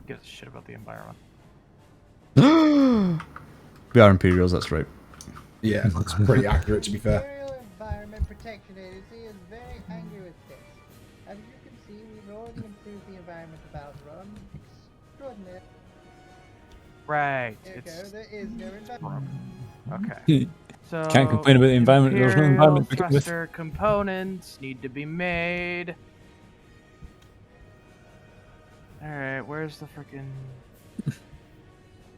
gives a shit about the environment. We are Imperials, that's right. Yeah, that's pretty accurate, to be fair. Imperial Environment Protection Agency is very angry with this. As you can see, we've already improved the environment about run. Extraordinary. Right. There you go, It's there is no environment. okay. So Can't complain about the environment. There's no environment to begin with. thruster components need to be made. All right, where's the freaking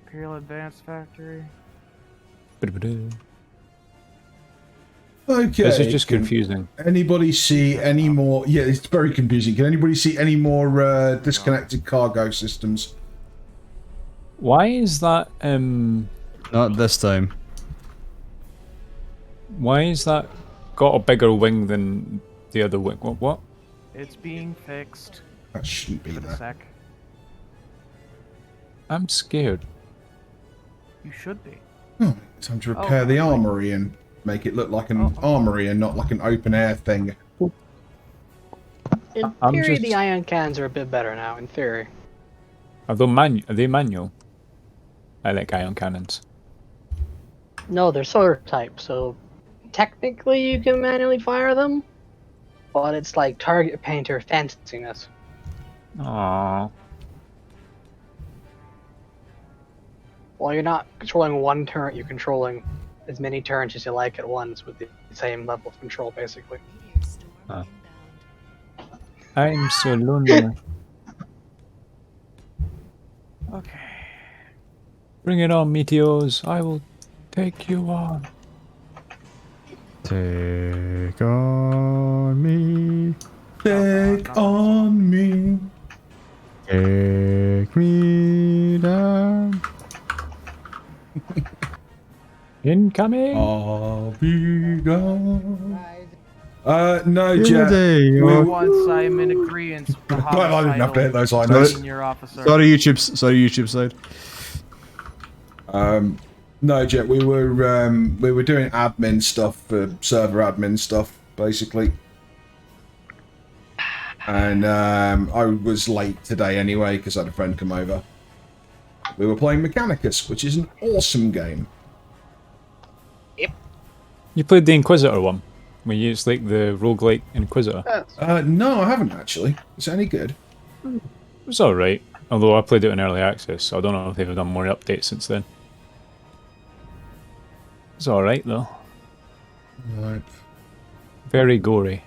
Imperial Advanced Factory? Okay. This is just confusing. Anybody see any more? Yeah, it's very confusing. Can anybody see any more disconnected cargo systems? Why is that? Not this time. Why is that got a bigger wing than the other wing? What? It's being fixed. That shouldn't be Give it a there. sec. I'm scared. You should be. Oh, time to repair the armory and make it look like an armory and not like an open air thing. In I'm theory, just- the ion cannons are a bit better now. In theory, Are they manual? I like ion cannons. no, they're solar type, so technically you can manually fire them, but it's like target painter fanciness. Aww. While you're not controlling one turret, you're controlling as many turns as you like at once with the same level of control, basically. I'm so lonely. Okay. Bring it on, meteors. I will take you on. Take on me. Take on me. Take me down. Incoming. I'll be gone. Guys, No, In the Jet. day, Once I'm in agreement with the Glad I didn't have to hit those homicidal items. senior officer. Sorry, YouTube side. No, Jet. We were doing admin stuff for server admin stuff, basically. And I was late today anyway because I had a friend come over. We were playing Mechanicus, which is an awesome game. You played the Inquisitor one, where you it's like the roguelike Inquisitor. No, I haven't actually. Is it any good? It was alright, although I played it in early access, so I don't know if they've done more updates since then. It's alright though. Right. Very gory,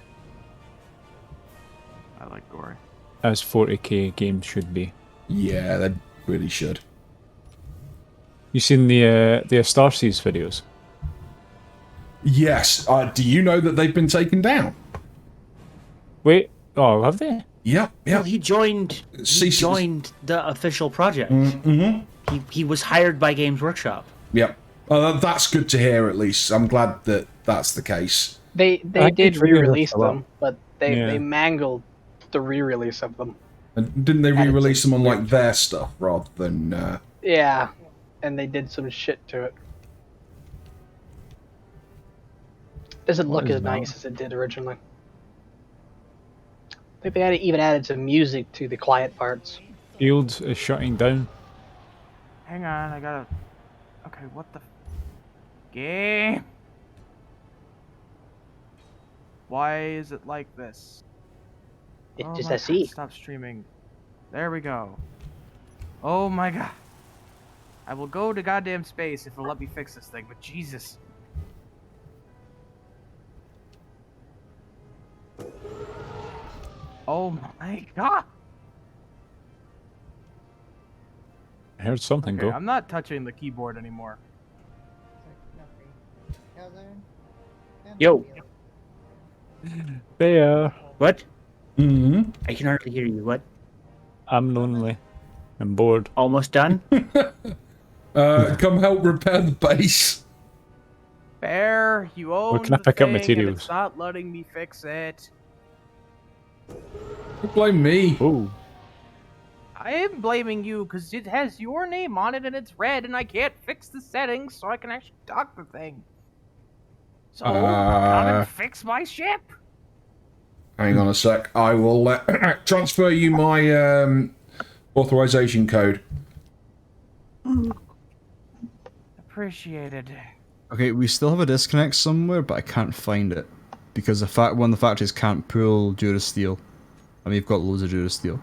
I like gory. as 40k games should be. Yeah, they really should. You seen the Astartes videos? Yes. Do you know that they've been taken down? Wait, oh, have they? Yep. Well, Yep. he joined. He Ceases- joined the official project. Mm-hmm. He was hired by Games Workshop. Yep. That's good to hear. At least I'm glad that that's the case. They I did keep forgetting re-release that's a lot. them, but they Yeah. mangled the re-release of them. And didn't they Added re-release some them on like weird- their stuff rather than? Yeah, and they did some shit to it. Doesn't What look is as that? nice as it did originally. I think they even added some music to the quiet parts. Fields is shutting down. Hang on, I gotta. Okay, what the. Game? Why is it like this? It's Oh just my a C. God, stop streaming. There we go. Oh my god. I will go to goddamn space if it'll let me fix this thing, but Jesus. Oh my god. I heard something Okay, go. I'm not touching the keyboard anymore. Yo. There. What? Mm-hmm. I can hardly hear you. What? I'm lonely. I'm bored. Almost done? Come help repair the base. Bear, you own can I the pick up thing and materials? it's not letting me fix it. Don't blame me. Oh. I am blaming you because it has your name on it and it's red and I can't fix the settings so I can actually dock the thing. So, come and fix my ship. Hang on a sec. I will transfer you my Authorization code. Appreciated. Okay, we still have a disconnect somewhere, but I can't find it. Because one of the factories can't pull Durasteel. I mean, you've got loads of Durasteel.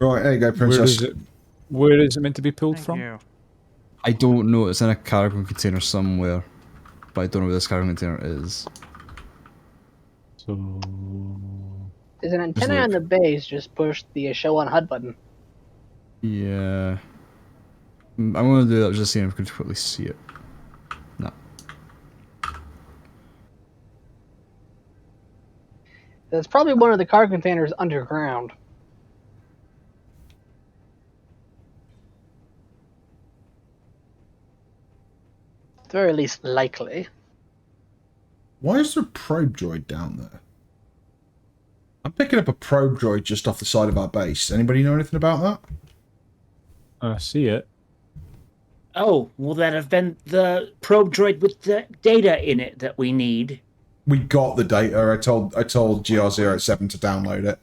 Right, there you go, Princess. Where is it meant to be pulled Thank from? you. I don't know, it's in a cargo container somewhere. But I don't know where this cargo container is. So There's an antenna look. on the base. Just push the show on HUD button. Yeah. I'm gonna do that, just seeing if I can quickly see it. No. That's probably one of the cargo containers underground. At the very least, likely. Why is there a probe droid down there? I'm picking up a probe droid just off the side of our base. Anybody know anything about that? I see it. Oh, will that have been the probe droid with the data in it that we need? We got the data. I told GR07 to download it.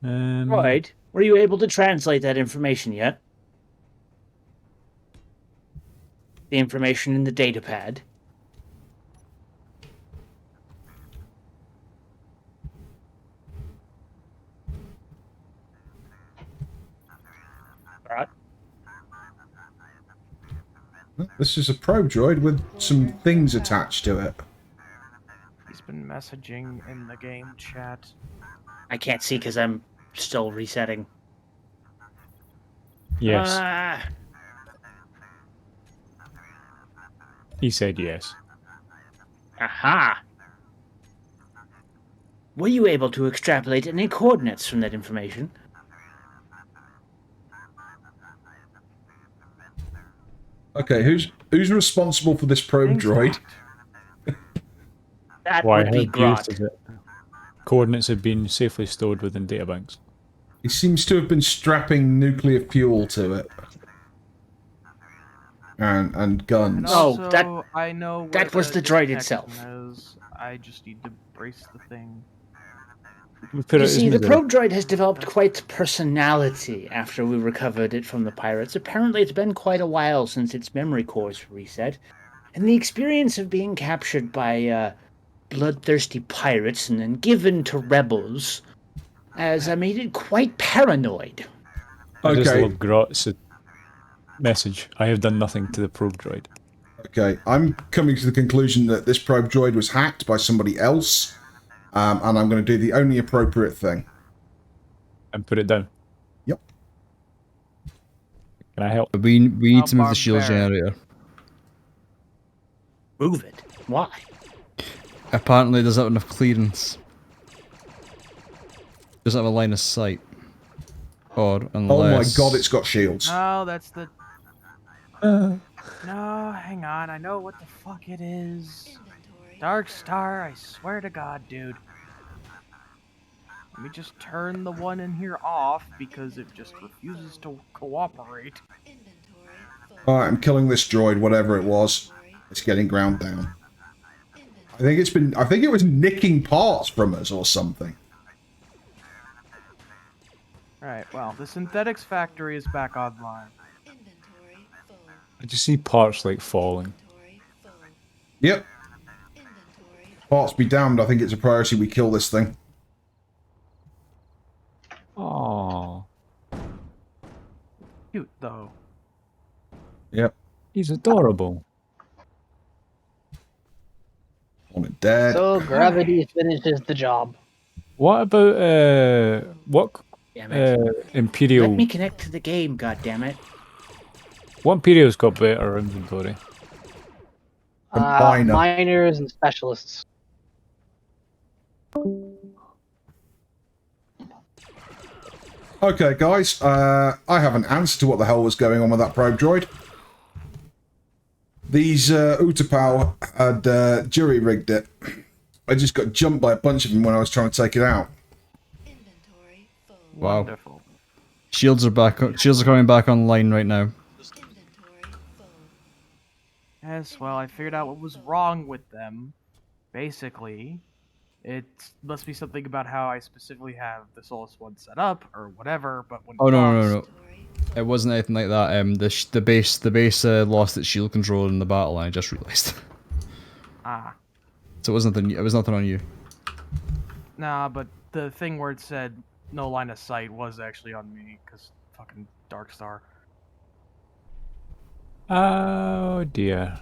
Droid, were you able to translate that information yet? The information in the data pad? Right. This is a probe droid with some things attached to it. He's been messaging in the game chat. I can't see because I'm still resetting. Yes. He said yes. Aha! Were you able to extrapolate any coordinates from that information? Okay, who's responsible for this probe Things droid? locked. That Why would be have Grot. used it? Coordinates have been safely stored within databanks. He seems to have been strapping nuclear fuel to it. And And guns. Oh, also, that- I know where that was the droid detection itself. Is. I just need to brace the thing. We put You it as see, the middle. probe droid has developed quite personality after we recovered it from the pirates. Apparently, it's been quite a while since its memory cores were reset, and the experience of being captured by bloodthirsty pirates and then given to rebels has made it quite paranoid. I just Okay. love Grot's message. I have done nothing to the probe droid. Okay, I'm coming to the conclusion that this probe droid was hacked by somebody else, and I'm going to do the only appropriate thing. And put it down. Yep. Can I help? We need How to move the shield barbaric. generator. Move it. Why? Apparently there's not enough clearance. Doesn't have a line of sight. Or unless... Oh my god, it's got shields. No, that's the. No, hang on. I know what the fuck it is. Dark Star, I swear to God, dude. Let me just turn the one in here off because it just refuses to cooperate. Alright, I'm killing this droid, whatever it was. It's getting ground down. I think it was nicking parts from us or something. Alright, well, the synthetics factory is back online. I just see parts like falling. Yep. Parts be damned, I think it's a priority we kill this thing. Aww. Cute, though. Yep. He's adorable. Want it dead. So gravity finishes the job. What about what Damn it. Imperial? Let me connect to the game, goddammit. What Imperial's got better inventory? Combiner. Miners and specialists. Okay, guys, I have an answer to what the hell was going on with that probe droid. These Utapau had jury-rigged it. I just got jumped by a bunch of them when I was trying to take it out. Wow. Wonderful. Shields are back. Shields are coming back online right now. Yes, well, I figured out what was wrong with them. basically, it must be something about how I specifically have the Solus one set up or whatever. But when Oh it no. lost, It wasn't anything like that. The base lost its shield control in the battle, and I just realized. ah, So it was nothing. It was nothing on you. nah. But the thing where it said no line of sight was actually on me, cause fucking Dark Star. Oh dear.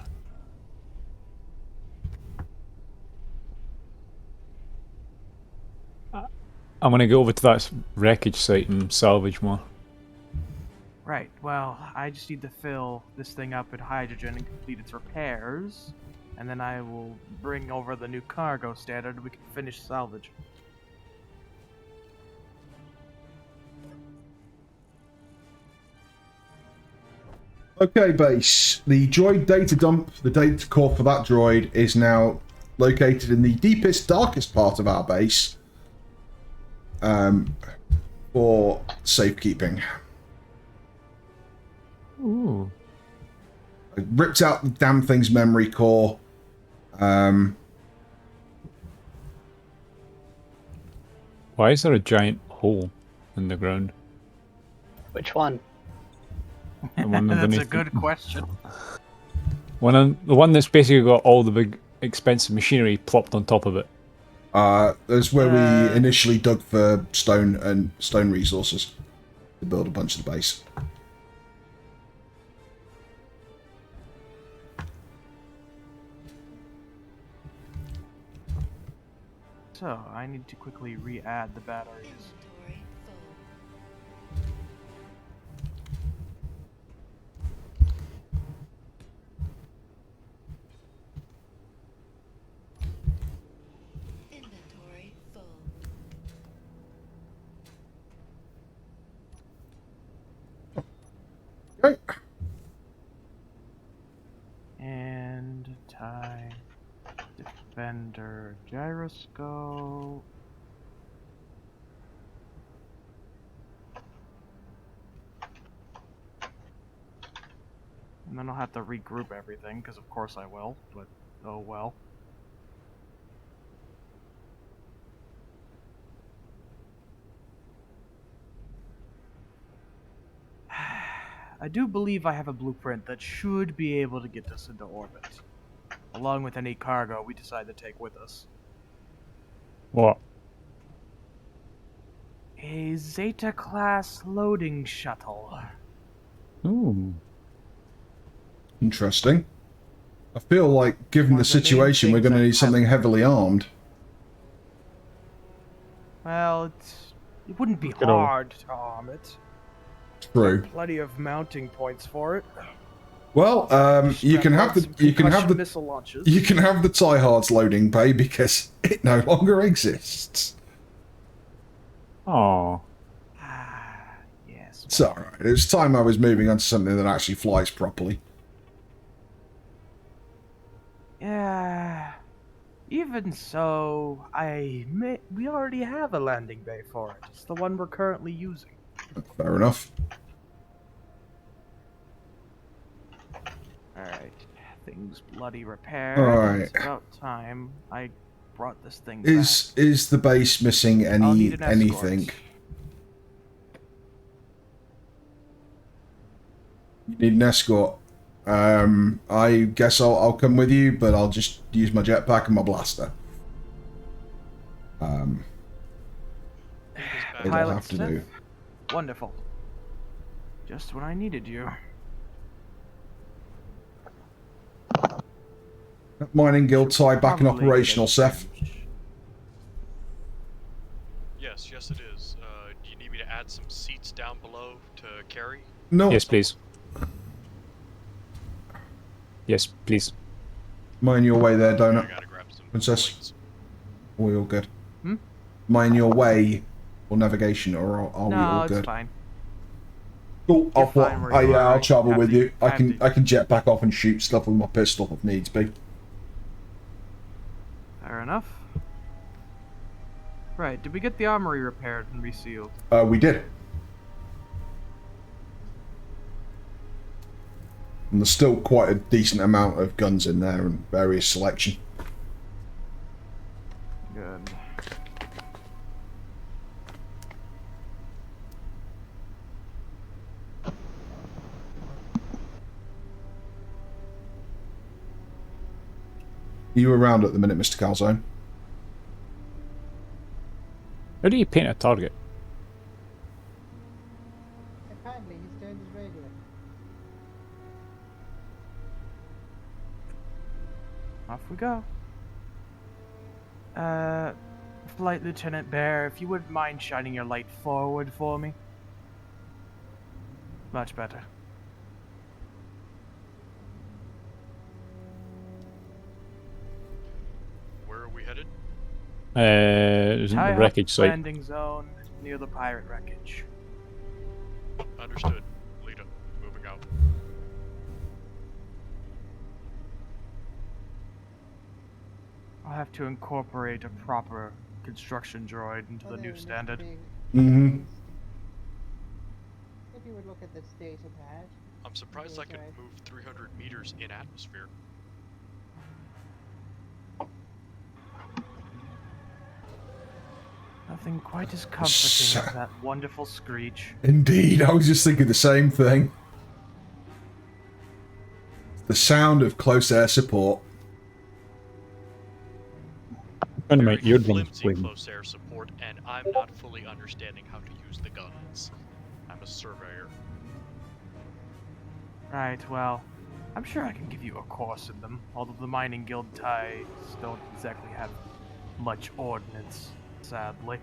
I'm gonna go over to that wreckage site and salvage more. Right. Well, I just need to fill this thing up with hydrogen and complete its repairs, and then I will bring over the new cargo standard. And we can finish salvage. Okay, base. The droid data dump, the data core for that droid, is now located in the deepest, darkest part of our base. For safekeeping. Ooh. I ripped out the damn thing's memory core. Why is there a giant hole in the ground? Which one? The one That's a underneath good it. question. The one that's basically got all the big expensive machinery plopped on top of it. That's where we initially dug for stone resources to build a bunch of the base. So, I need to quickly re-add the batteries. Inventory full. Okay. And tie defender gyroscope. And then I'll have to regroup everything, because of course I will, but oh well. I do believe I have a blueprint that should be able to get us into orbit, along with any cargo we decide to take with us. What? A Zeta-class loading shuttle. Ooh. Interesting. I feel like, given One the of the main situation, we're things going to I need something heavily armed. Well, it wouldn't be Good old- hard to arm it. True. Plenty of mounting points for it. Well, you can have the missile launches. you can have the tiehards loading bay because it no longer exists. Oh. Yes. It's alright. It was time I was moving on to something that actually flies properly. Yeah. Even so, we already have a landing bay for it. It's the one we're currently using. Fair enough. Alright. Things bloody repaired. Alright. It's about time I brought this thing Is the base missing I'll need an anything? escort. You need an escort. I guess I'll come with you, but I'll just use my jetpack and my blaster. It'll Pilot have to Smith? do. Wonderful. Just when I needed you. Mining guild tie back in Probably operational, get a Seth. change. Yes, it is. Do you need me to add some seats down below to carry? No. Yes, please. Yes, please. Mine your way there, I donut. gotta grab some Princess. plates. We all good? Hmm? Mine your way or navigation, or are we No, all it's good? fine. Cool. You're fine where you are. I'll travel Have with to- you. I have can to- jet back off and shoot stuff with my pistol if needs be. Fair enough. Right, did we get the armory repaired and resealed? We did. And there's still quite a decent amount of guns in there and various selection. Good. Are you around at the minute, Mr. Calzone? How do you paint a target? Apparently, he's turned his radio. Off we go. Flight Lieutenant Bear, if you wouldn't mind shining your light forward for me. Much better. Where are we headed? Isn't the Tie up wreckage site? landing zone near the pirate wreckage. Understood. Lita, moving out. I'll have to incorporate a proper construction droid into the new standard. Mm-hmm. If you would look at the data pad. I'm surprised I can move 300 meters in atmosphere. Nothing quite as comforting as that wonderful screech. Indeed, I was just thinking the same thing. The sound of close air support. Kind of my Very eardrums flimsy playing. close air support, and I'm not fully understanding how to use the guns. I'm a surveyor. Right, well, I'm sure I can give you a course in them, although the mining guild ties don't exactly have much ordnance, sadly.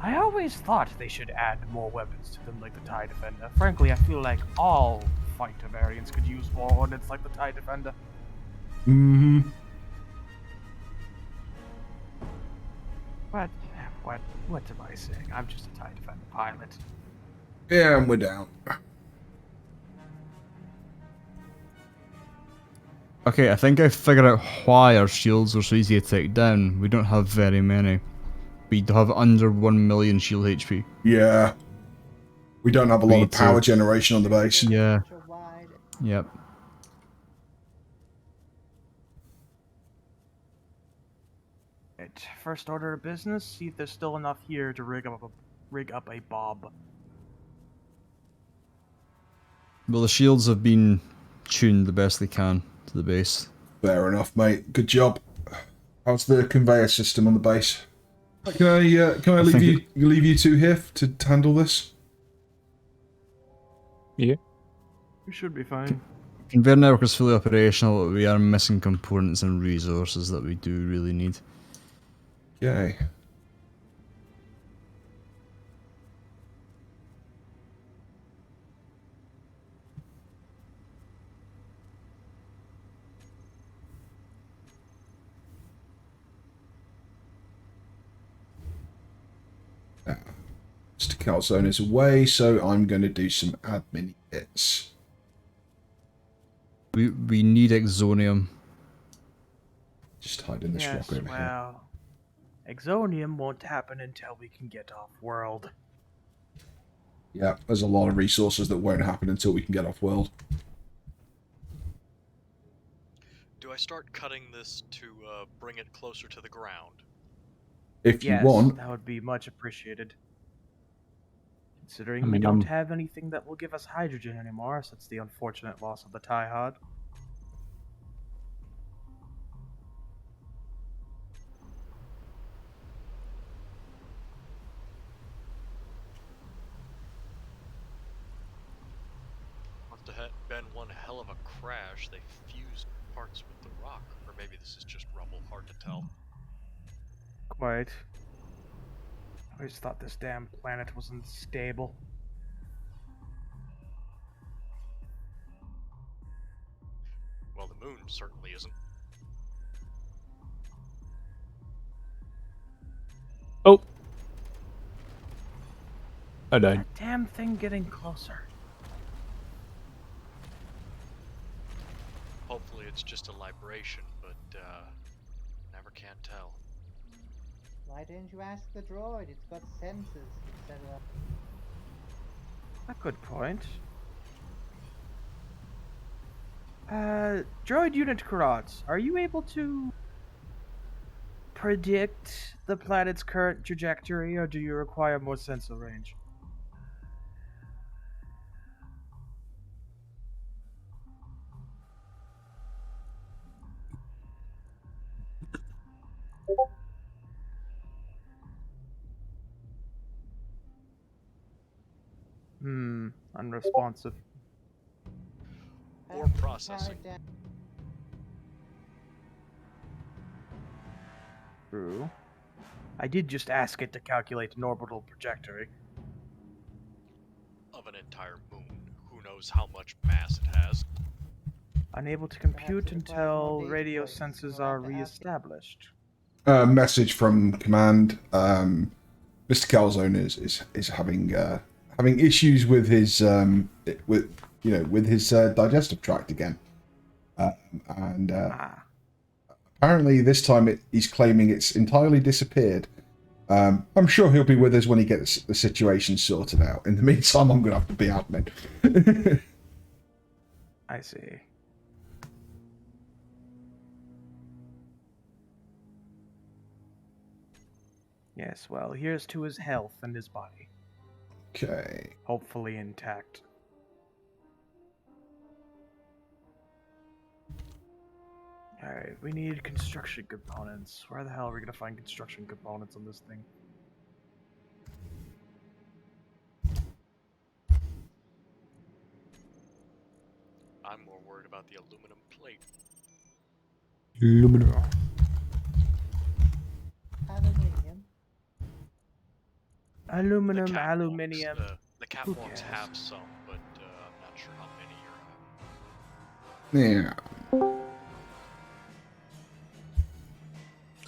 I always thought they should add more weapons to them like the TIE Defender. Frankly, I feel like all fighter variants could use more ordnance like the TIE Defender. Mm-hmm. What am I saying? I'm just a TIE Defender pilot. Yeah, and we're down. Okay, I think I figured out why our shields are so easy to take down. We don't have very many. We have under 1 million shield HP. Yeah. We don't have a lot of power generation on the base. Yeah. Wide. Yep. Right, first order of business, see if there's still enough here to rig up a bob. Well, the shields have been tuned the best they can to the base. Fair enough, mate. Good job. How's the conveyor system on the base? Can I leave you two here to handle this? Yeah. We should be fine. Conveyor network is fully operational, but we are missing components and resources that we do really need. Okay. Mr. Calzone is away, so I'm going to do some admin bits. We need exonium. Just hide in this Yes, rock over here. well, exonium won't happen until we can get off-world. Yeah, there's a lot of resources that won't happen until we can get off world. Do I start cutting this to bring it closer to the ground? If you Yes, want. that would be much appreciated. Considering I we mean, don't have anything that will give us hydrogen anymore, since the unfortunate loss of the TIE Hod. Must have been one hell of a crash. They fused parts with the rock. Or maybe this is just rubble, hard to tell. Quite. I always thought this damn planet was unstable. Well, the moon certainly isn't. Oh! I died. That damn thing getting closer. Hopefully it's just a libration, but never can tell. Why didn't you ask the droid? It's got sensors, etc. A good point. Droid Unit Karats, are you able to predict the planet's current trajectory, or do you require more sensor range? Unresponsive. Or processing. True. I did just ask it to calculate an orbital trajectory. Of an entire moon. Who knows how much mass it has? Unable to compute until radio senses are re-established. Message from command. Mr. Calzone is having issues with his with his digestive tract again, and apparently this time he's claiming it's entirely disappeared. I'm sure he'll be with us when he gets the situation sorted out. In the meantime, I'm going to have to be admin. I see. Yes, well, here's to his health and his body. Okay. Hopefully intact. Alright, we need construction components. Where the hell are we gonna find construction components on this thing? I'm more worried about the aluminum plate. Aluminum. Aluminium. Aluminum, The catwalks, aluminium. The Who catwalks cares? have some, but I'm not sure how many you're Yeah.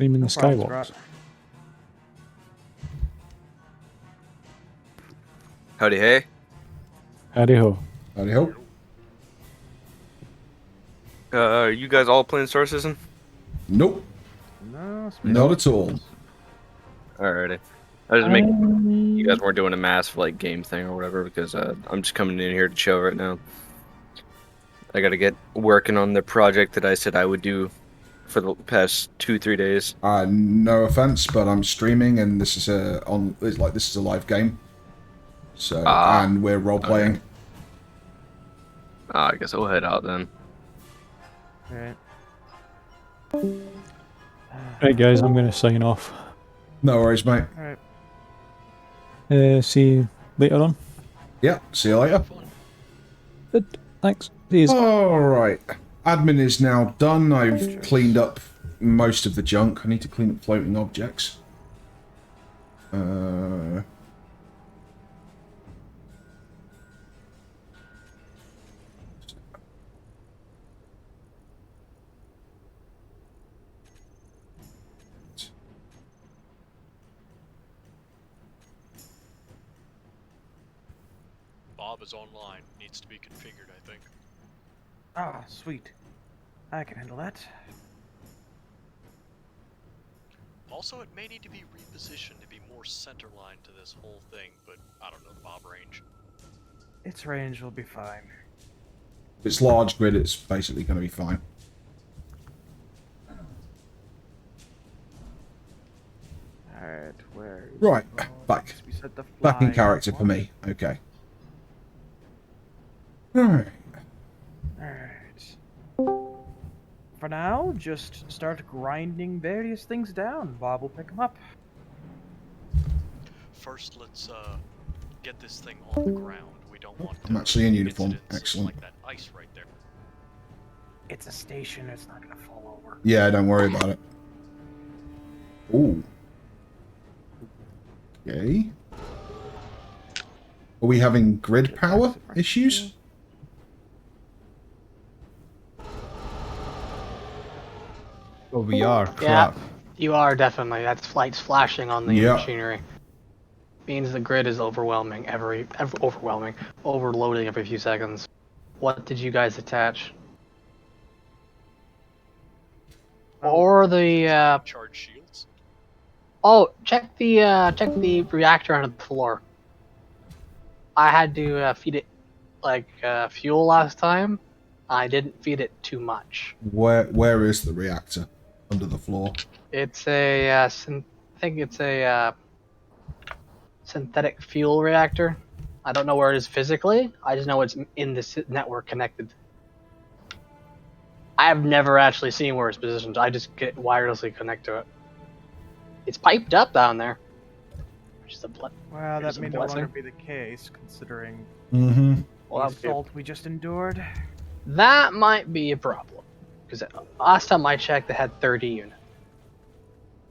You mean No the problem, skywalks? Scrap. Howdy, hey. Howdy ho. Howdy ho. Are you guys all playing Star Citizen? Nope. No, space Not at all. Alrighty. I was just making you guys weren't doing a massive like game thing or whatever because I'm just coming in here to chill right now. I gotta get working on the project that I said I would do for the past 2-3 days. No offense, but I'm streaming and this is this is a live game. So and we're role playing. Okay. I guess I'll head out then. Alright. Right, guys, I'm going to sign off. No worries, mate. Alright. See you later on. Yeah, see you later. Good. Thanks. See you. Alright. Admin is now done. I've cleaned up most of the junk. I need to clean up floating objects. Bob is online. Needs to be configured, I think. Ah, sweet. I can handle that. Also, it may need to be repositioned to be more centerline to this whole thing, but I don't know the Bob range. Its range will be fine. If it's large grid, it's basically going to be fine. Alright, where is Right, the back. We set the Back in fly character for me. Okay. Alright. Alright. For now, just start grinding various things down. Bob will pick them up. First, let's get this thing on the ground. We don't want I'm actually in uniform. incidences Excellent. like that ice right there. It's a station, it's not gonna fall over. Yeah, don't worry about it. Ooh. Okay. Are we having grid power issues? Oh, we are. Yeah, Crap. you are definitely. That's lights flashing on the Yeah. machinery. Means the grid is overwhelming overloading every few seconds. What did you guys attach? Or the Charge shields. oh, check the reactor under the floor. I had to feed it like fuel last time. I didn't feed it too much. Where is the reactor under the floor. It's a, I think it's a synthetic fuel reactor. I don't know where it is physically. I just know it's in this network connected. I have never actually seen where it's positioned. I just get wirelessly connect to it. It's piped up down there. Which is a Well, Here's that a may no blessing. longer be the case, considering Mm-hmm. Well, the assault we just endured. that might be a problem. Because last time I checked, they had 30 units.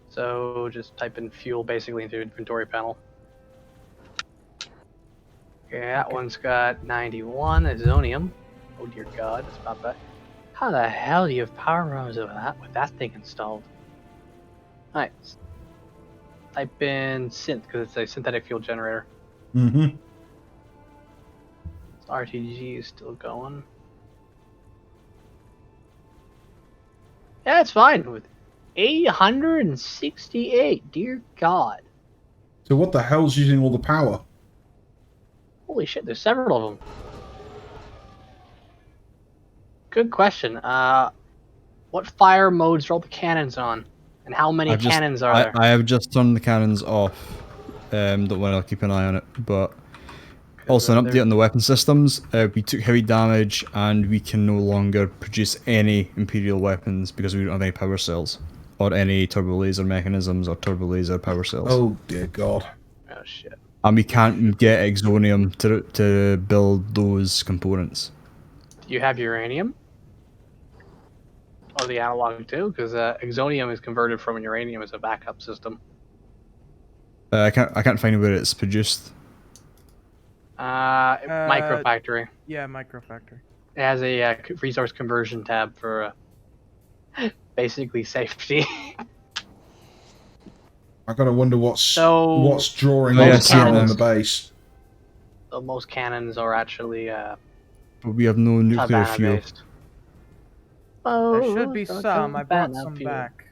So just type in fuel basically into inventory panel. Okay, that one's got 91 azonium. Oh dear God, that's about that. How the hell do you have power rooms with that thing installed? Alright. Type in synth because it's a synthetic fuel generator. Mm-hmm. RTG is still going. Yeah, it's fine with 868. Dear God. So what the hell's using all the power? Holy shit, there's several of them. Good question. What fire modes are all the cannons on? And how many cannons are there? I have just turned the cannons off. Don't worry, I'll keep an eye on it. But also an update on the weapon systems. We took heavy damage and we can no longer produce any Imperial weapons because we don't have any power cells. Or any turbo laser mechanisms or turbo laser power cells. Oh dear God. Oh shit. And we can't get exonium to build those components. Do you have uranium? Or the analog too? Because exonium is converted from uranium as a backup system. I can't find where it's produced. Microfactory. Yeah, microfactory. It has a resource conversion tab for basically safety. I gotta wonder what's So drawing Oh, all yeah, the power on cannons. the base. So most cannons are actually But we have no nuclear Havana fuel. based. There should be some. I brought some back.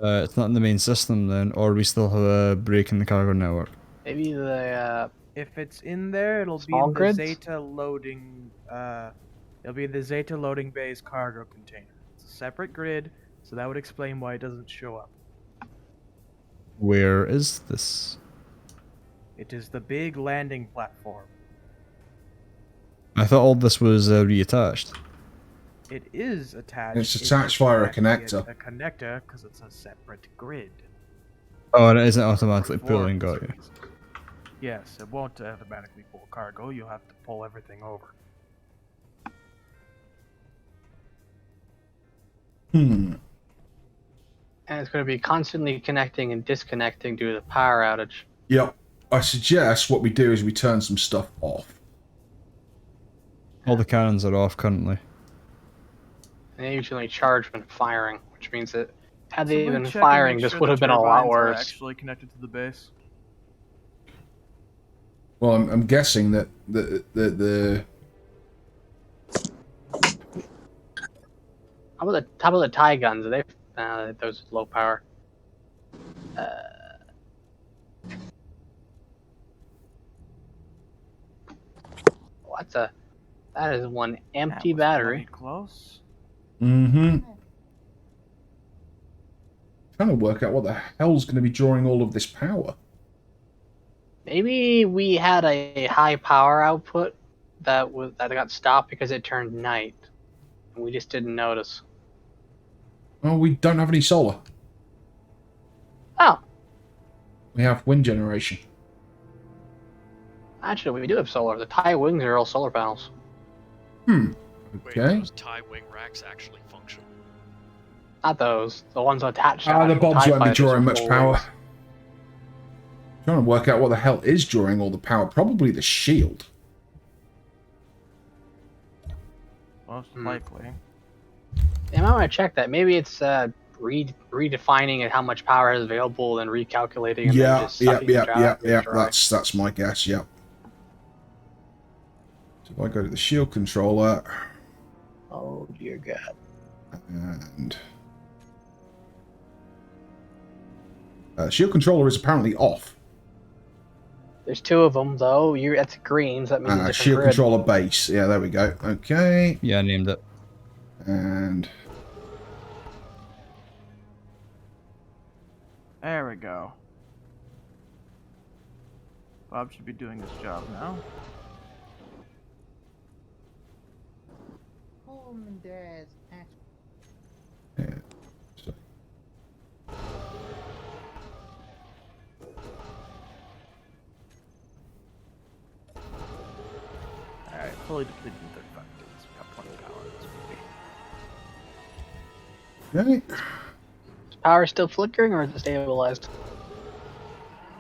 It's not in the main system then, or we still have a break in the cargo network. Maybe the If it's in there, it'll be Small in the grids? Zeta loading. It'll be the Zeta loading bay's cargo container. It's a separate grid, so that would explain why it doesn't show up. Where is this? It is the big landing platform. I thought all this was reattached. It is attached. It's attached via a connector. A connector, because it's a separate grid. Oh, and it isn't automatically pulling, For got this you. reason. Yes, it won't automatically pull cargo. You'll have to pull everything over. Hmm. and it's going to be constantly connecting and disconnecting due to the power outage. Yep. I suggest what we do is we turn some stuff off. All the cannons are off currently. And they usually charge when firing, which means that had they So been check and firing, make this sure would the have been a lot turbines are worse. Actually connected to the base. Well, I'm guessing that the How about the tie guns? Are they those low power? That is one empty That was battery. bloody close. trying to work out what the hell's going to be drawing all of this power. Maybe we had a high power output that got stopped because it turned night, and we just didn't notice. Oh, we don't have any solar. Oh, We have wind generation. actually, we do have solar. The tie wings are all solar panels. Hmm. Wait, Okay. those tie wing racks actually function? Not those. The ones attached. to Ah, the actual bobs TIE won't be fighters drawing with much full power. wings. Trying to work out what the hell is drawing all the power. Probably the shield. Most likely. Yeah, I might check that. Maybe it's redefining how much power is available and recalculating. And then Yeah, just yeah, sucking it dry. That's my guess. Yep. So if I go to the shield controller Oh dear God. and shield controller is apparently off. There's two of them though. That's green, so that means a different Shield grid. controller base. Yeah, there we go. Okay, Yeah, I named it. and There we go. Bob should be doing his job now. Home and Dad's action. Yeah. So, Alright, fully depleted in 35 days. We got plenty of power in this movie. okay. Is power still flickering or is it stabilized?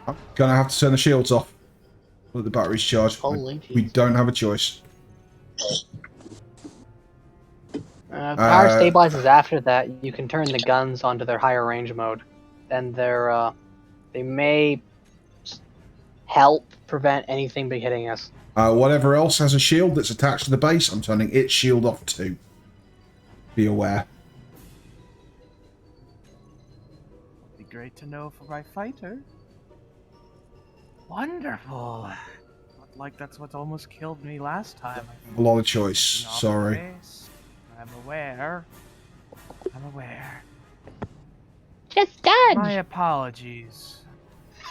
I'm gonna have to turn the shields off. Let the batteries charge. Holy We jeez. don't have a choice. Power stabilizes after that. You can turn the guns onto their higher range mode. Then they may help prevent anything big hitting us. Whatever else has a shield that's attached to the base, I'm turning its shield off too. Be aware. Be great to know for my fighter. Wonderful. Like that's what almost killed me last time. A lot of choice. Sorry. I'm aware. I'm aware. Just dodge! My apologies.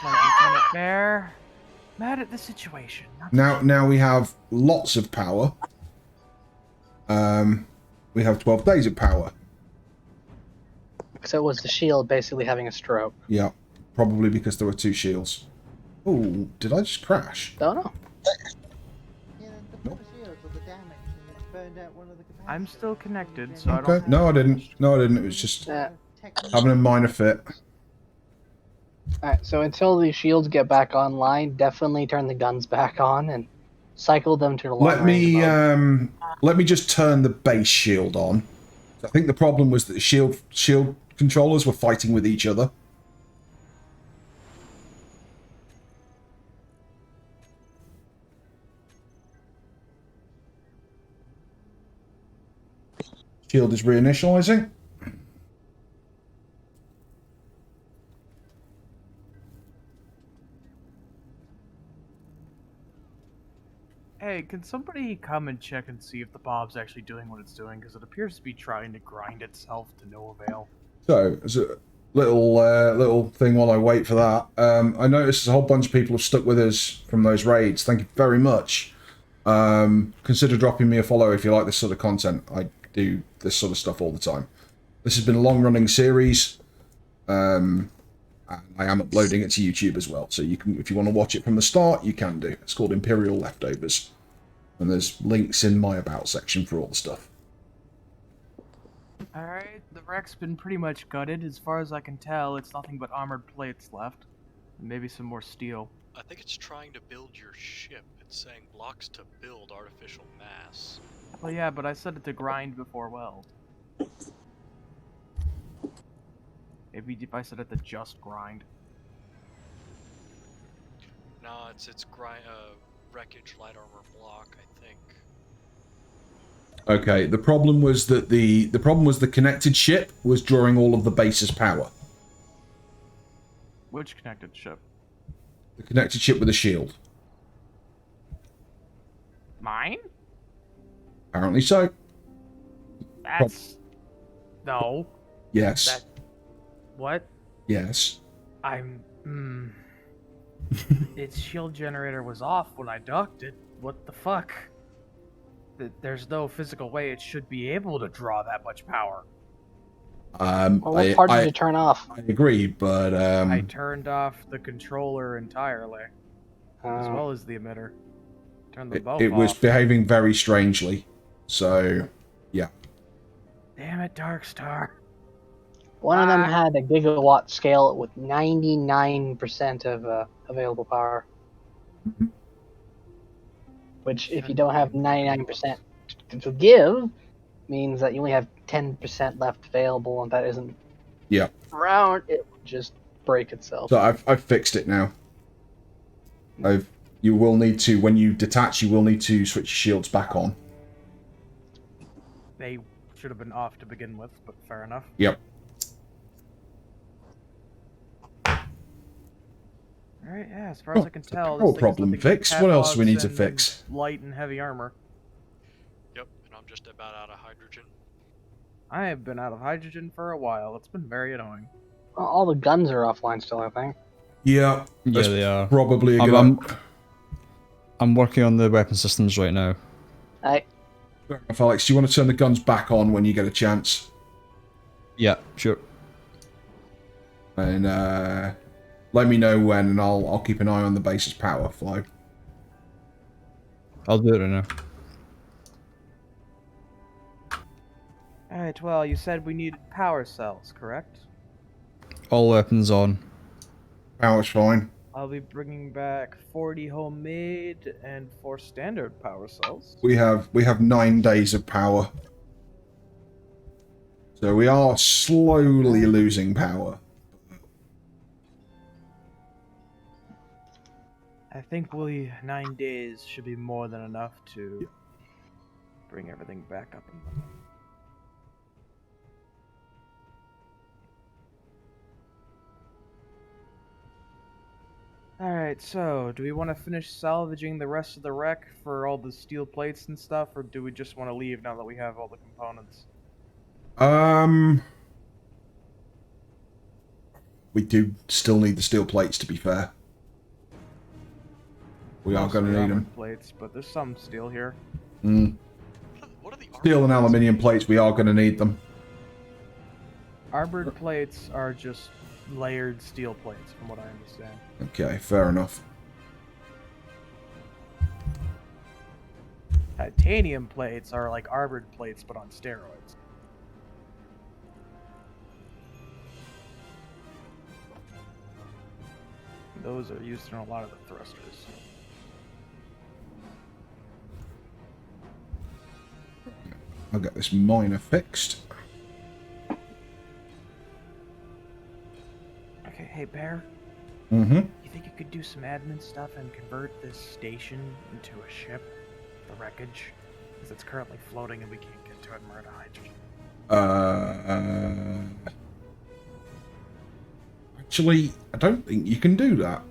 Lieutenant Bear. Mad at the situation. Now we have lots of power. We have 12 days of power. So it was the shield basically having a stroke. Yeah, probably because there were 2 shields. Oh, did I just crash? Don't know. Yeah, the shields or the damage and it burned out one of the capacitors. I'm still connected, so I Okay. don't. No, I didn't. No, I didn't. It was just having a minor fit. Alright, so until the shields get back online, definitely turn the guns back on and cycle them to the long range mode. Let me just turn the base shield on. I think the problem was that the shield controllers were fighting with each other. Shield is reinitializing. Hey, can somebody come and check and see if the Bob's actually doing what it's doing? Because it appears to be trying to grind itself to no avail. So, as a little thing while I wait for that, I noticed a whole bunch of people have stuck with us from those raids. Thank you very much. Consider dropping me a follow if you like this sort of content. I do this sort of stuff all the time. This has been a long-running series, and I am uploading it to YouTube as well. So you can, if you want to watch it from the start, you can do. It's called Imperial Leftovers, and there's links in my About section for all the stuff. Alright, the wreck's been pretty much gutted. As far as I can tell, it's nothing but armored plates left. And maybe some more steel. I think it's trying to build your ship. It's saying blocks to build artificial mass. Well, yeah, but I said it to grind before weld. Maybe if I said it to just grind. No, it's wreckage light armor block, I think. Okay, the problem was that the connected ship was drawing all of the base's power. Which connected ship? The connected ship with a shield. Mine? Apparently so. That's... No. Yes. That... What? Yes. Its shield generator was off when I docked it. What the fuck? There's no physical way it should be able to draw that much power. Well, what part did you turn off? I agree, but I turned off the controller entirely, as well as the emitter. Turned them both it was off. behaving very strangely. So, yeah. Damn it, Darkstar. One of them had a gigawatt scale with 99% of available power. Which, if you don't have 99% to give, means that you only have 10% left available, and that isn't around. It will just break itself. So I've fixed it now. You will need to, when you detach, you will need to switch your shields back on. They should have been off to begin with, but fair enough. Yep. Alright, yeah, as far as I can tell, No problem fixed. What else do we need to fix? Light and heavy armor. Yep, and I'm just about out of hydrogen. I have been out of hydrogen for a while. It's been very annoying. All the guns are offline still, I think. Yeah, Yeah, that's they are. probably a good. I'm working on the weapon systems right now. I Fair enough, Alex. Do you want to turn the guns back on when you get a chance? Yeah, sure. And let me know when, and I'll keep an eye on the base's power flow. I'll do it right now. Alright, well, you said we needed power cells, correct? All weapons on. Power's fine. I'll be bringing back 40 homemade and 4 standard power cells. We have 9 days of power, so we are slowly losing power. I think 9 days should be more than enough to bring everything back up and running. Alright, so, do we want to finish salvaging the rest of the wreck for all the steel plates and stuff, or do we just want to leave now that we have all the components? We do still need the steel plates, to be fair. We are going to need them. Plates, but there's some steel here. What are the Steel and aluminium plates, we are going to need them. Armored plates are just layered steel plates, from what I understand. Okay, fair enough. Titanium plates are like armored plates, but on steroids. Those are used in a lot of the thrusters. I'll get this miner fixed. Okay, hey Bear. Mm-hmm. You think you could do some admin stuff and convert this station into a ship? The wreckage? Because it's currently floating and we can't get to it and we're at hydrogen. Actually, I don't think you can do that.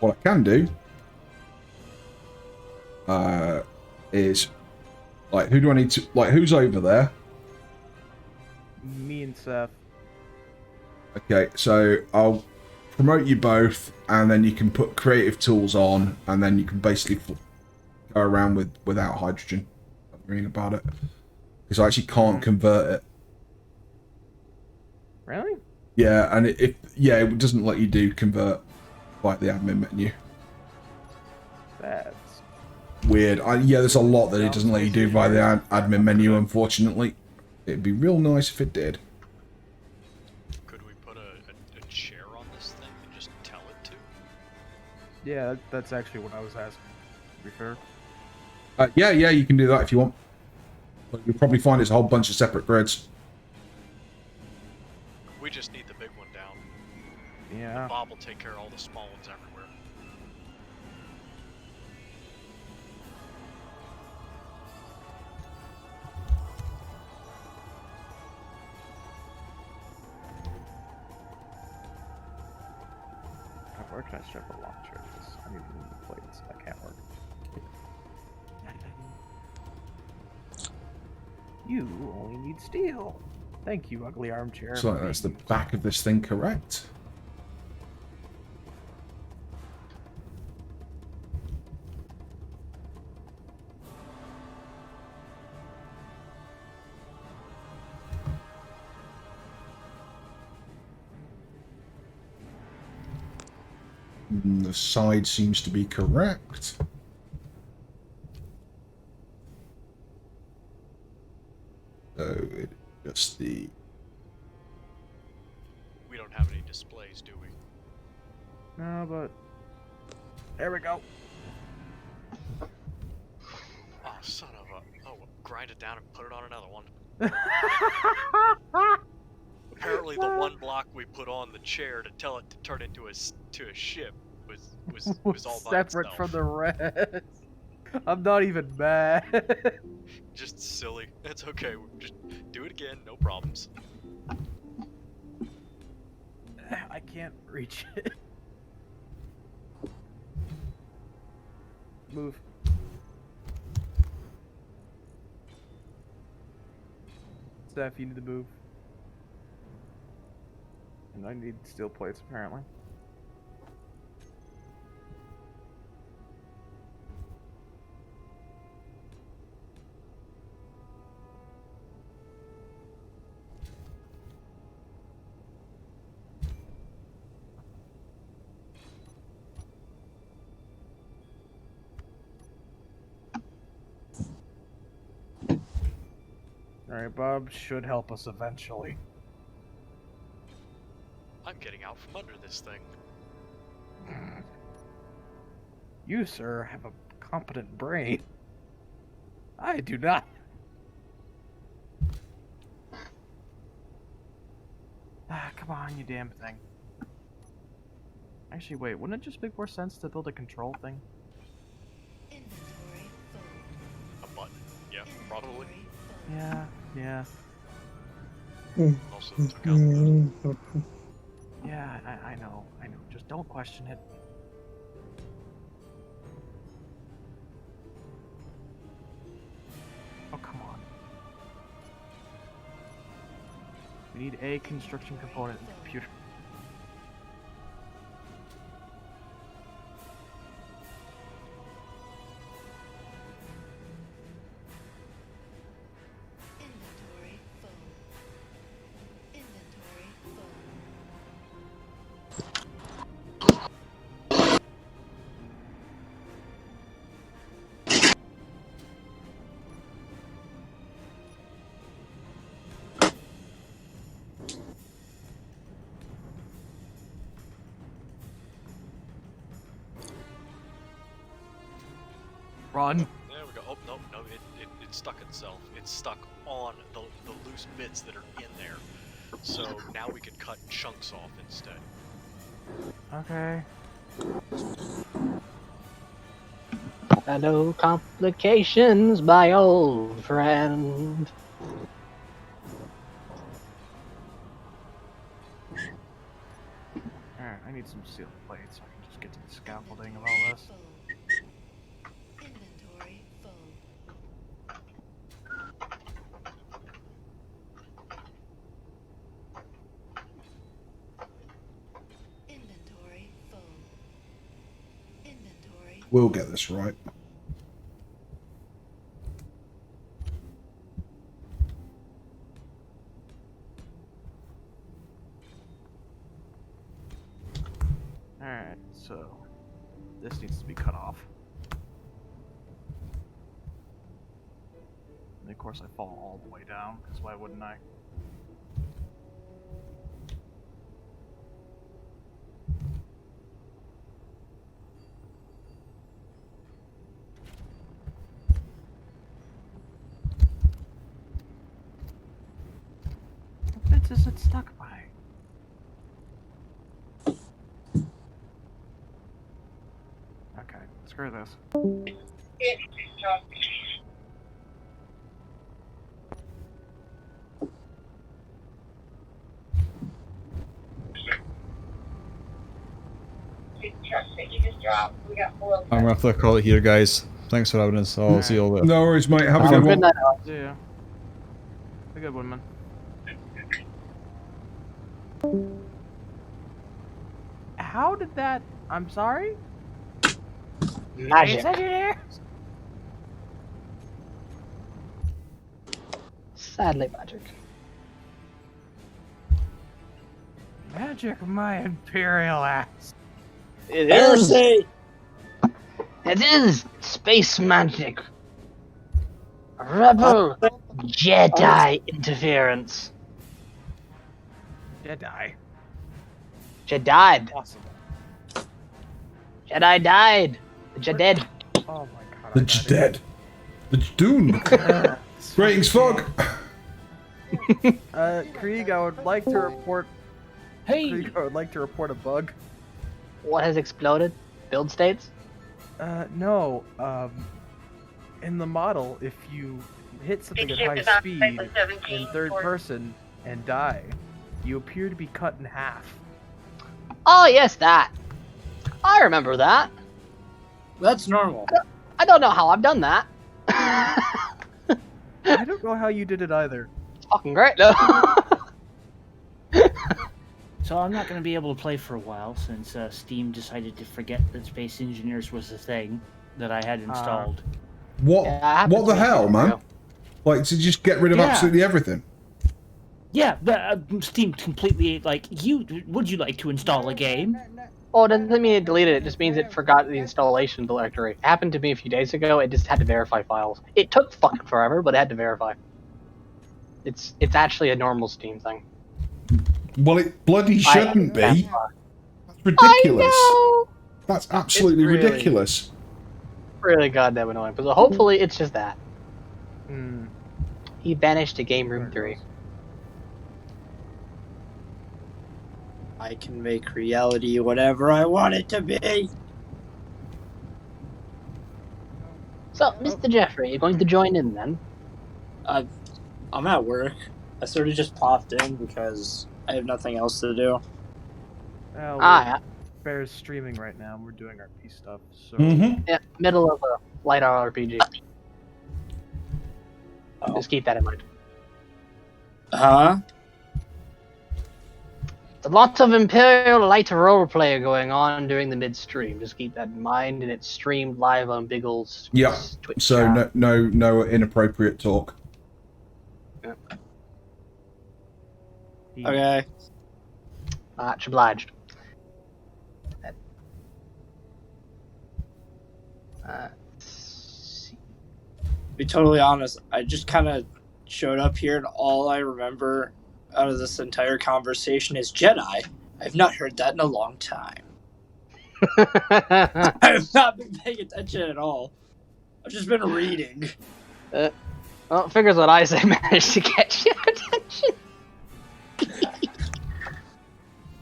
What I can do is, like, who do I need to, like, who's over there? Me and Seth. Okay, so I'll promote you both, and then you can put creative tools on, and then you can basically go around without hydrogen. I'm reading about it because I actually can't convert it. Really? Yeah, and it doesn't let you do convert by the admin menu. That's Weird. Yeah, there's a lot that it doesn't let you do via the admin menu, unfortunately. It'd be real nice if it did. Could we put a chair on this thing and just tell it to? yeah, that's actually what I was asking. To be fair. Yeah, you can do that if you want. But you'll probably find it's a whole bunch of separate grids. We just need the big one down. Yeah. Bob will take care of all the small ones everywhere. Where can I strip a launcher? I need to move the plates. That can't work. You only need steel. Thank you, ugly armchair. So that's the back of this thing, correct? The side seems to be correct. So it's just the... We don't have any displays, do we? No, but there we go. Oh, son of a... Oh, well, grind it down and put it on another one. Apparently the one block we put on the chair to tell it to turn into a ship was all by separate itself. from the rest. I'm not even mad. Just silly. It's okay. Just do it again. No problems. I can't reach it. Move. Steph, you need to move. And I need steel plates, apparently. Alright, Bob should help us eventually. I'm getting out from under this thing. You, sir, have a competent brain. I do not. Come on, you damn thing. Actually, wait, wouldn't it just make more sense to build a control thing? A button. Yeah, probably. Yeah. Also took out the Yeah, I know. Just don't question it. Oh, come on. We need a construction component in the computer. Run. There we go. Oh, no, it stuck itself. It's stuck on the loose bits that are in there. So now we can cut chunks off instead. Okay. No complications, my old friend. Alright, I need some steel plates so I can just get to the scaffolding of all this. Inventory full. Inventory full. Inventory. We'll get this right. Alright, so this needs to be cut off. And of course I fall all the way down, because why wouldn't I? What bits is it stuck by? Okay, screw this. I'm gonna have to call it here, guys. Thanks for having us. I'll see you all later. No worries, mate. Have a Have good a one. good night. See ya. Have a good one, man. How did that... I'm sorry? Magic. Engineer? Sadly, magic. Magic my imperial ass. It is. It is space magic. Rebel Jedi interference. Jedi. Jedi. Possible. Jedi died. The Jedi. Oh my god. The dead. The doomed. Ratings fog. Krieg, I would like to report... Hey! Krieg, I would like to report a bug. What has exploded? Build states? No, in the model, if you hit something at high speed in third person and die, you appear to be cut in half. Oh, yes, that. I remember that. That's normal. I don't know how I've done that. I don't know how you did it either. fucking great. No. So I'm not going to be able to play for a while since Steam decided to forget that Space Engineers was a thing that I had installed. What? Yeah, What the hell, man? ago. Like, to just get rid of absolutely everything? Yeah, Steam completely, like, would you like to install a game? Oh, it doesn't mean it deleted it. It just means it forgot the installation directory. It happened to me a few days ago. It just had to verify files. It took fucking forever, but it had to verify. It's actually a normal Steam thing. Well, it bloody shouldn't be. That's ridiculous. I know. That's absolutely It's really- ridiculous. Really goddamn annoying. But hopefully it's just that. Hmm. He vanished to Game Room 3. I can make reality whatever I want it to be. So, Mr. Jeffrey, you're going to join in then? I'm at work. I sort of just popped in because I have nothing else to do. Well, Yeah. Bear's streaming right now, and we're doing our P stuff, so... Yeah, middle of a light RPG. Oh. Just keep that in mind. Huh? There's lots of Imperial light roleplay going on during the midstream. Just keep that in mind, and it's streamed live on Biggle's Yeah. Twitch So channel. no inappropriate talk. Okay. Much obliged. Be totally honest, I just kind of showed up here and all I remember out of this entire conversation is Jedi. I've not heard that in a long time. I have not been paying attention at all. I've just been reading. Well, figures what I say managed to get your attention.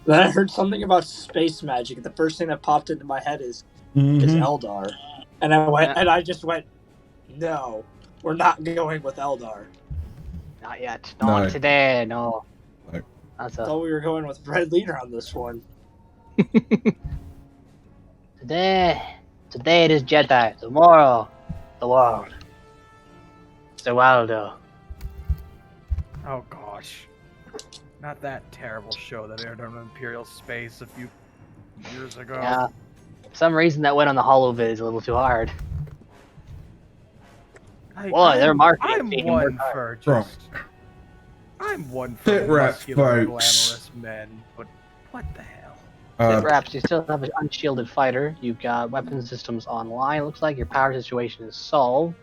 Then I heard something about space magic. The first thing that popped into my head is Eldar. And I just went, no, we're not going with Eldar. Not yet. Not today, no. No. That's I thought we were going with Red Leader on this one. Today it is Jedi. Tomorrow, the world. Mr. Waldo. Oh gosh. Not that terrible show that aired on Imperial Space a few years ago. Yeah. For some reason that went on the holovid is a little too hard. Boy, their marketing I'm team one worked hard. for just... I'm one for Sit rep, muscular, folks. glamorous men, but what the hell? Perhaps you still have an unshielded fighter. You've got weapon systems online. Looks like your power situation is solved.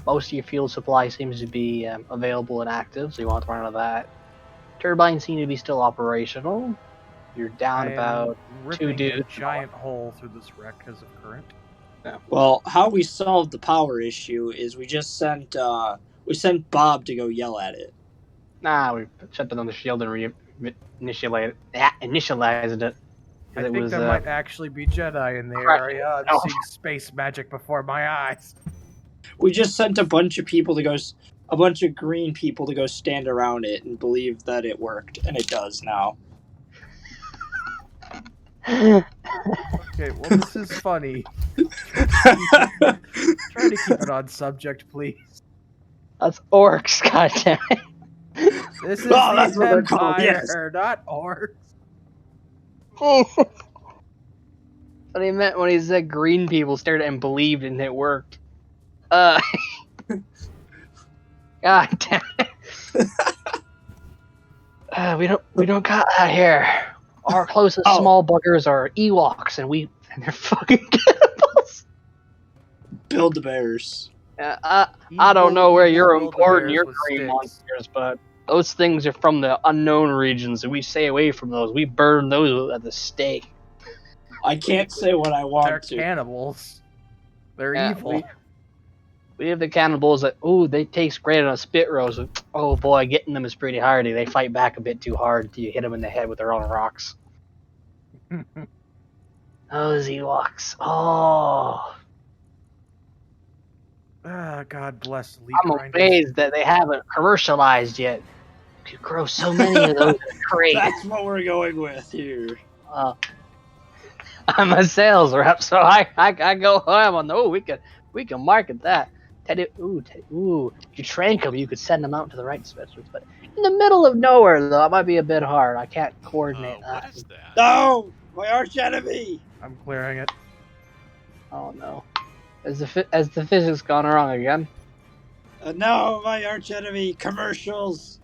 Most of your fuel supply seems to be available and active, so you won't run out of that. Turbines seem to be still operational. You're down I am about 2 ripping dudes. a giant hole through this wreck because of current. Well, how we solved the power issue is we just sent Bob to go yell at it. Nah, we shut down the shield and initialized it. I It think was, there might actually be Jedi in the crap. area. I'm Oh. seeing space magic before my eyes. We just sent a bunch of people to go, a bunch of green people to go stand around it and believe that it worked, and it does now. Okay, well this is funny. Try to keep it on subject, please. That's orcs, goddammit. This is Oh, that's the what they're called, Empire, yes. not orcs. What he meant when he said green people stared at him and believed and it worked. God damn it. We don't got that here. Our closest small buggers are Ewoks, and they're fucking cannibals. Build the bears. I don't know where you're Evil importing Build-A-Bears your with green sticks. monsters, but those things are from the unknown regions, and we stay away from those. We burn those at the stake. I can't say what I They're want to. cannibals. They're Yeah, evil. We have the cannibals that, they taste great on a spit roast. Oh boy, getting them is pretty hardy. They fight back a bit too hard until you hit them in the head with their own rocks. Those Ewoks. Oh. Ah, God bless Lee I'm Grinders. amazed that they haven't commercialized yet. You could grow so many of those in a crate. That's what we're going with here. I'm a sales rep, so I go ham on. Oh, we can market that. Ooh, if you trank them, you could send them out to the right dispensers. But in the middle of nowhere, though, it might be a bit hard. I can't coordinate What that. is that? No! My arch enemy! I'm clearing it. Oh no. Has the physics gone wrong again? No, my arch enemy! Commercials!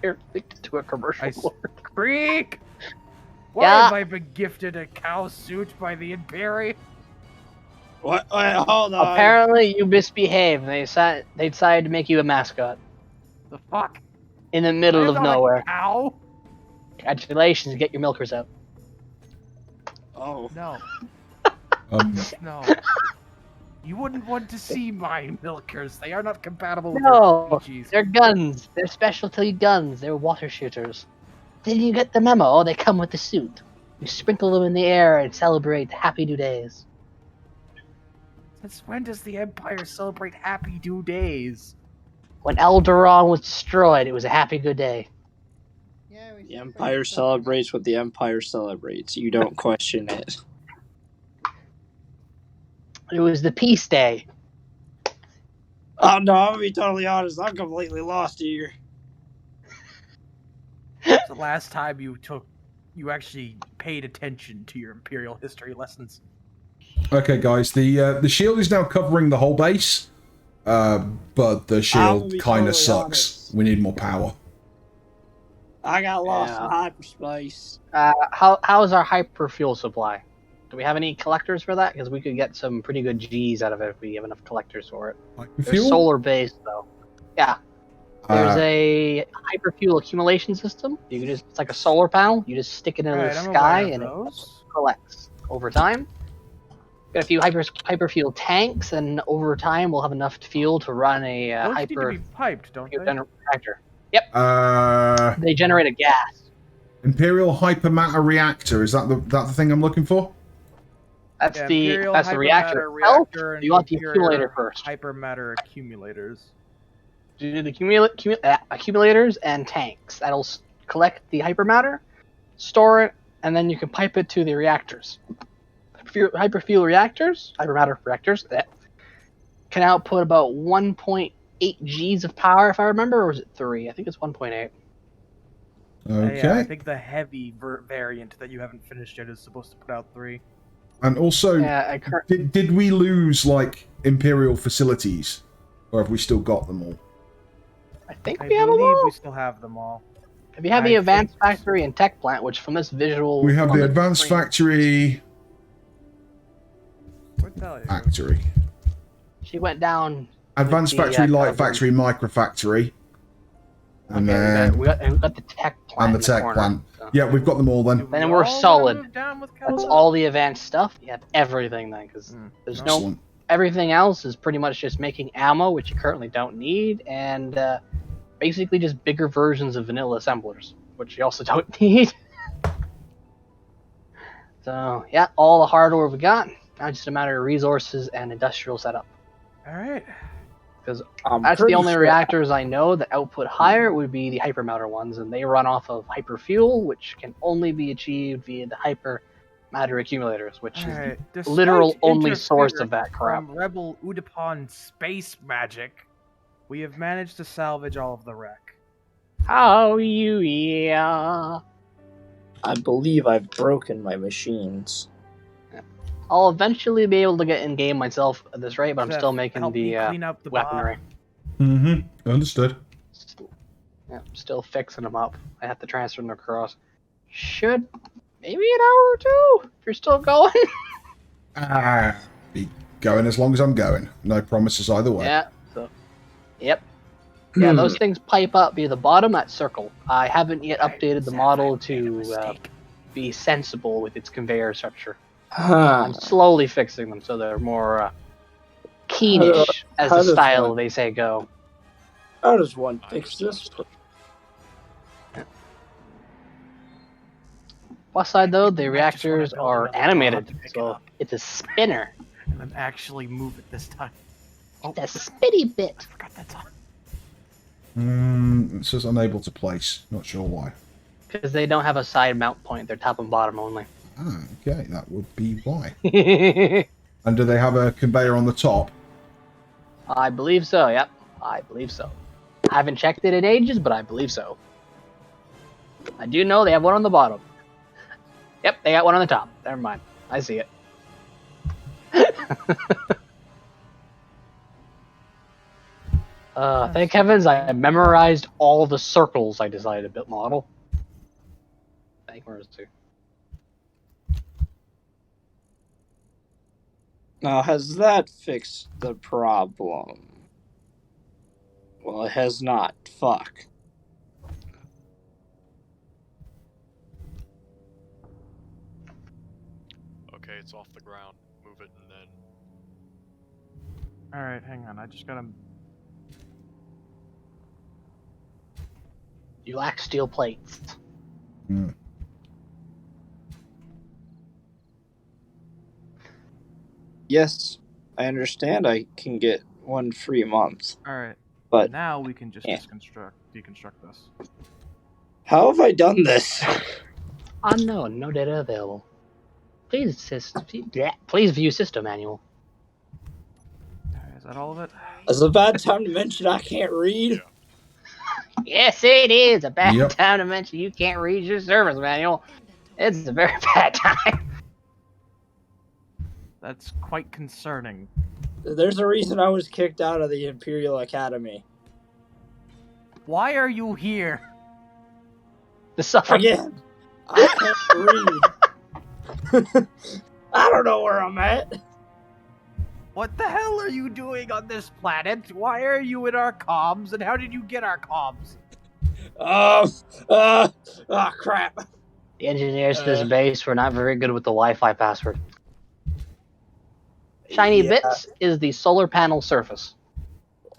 You're addicted to a commercial. Creek! Why Yeah. have I been gifted a cow suit by the Imperium? What? Wait, hold on. Apparently, you misbehaved. They decided to make you a mascot The fuck? in the middle I'm of not nowhere. A cow? Congratulations, get your milkers out. Oh. No. Um, No. You wouldn't want to see my milkers. They are not compatible with No, your species. they're guns. They're specialty guns. They're water shooters. Did you get the memo? They come with the suit. You sprinkle them in the air and celebrate happy new days. Since when does the Empire celebrate Happy New Days? When Alderaan was destroyed, it was a happy good day. Yeah, we The should Empire say something. celebrates what the Empire celebrates. You don't question it. It was the peace day. Oh no, I'm gonna be totally honest. I'm completely lost here. It's the last time you actually paid attention to your Imperial history lessons. okay, guys, the shield is now covering the whole base, but the I'll shield be kind of totally sucks. honest. We need more power. I got lost Yeah. in hyperspace. How is our hyper fuel supply? Do we have any collectors for that? Because we could get some pretty good G's out of it if we have enough collectors for it. They're Fuel? solar based though. Yeah. There's a hyperfuel accumulation system. You can it's like a solar panel. You just stick it into Alright, the I'm sky aware of and those. it collects over time. Got a few hyperfuel tanks, and over time we'll have enough fuel to run a Those need to hyper be piped, don't they? reactor. They generate a gas. Imperial Hypermatter Reactor, is that the thing I'm looking for? That's Yeah, the Imperial that's the reactor Hypermatter itself. Reactor and You want the Imperial accumulator first. Hypermatter accumulators. You do the accumulators and tanks. That'll collect the hypermatter, store it, and then you can pipe it to the reactors. Hyperfuel reactors, hypermatter reactors, can output about 1.8 Gs of power, if I remember, or was it 3? I think it's 1.8. Okay. Yeah, I think the heavy variant that you haven't finished yet is supposed to put out 3. And also, Yeah, did we lose, like, Imperial facilities? Or have we still got them all? I think I we have them believe all. we still have them all. If you have the advanced factory and tech plant, which from this visual... We have on the advanced screen- factory... What the hell is it? Factory. She went down... Advanced with the, factory, light carbon. factory, micro factory. And Okay, then... we got the tech plant. And the in tech corner, plant. so. Yeah, we've got them all then. Then We we're all solid. move down with That's Kelso? all the advanced stuff. You have everything then, because there's no... Excellent. Everything else is pretty much just making ammo, which you currently don't need, and basically just bigger versions of vanilla assemblers, which you also don't need. So, yeah, all the hardware we got. Now just a matter of resources and industrial setup. Alright. Because I'm that's the pretty only sure- reactors I know that output higher would be the hypermatter ones, and they run off of hyperfuel, which can only be achieved via the hypermatter accumulators, which is Alright. the literal only source of interference that crap. From Rebel Udapon space magic, we have managed to salvage all of the wreck. How you yeah. I believe I've broken my machines. I'll eventually be able to get in game myself at this rate, but I'm Zeph, still making help the me clean up the weaponry. Mm-hmm. Understood. Yeah, still fixing them up. I have to transfer them across. Should maybe an hour or two if you're still going. Be going as long as I'm going. No promises either way. Yeah. So. Yep. Yeah, those things pipe up via the bottom at circle. I haven't yet updated the model to be sensible with its conveyor structure. I'm slowly fixing them so they're more keenish, as how the does style one- they say go. How does one fix this? Plus side though, the reactors are animated, so it's a spinner. And then actually move it this time. It's a spitty bit. I forgot that's on. It says unable to place. Not sure why. Because they don't have a side mount point, they're top and bottom only. Okay, that would be why. And do they have a conveyor on the top? I believe so, yep. I believe so. I haven't checked it in ages, but I believe so. I do know they have one on the bottom. Yep, they got one on the top. Never mind. I see it. Thank heavens I memorized all the circles I decided to build model. Thank mercy. Now, has that fixed the problem? Well, it has not. Fuck. Okay, it's off the ground. Move it and then. Alright, hang on. I just gotta. You lack steel plates. Hmm. Yes, I understand I can get 1 free month. Alright. But now we can just yeah. deconstruct this. How have I done this? Unknown, no data available. Please view system manual. Is that all of it? It's a bad time to mention I can't read. Yes, it is a bad Yep. time to mention you can't read your service manual. It's a very bad time. That's quite concerning. There's a reason I was kicked out of the Imperial Academy. Why are you here? The suffering. Again, I can't read. I don't know where I'm at. What the hell are you doing on this planet? Why are you in our comms, and how did you get our comms? Crap. The engineers to this base were not very good with the Wi-Fi password. Shiny bits is the solar panel surface.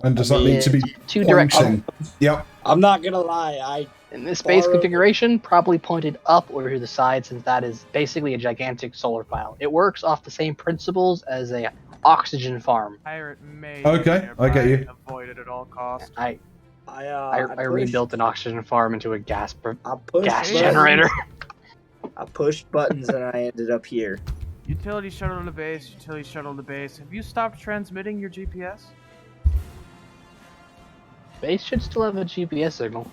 And does that need to be two directions? Yep. I'm not gonna lie. In this base configuration, probably pointed up or to the side, since that is basically a gigantic solar pile. It works off the same principles as a oxygen farm. Pirate may Okay, I get you. avoid it at all costs. I pushed- rebuilt an oxygen farm into a gas pushed generator. I pushed buttons and I ended up here. Utility shuttle to base, utility shuttle to base. Have you stopped transmitting your GPS? Base should still have a GPS signal.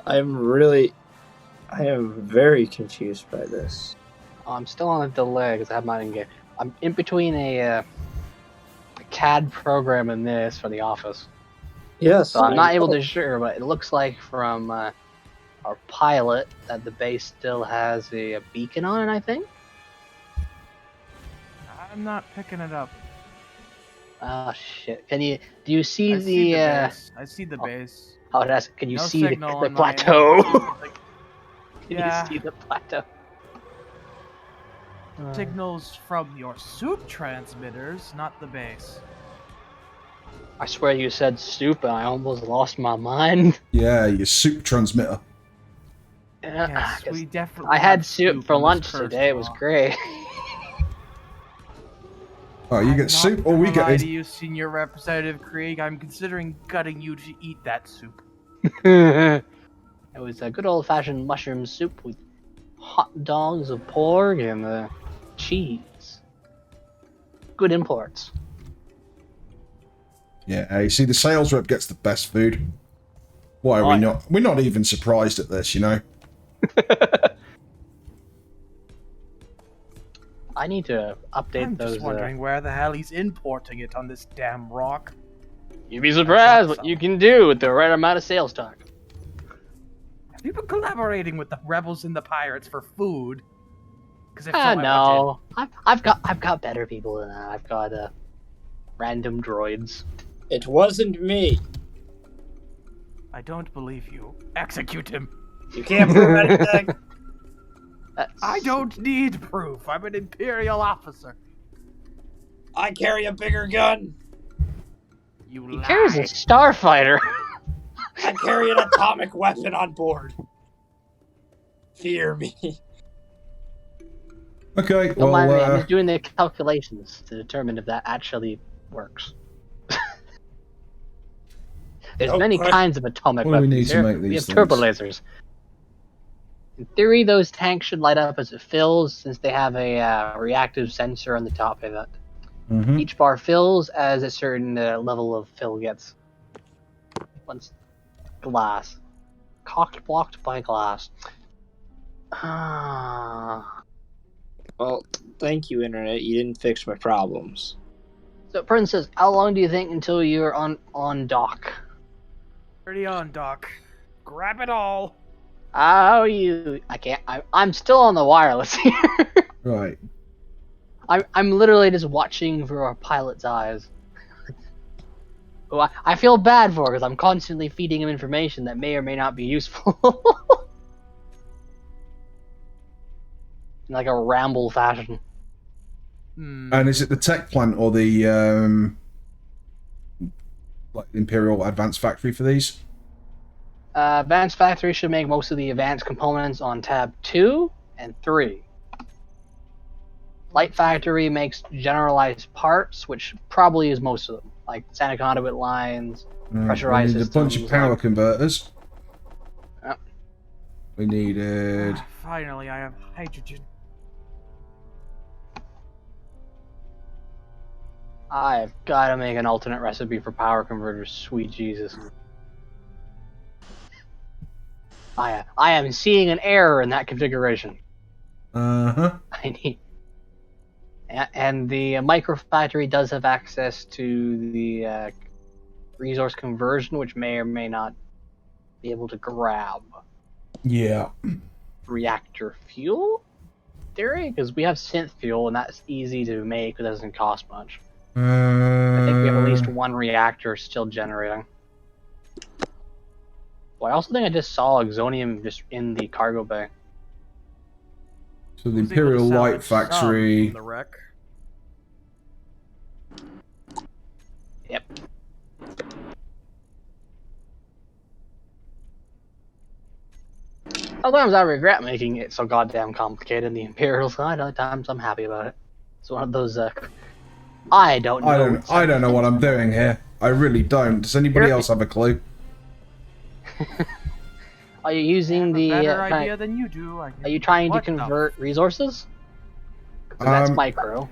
I am very confused by this. I'm still on a delay because I have mine in game. I'm in between a CAD program and this for the office. Yes. So I'm not able to sure, but it looks like from our pilot that the base still has a beacon on it, I think. I'm not picking it up. Oh shit! Do you see I see the base. I see the base. Oh, can you No see the signal on my plateau? end. Can Yeah. you see the plateau? Signals from your soup transmitters, not the base. I swear you said soup and I almost lost my mind. Yeah, your soup transmitter. Yes, we definitely. I had have soup for in this lunch cursed today. It was block. great. Oh, you get soup, or we Lie get to it. you, Senior Representative Krieg. I'm considering gutting you to eat that soup. It was a good old-fashioned mushroom soup with hot dogs of pork and cheese. Good imports. Yeah, you see, the sales rep gets the best food. Why are we not? We're not even surprised at this, you know. I need to update I'm those. just wondering where the hell he's importing it on this damn rock. You'd be surprised what you can do with the right amount of sales talk. Have you been collaborating with the rebels and the pirates for food? Because No, I've got better people than that. I've got random droids. It wasn't me. I don't believe you. Execute him. You can't prove anything. I don't need proof. I'm an Imperial officer. I carry a bigger gun. You He lie. carries a starfighter. I carry an atomic weapon on board. Fear me. Okay, Don't mind me. I'm well, just doing the calculations to determine if that actually works. There's many kinds of atomic What do we weapons. need to Here, make we these have turbo things? lasers. In theory, those tanks should light up as it fills, since they have a reactive sensor on the top of it. Mm-hmm. Each bar fills as a certain level of fill gets. Once glass. Cocked blocked by glass. Well, thank you, Internet. You didn't fix my problems. So, Princess, how long do you think until you're on dock? Already on, Doc. Grab it all. How you? I can't. I'm still on the wireless here. Right. I'm literally just watching through our pilot's eyes. Who I feel bad for because I'm constantly feeding him information that may or may not be useful. In like a ramble fashion. And is it the tech plant or the like Imperial Advanced Factory for these? Advanced Factory should make most of the advanced components on tab 2 and 3. Light Factory makes generalized parts, which probably is most of them, like standard conduit lines, pressurized We need a bunch of power converters. Yep. We needed... Finally, I have hydrogen. I've got to make an alternate recipe for power converters, sweet Jesus. I am seeing an error in that configuration. Uh-huh. I need... And the micro factory does have access to the resource conversion, which may or may not be able to grab. Yeah. Reactor fuel? Theory? Because we have synth fuel, and that's easy to make, but doesn't cost much. I think we have at least one reactor still generating. Well, I also think I just saw Exonium just in the cargo bay. So the Imperial Light Factory... The wreck. Yep. Sometimes I regret making it so goddamn complicated in the Imperial side. Other times I'm happy about it. It's one of those, I don't know. I don't know what I'm doing here. I really don't. Does anybody else have a clue? Are you using the... better idea than you do. Are you trying to convert resources? 'Cause that's micro.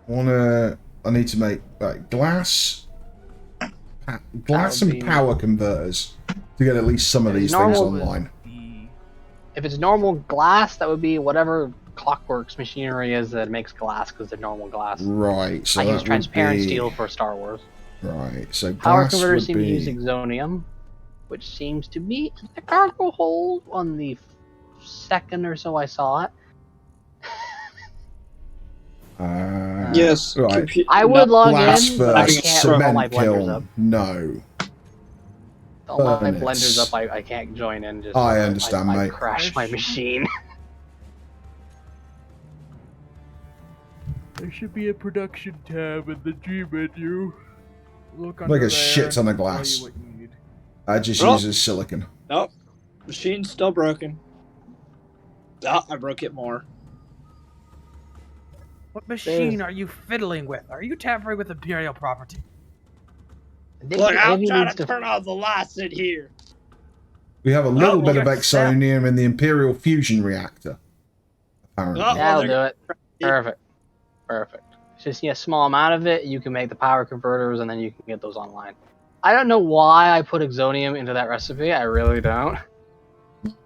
I need to make glass and power converters to get at least some of these things online. If it's normal glass, that would be whatever Clockwork's machinery is that makes glass, because they're normal glass. Right. So I use transparent steel for Star Wars. Right. So power glass converters would seem be... to use Exonium, which seems to be in the cargo hold on the second or so I saw it. Yes. Right. I would log glass in, but I first, can't roll all my cement blenders kiln. up. No. All my Furnace. blenders up, I can't join in. Just I understand, I mate. crash my machine. There should be a production tab in the G menu. Look under Like a there, shit ton of tell you glass. what you need. I just Oh. uses silicon. Nope. Machine's still broken. Oh, I broke it more. What machine are you fiddling with? Are you tampering with Imperial property? Look, I'm trying to turn off the lights in here. We have a little bit of well, Exonium in the Imperial fusion reactor. Apparently. Oh. That'll do it. Perfect. Perfect. Just a small amount of it, you can make the power converters, and then you can get those online. I don't know why I put Exonium into that recipe. I really don't.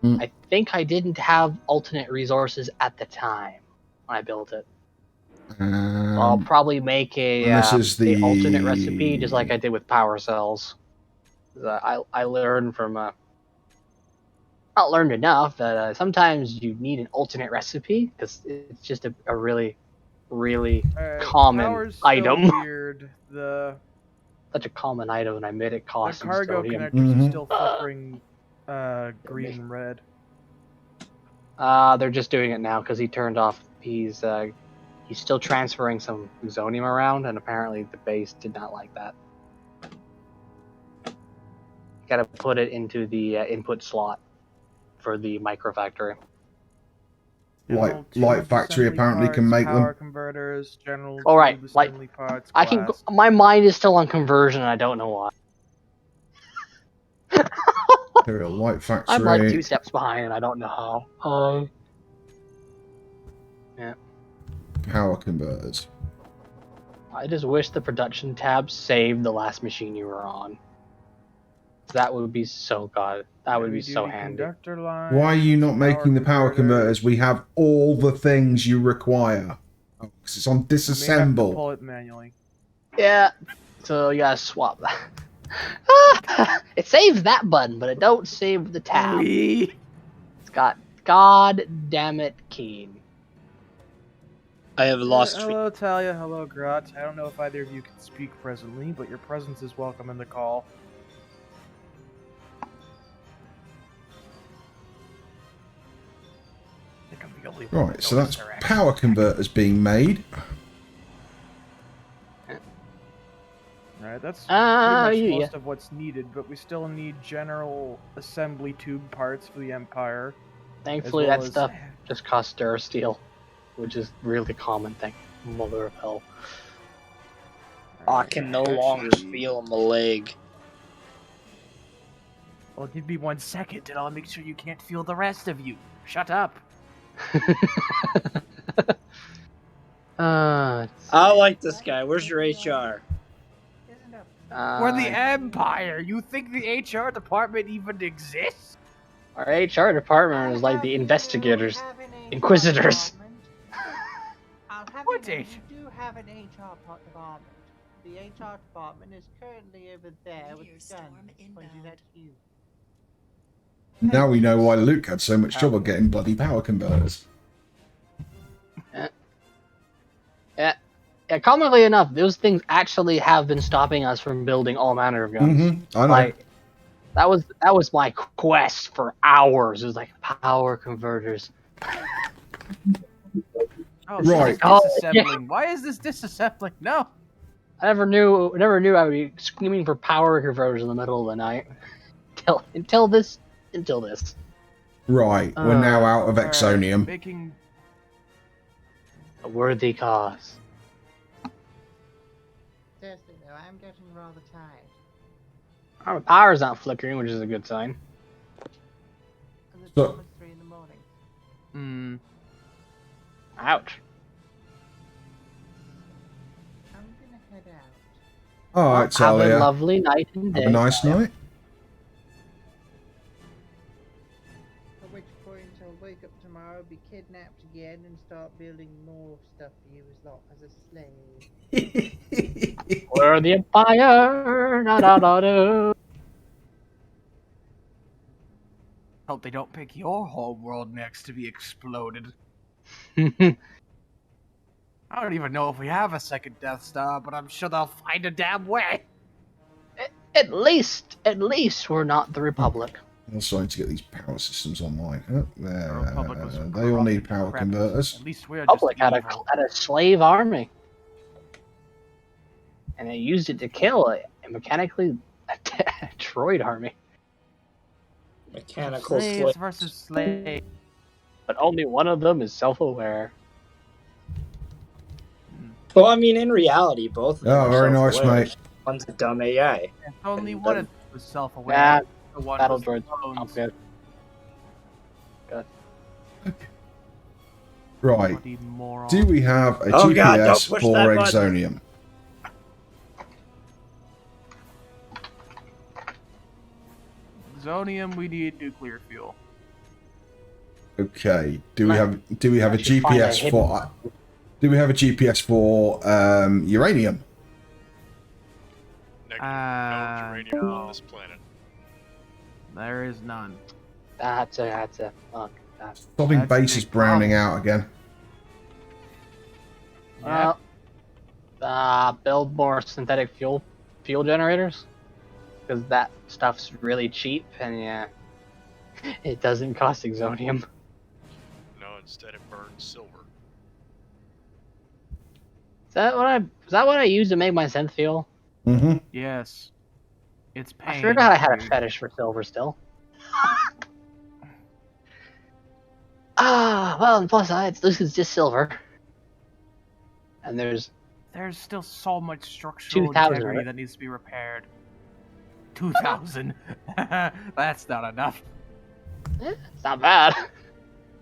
I think I didn't have alternate resources at the time when I built it. I'll probably make a the alternate recipe just like I did with power cells. I learned from not learned enough that sometimes you need an alternate recipe because it's just a really common power's so item. Weird. The Such a common item, and I made it cost cargo Exonium. connectors are still flickering green and red. They're just doing it now because he turned off. He's still transferring some Exonium around, and apparently the base did not like that. Got to put it into the input slot for the micro factory. Light Factory apparently can make power them. converters, general All right, tube like assembly parts, I can. glass. My mind is still on conversion, and I don't know why. Imperial Light Factory. I'm like 2 steps behind, and I don't know how. Yeah. Power converters. I just wish the production tab saved the last machine you were on. That would be so god. That would be so handy. Conductor line, Why are you not making the power converters? We have all the things you require. Oh, 'cause it's on We may have to disassemble. pull it manually. Yeah. So you gotta swap that. It saves that button, but it don't save the tab. It's got god damn it keen. I have lost. Hello, Talia. Hello, Grot. I don't know if either of you can speak presently, but your presence is welcome in the call. I think I'm the only one Right, that so noticed that's her power converters being made. Alright, that's Ah, pretty much yeah. most of what's needed, but we still need general assembly tube parts for the Empire. Thankfully, well that as- stuff just costs stir steel, which is really common thing. Mother of hell. I can no longer feel my leg. Well, give me 1 second and I'll make sure you can't feel the rest of you. Shut up. I like this guy. Where's your HR? We're the Empire. You think the HR department even exists? Our HR department is like the investigators, inquisitors. I'll have What you know, H? we do have an HR department. The HR department is currently over there with the gun pointed at you. Now we know why Luke had so much trouble getting bloody power converters. Yeah, comically enough, those things actually have been stopping us from building all manner of guns. I know. Like, that was my quest for hours. It was like power converters. Oh, Right. Disassembling. Why is this disassembling? No. I never knew I would be screaming for power converters in the middle of the night. Until this. Right, we're now out of Alright, Exonium. Making A worthy cause. Seriously though, I'm getting rather tired. Our power's not flickering, which is a good sign. And the So- time is 3 in the morning. Ouch. I'm gonna head out. Alright, Have a Talia. lovely night and day. Have a nice night. At which point I'll wake up tomorrow, be kidnapped again, and start building more stuff for you as a slave. We're the Empire. Da, da, da, da. Hope they don't pick your whole world next to be exploded. I don't even know if we have a second Death Star, but I'm sure they'll find a damn way. At least we're not the Republic. I'm starting to get these power systems online. The Republic was They all need power crap. converters. At least we're Republic just had evil. a slave army, and they used it to kill a mechanically droid army. Mechanical Slaves slave. versus slaves. But only one of them is self-aware. Well, I mean, in reality, both of them Oh, are very nice, self-aware. mate. One's a dumb AI. If only And one the- of them was self-aware. Nah, The one battle was the droids. clones. I'm good. Right. Bloody moron. Do we have a Oh, God, don't GPS push for that button. Exonium? Zonium, we need nuclear fuel. Okay. Do we have a Actually find a GPS hidden for? Do we have a GPS for uranium? Negative. No uranium on this planet. There is none. That's a fuck. Stopping That's base a is big browning problem. out again. Build more synthetic fuel generators, because that stuff's really cheap and yeah, it doesn't cost exonium. No, instead it burns silver. Is that what I use to make my synth fuel? Mm-hmm. Yes. It's pain. I forgot I had a fetish for silver still. Well, on the plus side, this is just silver. And there's still so much structural 2,000 of integrity it. that needs to be repaired. 2,000. That's not enough. it's not bad.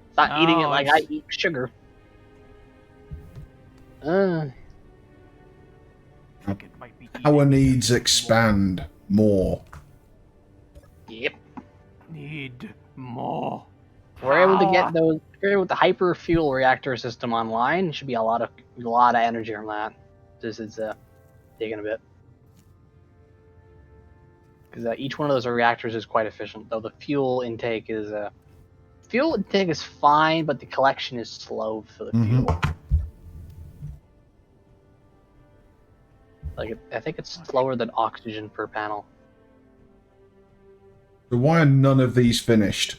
It's not eating it No, like it's- I eat sugar. think it might be Power eating needs more. expand more. Yep. Need more. We're able to get power. those. We're able with the hyper fuel reactor system online. Should be a lot of energy from that. This is taking a bit. Because each one of those reactors is quite efficient, though the fuel intake is fine, but the collection is slow for the fuel. Like I think it's slower than oxygen per panel. So why are none of these finished?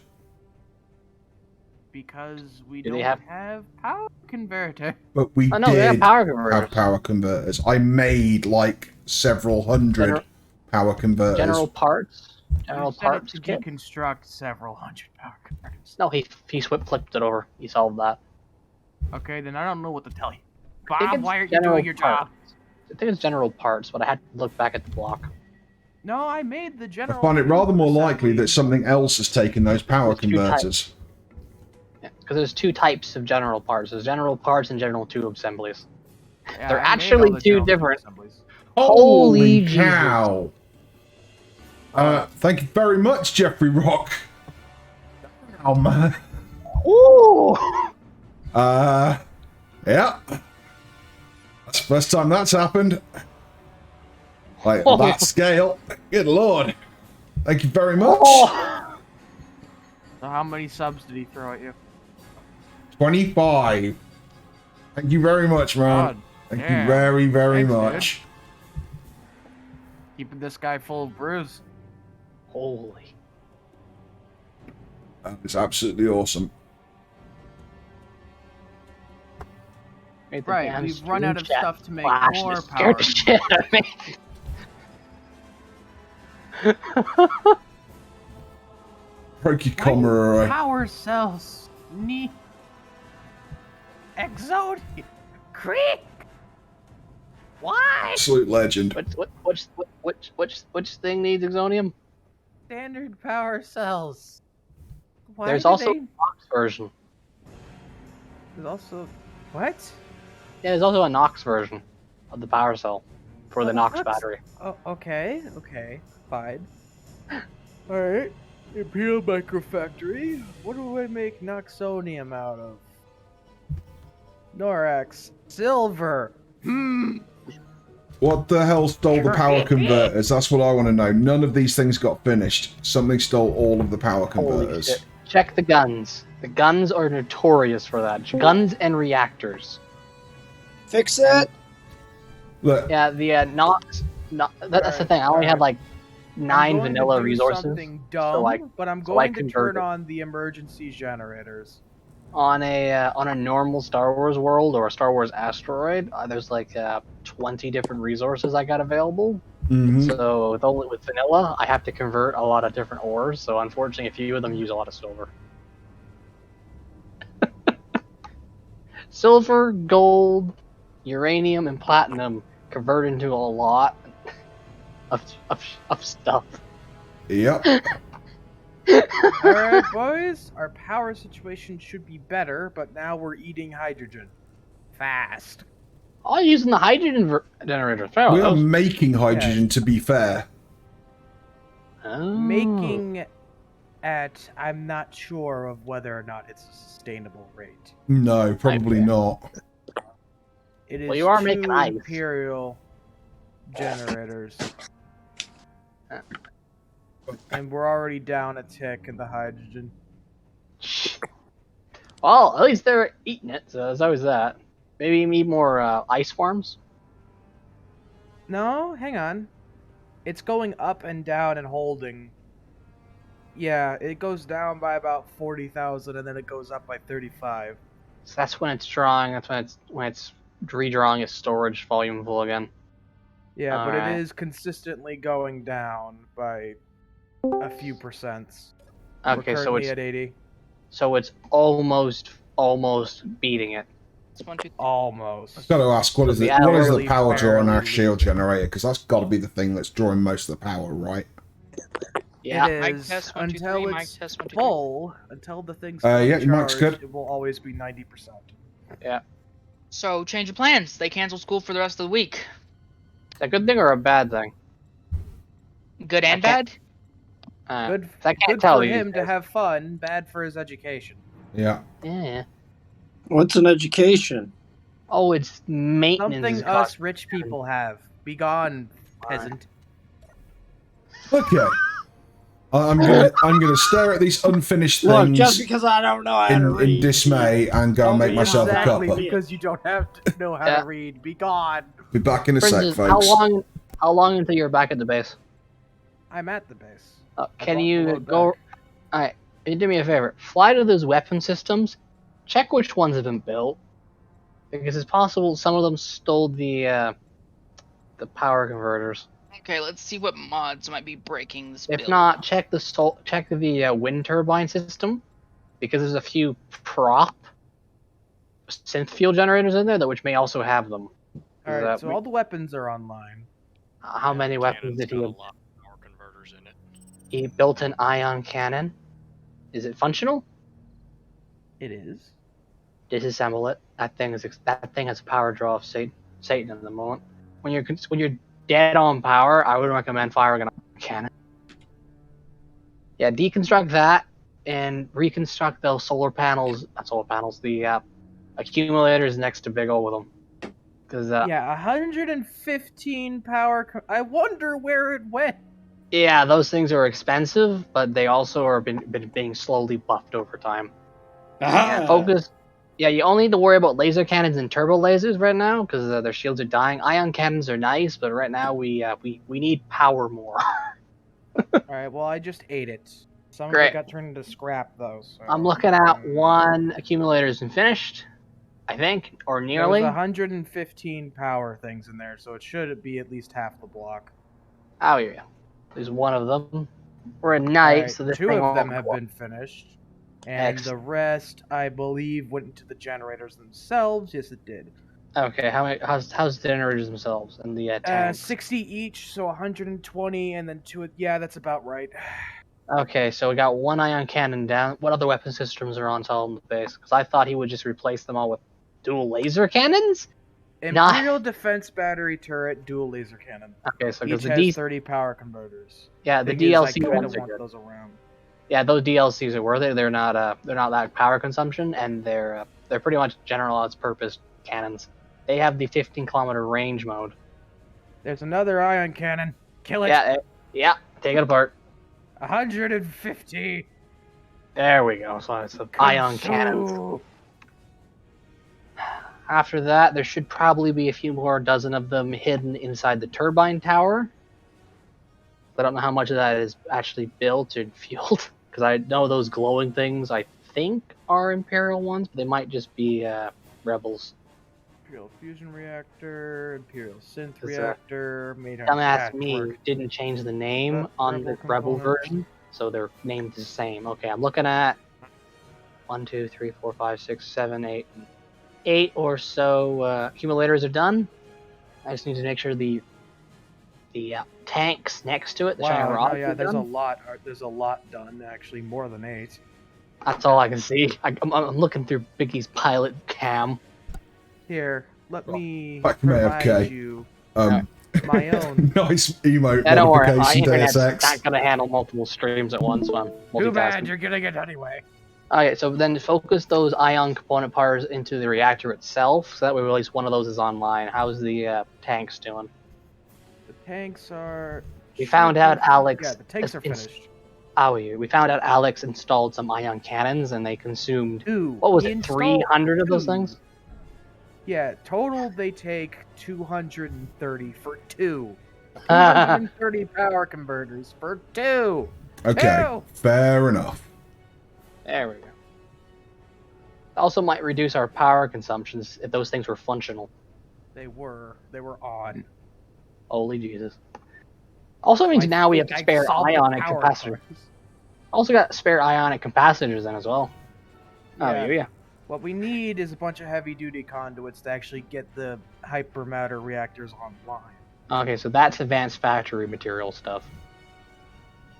Because we Do don't they have- have power converter. But we Oh no, they have did power have converters. power converters. I made like several hundred Gener- power converters. General parts. You General set up parts to kit. deconstruct several hundred power converters. No, he flipped it over. He solved that. Okay, then I don't know what to tell you. I think Bob, it's why aren't you general doing your job? parts. I think it's general parts, but I had to look back at the block. No, I made the I general. find it rather more likely assembly. that something else has taken those power There's two converters. Because there's two types of general parts. There's general parts and general tube assemblies. Yeah, They're I made all actually the two general different. assemblies. Holy cow! Thank you very much, Jeffrey Rock. Oh man. Ooh! Yeah. That's the first time that's happened. Like, Oh. that scale. Good lord. Thank you very much. Oh. So how many subs did he throw at you? 25. Thank you very much, man. God Thank you damn. very, very Thanks, much. Keeping this guy full of brews. Holy. That is absolutely awesome. Made the Right, damn we've run out of stream chat stuff to make flash. more It power. scared the shit out of me. Broke your Why comma do away. power cells need Exodium? Creek? Why? Absolute legend. Which thing needs exonium? Standard power cells. Why There's do also they... a Nox version. There's also... What? Yeah, there's also a Nox version of the power cell for the Oh, Nox that's- battery. Oh, okay, fine. Alright, Imperial Microfactory. What do I make Noxonium out of? Norax. Silver. What the hell stole the power converters? That's what I want to know. None of these things got finished. Something stole all of the power Holy converters. shit. Check the guns. The guns are notorious for that. Guns and reactors. Fix it. Look, Yeah, the Nox. That's the thing. I only had like I'm 9 going to vanilla do resources. something dumb, but I'm so I going to converted. turn on the emergency generators. On a normal Star Wars world or a Star Wars asteroid, there's like 20 different resources I got available. So with vanilla, I have to convert a lot of different ores. So unfortunately, a few of them use a lot of silver. Silver, gold, uranium, and platinum convert into a lot of stuff. Yep. Alright, boys, our power situation should be better, but now we're eating hydrogen. Fast. All using the hydrogen generator. We are making hydrogen, to be fair. Oh. Making at, I'm not sure of whether or not it's a sustainable rate. No, probably not. It is Well, you are 2 making ice. Imperial generators. And we're already down a tick in the hydrogen. Well, at least they're eating it, so there's always that. Maybe you need more ice farms? No, hang on. It's going up and down and holding. Yeah, it goes down by about 40,000 and then it goes up by 35. So that's when it's drawing. That's when it's redrawing its storage volume full again. Yeah, but Alright. it is consistently going down by a few percents. Okay, We're so currently it's at 80. so it's almost beating it. Almost. I've got to ask, what is So the the what is the hourly power draw on our barely shield generator? Because that's got to be the thing that's drawing most of the power, right? Yeah. It is test, 1, 2, 3, until mic it's test, 1, 2, 3. full, until the thing's Yeah, fully your mic's charged, good. it will always be 90%. Yeah. So, change of plans. They cancel school for the rest of the week. Is that a good thing or a bad thing? Good and I can't- bad? Good, I can't good tell for these him to days. have fun. Bad for his education. Yeah. Yeah. What's an education? Oh, it's maintenance. Something is us cost- rich people have. Be gone, peasant. Okay. I'm gonna stare at these unfinished Look, things just because I don't know how to in read, dismay and go and make myself a Exactly, cuppa. because you don't have to know how Yeah. to read. Be gone. Be back in a For sec, instance, folks. how long until you're back at the base? I'm at the base. Can want to you load go? back. Alright, you do me a favor. Fly to those weapon systems. Check which ones have been built, because it's possible some of them stole the power converters. Okay, let's see what mods might be breaking this If build. not, check the wind turbine system, because there's a few prop synth fuel generators in there that which may also have them. All right, so all the weapons are online. How many weapons did he got a have? lot of power converters in it. He built an ion cannon. Is it functional? It is. Disassemble it. That thing has a power draw of Satan at the moment. When you're dead on power, I would recommend firing an ion cannon. Yeah, deconstruct that and reconstruct those solar panels. Not solar panels. The accumulators next to Big O with them. Because Yeah, 115 power. I wonder where it went. yeah, those things are expensive, but they also are been being slowly buffed over time. Aha! Focus. Yeah, you only need to worry about laser cannons and turbo lasers right now because their shields are dying. Ion cannons are nice, but right now we need power more. All right, well I just ate it. Some of Great. it got turned into scrap though. So I'm looking at one accumulator isn't finished, I think, or nearly. There's 115 power things in there, so it should be at least half the block. Oh yeah, there's one of them. We're at night, Alright, so this two thing of them won't have go- been finished, and the Excellent. rest, I believe, went into the generators themselves. Yes, it did. Okay, how's the generators themselves and the tanks? 60 each, so 120, and then two. Yeah, that's about right. Okay, so we got one ion cannon down. What other weapon systems are on top of the base? Because I thought he would just replace them all with dual laser cannons. Imperial Defense Battery Turret, dual laser cannon. Okay, so Each because has 30 power converters. Yeah, the Thing is, I DLC kind ones of are want good. those around. Yeah, those DLCs are worth it. They're not that power consumption, and they're pretty much generalized purpose cannons. They have the 15-kilometer range mode. There's another ion cannon. Kill it. Yeah, take it apart. 150. There we go. So it's ion cannons. Consume. After that, there should probably be a few more dozen of them hidden inside the turbine tower. I don't know how much of that is actually built and fueled, because I know those glowing things I think are Imperial ones, but they might just be Rebels. Imperial Fusion Reactor, Imperial Synth Is Reactor, made on Dumbass me patchwork. didn't change the name on the Rebel Rebel components. version, so they're named the same. Okay, I'm looking at 1, 2, 3, 4, 5, 6, 7, 8. 8 or so accumulators are done. I just need to make sure the tanks next to it, the shiny Wow, rods, no, yeah, are there's a done. lot. There's a lot done. Actually, more than 8. That's all I can see. I'm looking through Biggie's pilot cam. Here, let me Back from provide AFK. you my own. Nice emote Yeah, don't worry, my modification, internet's Deus Ex. not gonna handle multiple streams at once. So I'm Too bad, multitasking. you're getting it anyway. Okay, so then focus those ion component parts into the reactor itself, so that way at least one of those is online. How's the tanks doing? The tanks are. We found out Alex. Yeah, the tanks are finished. We found out Alex installed some ion cannons, and they consumed. Two. What was He it? installed 300 of those two. things. Yeah, total they take 230 for 2. 230 power converters for 2. Okay, Two. fair enough. There we go. Also might reduce our power consumptions if those things were functional. They were on. Holy Jesus. Also means I now we have think I spare solved the ionic power capacitors. problems. Also got spare ionic capacitors then as well. Yeah. Oh yeah. What we need is a bunch of heavy-duty conduits to actually get the hypermatter reactors online. Okay, so that's advanced factory material stuff.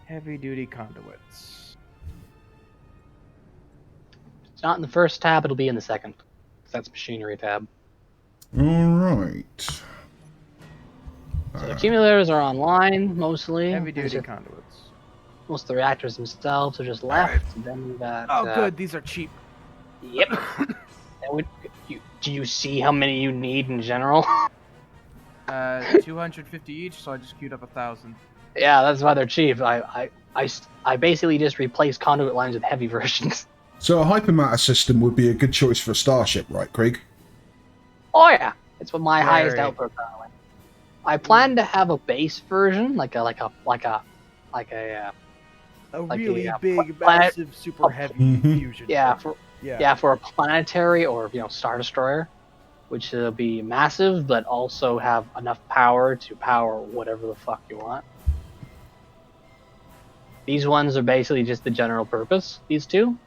Heavy-duty conduits. It's not in the first tab, it'll be in the second. That's machinery tab. Alright. So the accumulators are online mostly. Heavy There's duty just- conduits. Most of the reactors themselves are just left. Then we got. Oh, good. These are cheap. Yep. Do you see how many you need in general? 250 each, so I just queued up 1,000. Yeah, that's why they're cheap. I basically just replaced conduit lines with heavy versions. So a hypermatter system would be a good choice for a starship, right, Krieg? Oh yeah, it's my Very. highest output currently. I plan to have a base version, like a really big, planet- massive, super heavy fusion. yeah, thing. for a planetary or Star Destroyer, which will be massive, but also have enough power to power whatever the fuck you want. These ones are basically just the general purpose. These two.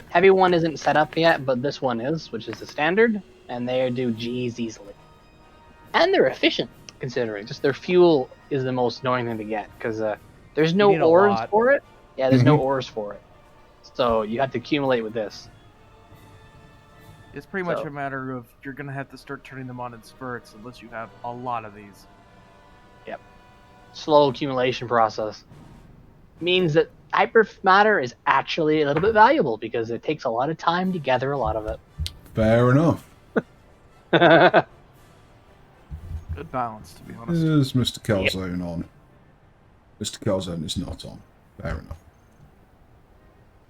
Heavy one isn't set up yet, but this one is, which is the standard, and they do G's easily. And they're efficient, considering. Just their fuel is the most annoying thing to get, because there's no need a ores lot. for it. Yeah, there's no ores for it. So you have to accumulate with this. It's pretty much a matter of you're gonna have to start turning them on in spurts unless you have a lot of these. Yep. Slow accumulation process. Means that hypermatter is actually a little bit valuable because it takes a lot of time to gather a lot of it. Fair enough. Good balance, to be honest. Is Mr. Calzone on? Mr. Calzone is not on. Fair enough.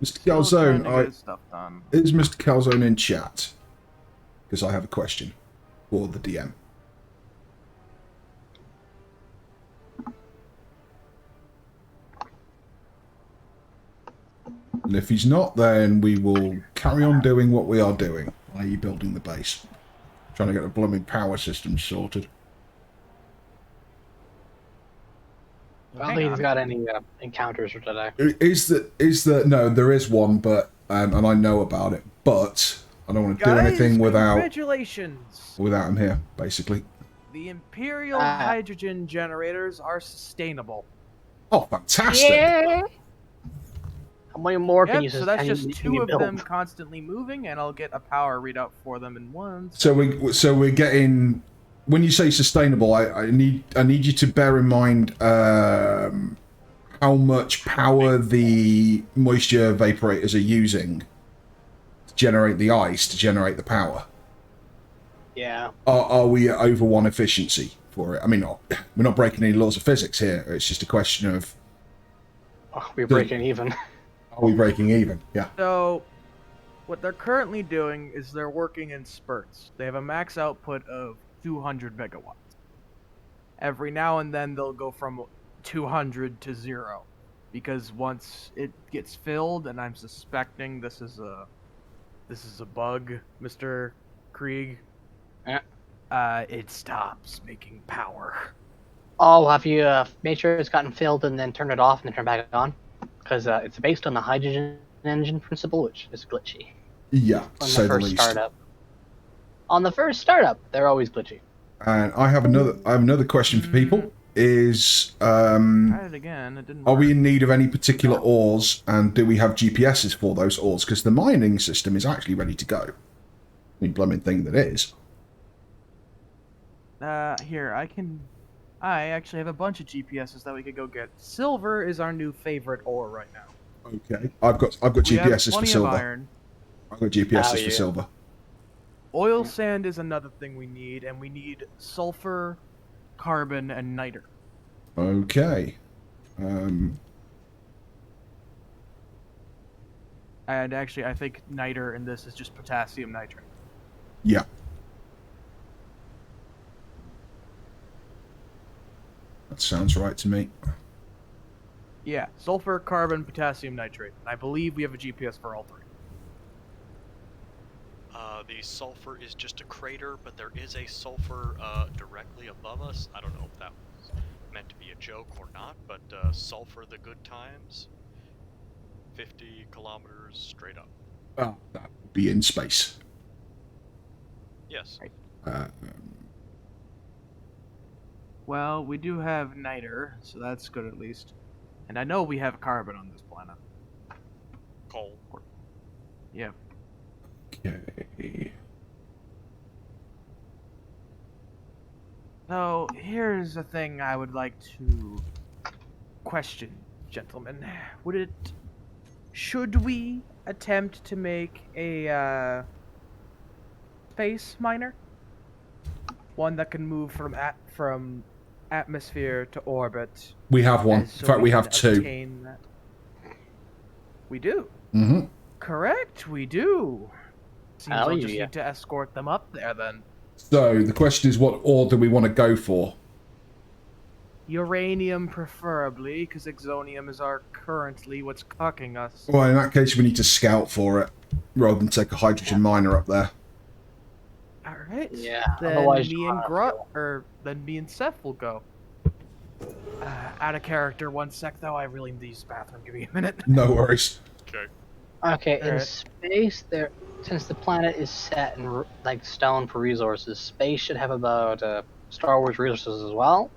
Mr. Still trying to Calzone, get his stuff done. is Mr. Calzone in chat? Because I have a question for the DM. And if he's not, then we will carry on doing what we are doing, i.e. building the base. Trying to get the blooming power system sorted. I don't think he's got any encounters for today. No, there is one, but and I know about it, but I don't want to do anything without Congratulations! him here, basically. The Imperial hydrogen generators are sustainable. Oh, fantastic! Yeah. How many more can you? So that's just can two you of build? them constantly moving, and I'll get a power readout for them in one. So we're getting. When you say sustainable, I need you to bear in mind how much power the moisture vaporators are using to generate the ice to generate the power. Yeah. Are we at over one efficiency for it? I mean, we're not breaking any laws of physics here. It's just a question of We're breaking even. Are we breaking even? Yeah. So, what they're currently doing is they're working in spurts. They have a max output of 200 megawatts. Every now and then they'll go from 200 to 0, because once it gets filled, and I'm suspecting this is a bug, Mr. Krieg. It stops making power. Oh, have you made sure it's gotten filled and then turned it off and then turned it back on? Because it's based on the hydrogen engine principle, which is glitchy. Yeah, On say the the first least. startup. On the first startup, they're always glitchy. And I have another question for people. Is Tried it again. It didn't are work. we in need of any particular ores, and do we have GPSs for those ores? Because the mining system is actually ready to go. I mean, blooming thing that is. Here, I actually have a bunch of GPSs that we could go get. Silver is our new favorite ore right now. Okay, I've got We have GPSs for plenty of silver. iron. I've got GPSs for silver. Oil sand is another thing we need, and we need sulfur, carbon, and niter. Okay. And actually, I think niter in this is just potassium nitrate. Yeah. That sounds right to me. Yeah, sulfur, carbon, potassium nitrate. And I believe we have a GPS for all three. The sulfur is just a crater, but there is a sulfur directly above us. I don't know if that was meant to be a joke or not, but sulfur the good times, 50 kilometers straight up. Oh, that would be in space. Yes. Well, we do have niter, so that's good at least. And I know we have carbon on this planet. Coal. Yeah. Okay. So, here's a thing I would like to question, gentlemen. Should we attempt to make a space miner? One that can move from atmosphere to orbit. We have one. In So fact, we can have two. obtain that. We do. Mm-hmm. Correct, we do. Seems Hell I'll just yeah. need to escort them up there then. So the question is, what order we want to go for? Uranium preferably, because exonium is currently what's cocking us. Well, in that case, we need to scout for it rather than take a hydrogen miner up there. Alright. Yeah, Then otherwise me you'll and have Grut, to- or then me and Seth will go. Out of character, 1 sec though. I really need to use the bathroom. Give me a minute. No worries. Okay. Okay, in Alright. space, since the planet is set in like stone for resources, space should have about Star Wars resources as well.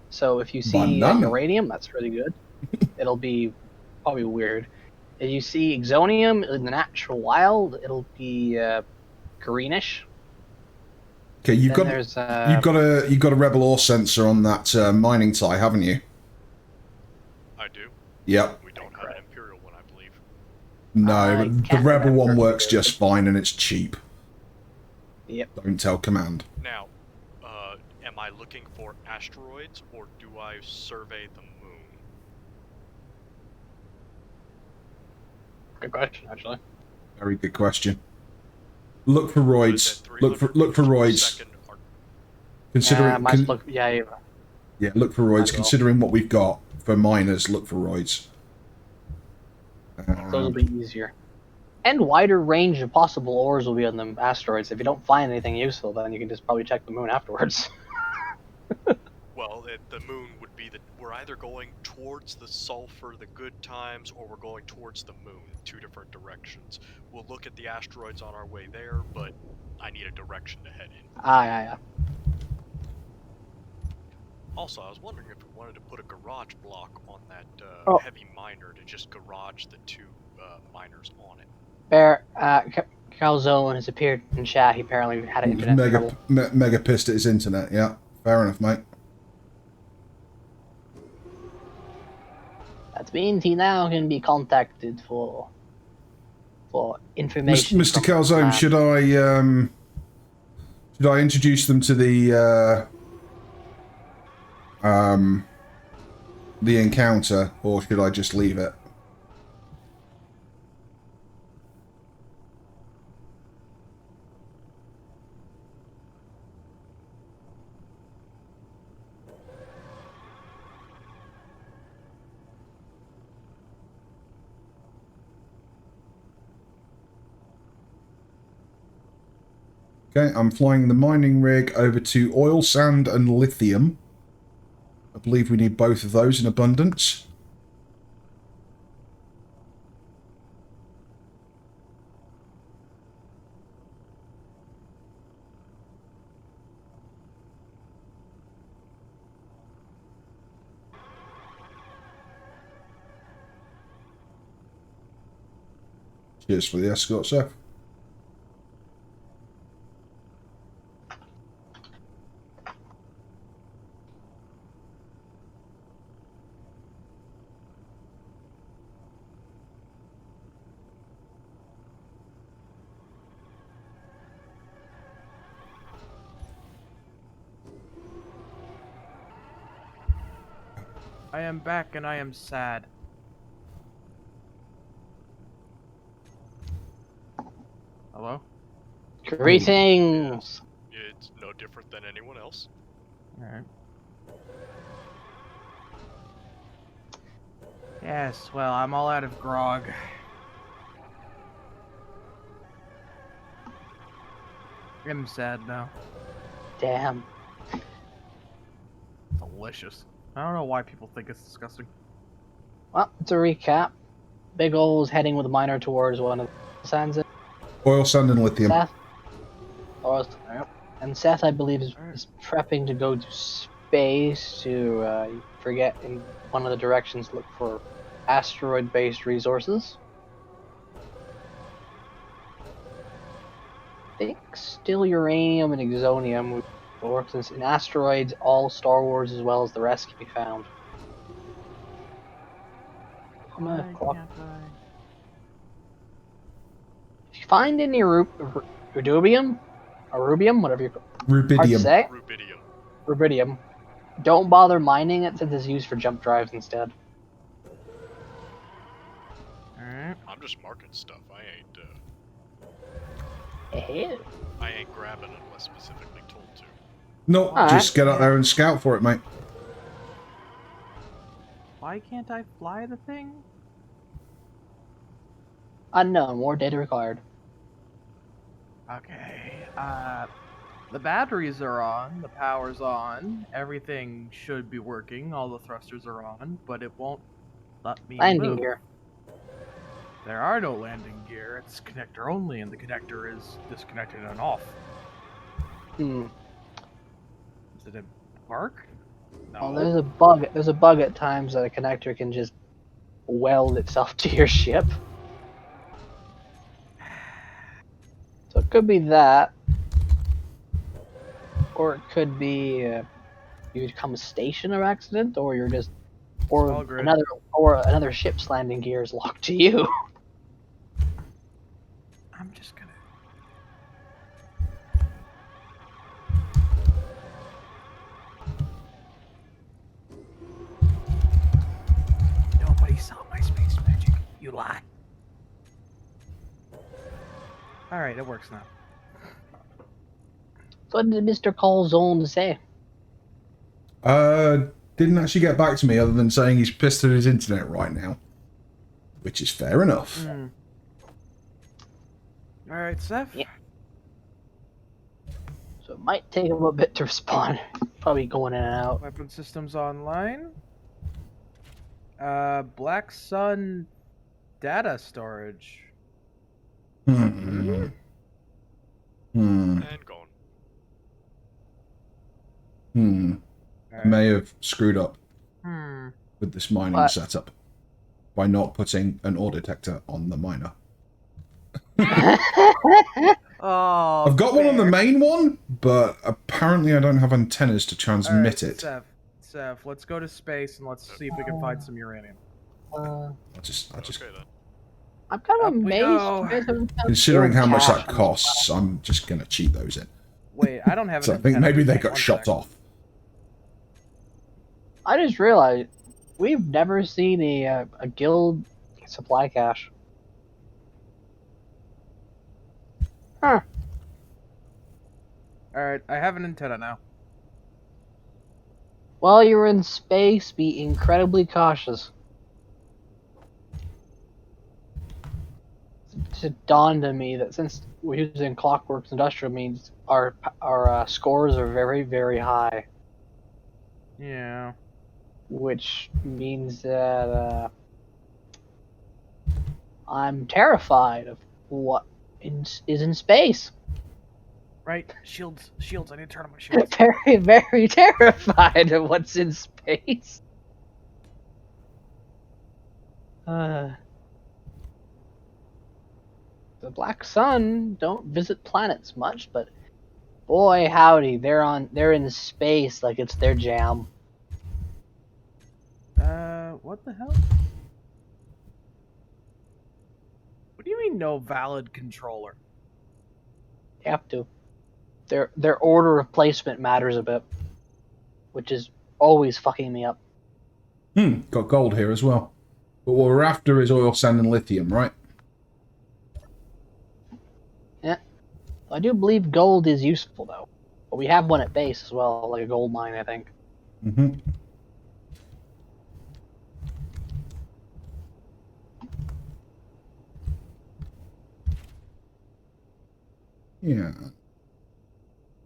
So if you see Banana. uranium, that's really good. It'll be probably weird. If you see exonium in the natural wild, it'll be greenish. Okay, you've Then got there's, you've got a rebel ore sensor on that mining tie, haven't you? I do. Yep. We don't have an Imperial one, I believe. No, but the can't rebel one remember. works just fine and it's cheap. Yep. Don't tell command. Now, am I looking for asteroids or do I survey the moon? Good question, actually. Very good question. Look for roids. Look for roids. Considering yeah, look for roids. Considering what we've got for miners, look for roids. Those will be easier. And wider range of possible ores will be on the asteroids. If you don't find anything useful, then you can just probably check the moon afterwards. Well, the moon would be we're either going towards the sulfur, the good times, or we're going towards the moon, 2 different directions. We'll look at the asteroids on our way there, but I need a direction to head in. Yeah. Also, I was wondering if we wanted to put a garage block on that heavy miner to just garage the 2 miners on it. Bear, Calzone has appeared in chat. He apparently had an internet trouble. Mega pissed at his internet. Yeah, fair enough, mate. That means he now can be contacted for information. Mr. Calzone, should I introduce them to the encounter, or should I just leave it? Okay, I'm flying the mining rig over to oil, sand, and lithium. I believe we need both of those in abundance. Cheers for the escort, sir. I am back and I am sad. Hello? Greetings! It's no different than anyone else. Alright. Yes, well, I'm all out of grog. I'm sad now. Damn. Delicious. I don't know why people think it's disgusting. Well, to recap, Big Ol's heading with a miner towards one of the sands. Oil, sand, and lithium. Seth, and Seth, I believe, is prepping to go to space to forget in one of the directions, look for asteroid-based resources. I think still uranium and exonium would for, since in asteroids, all Star Wars as well as the rest can be found. I'm Why gonna clock. can't I? If you find any rubidium, or rubium, whatever you're hard to Rubidium. say, Rubidium. rubidium, don't bother mining it since it's used for jump drives instead. Alright. I'm just marking stuff. Hey. I ain't grabbing it unless specifically told to. No, Alright. just get out there and scout for it, mate. Why can't I fly the thing? Unknown. More data required. Okay. The batteries are on, the power's on, everything should be working, all the thrusters are on, but it won't let me Landing move. gear. There are no landing gear, it's connector only, and the connector is disconnected and off. Hmm. Is it a park? No. Well, there's a bug. There's a bug at times that a connector can just weld itself to your ship. So it could be that, or it could be you become a stationer accident, or you're just, Small grid. another ship's landing gear is locked to you. I'm just gonna... Nobody saw my space magic. You lie. Alright, it works now. So what did Mr. Calzone say? Didn't actually get back to me other than saying he's pissed at his internet right now. Which is fair enough. Alright, Seth? Yeah. So it might take him a bit to respond. Probably going in and out. Weapon systems online. Black Sun data storage. Hmm. And gone. I may have screwed up Hmm. with this mining What? setup by not putting an ore detector on the miner. Oh, I've got one on the fair. main one, but apparently I don't have antennas to transmit it. Seth, let's go to space and let's see if we can find some uranium. I just Okay then. I'm kind Up of we amazed. go. You guys haven't found considering how much cash that on costs, I'm just gonna cheat those in. Wait, I don't have an So I think antenna. maybe they Hang got one shot sec. off. I just realized we've never seen a guild supply cache. Huh. Alright, I have an antenna now. While you're in space, be incredibly cautious. It dawned on me that since we're using Clockworks Industrial means our scores are very, very high. Yeah. Which means that I'm terrified of what is in space. Right, shields, I need to turn on my shields. Very, very terrified of what's in space. The Black Sun don't visit planets much, but boy howdy, they're in space like it's their jam. What the hell? What do you mean no valid controller? They have to. Their order of placement matters a bit, which is always fucking me up. Got gold here as well. But what we're after is oil, sand, and lithium, right? Yeah. I do believe gold is useful though. But we have one at base as well, like a gold mine, I think. Mm-hmm. Yeah.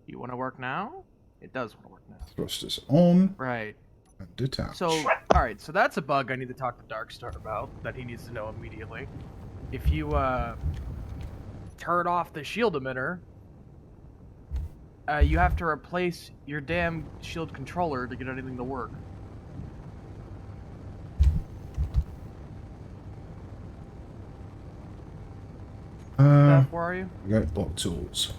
You want to work now? It does want to work now. Thrusters on. Right. And detach. So, alright, so that's a bug I need to talk to Darkstar about, that he needs to know immediately. If you, turn off the shield emitter, you have to replace your damn shield controller to get anything to work. Steph, where are you? We got block tools.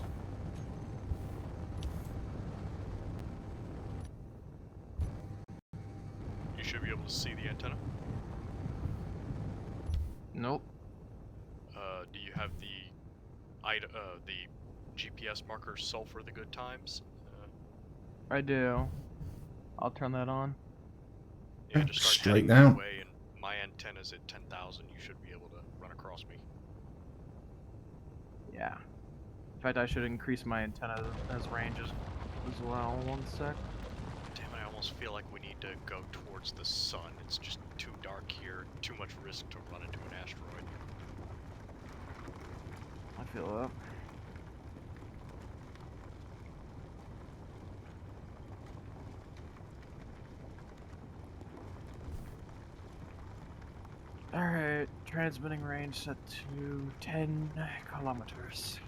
should be able to see the antenna. Nope. Do you have the GPS marker sulfur the good times? I do. I'll turn that on. Yeah, just start Straight heading down. that way, and my antenna's at 10,000. You should be able to run across me. Yeah. In fact, I should increase my antenna as range as well. 1 sec. Damn it, I almost feel like we need to go towards the sun. It's just too dark here, too much risk to run into an asteroid. I feel that. Alright, transmitting range set to 10 kilometers.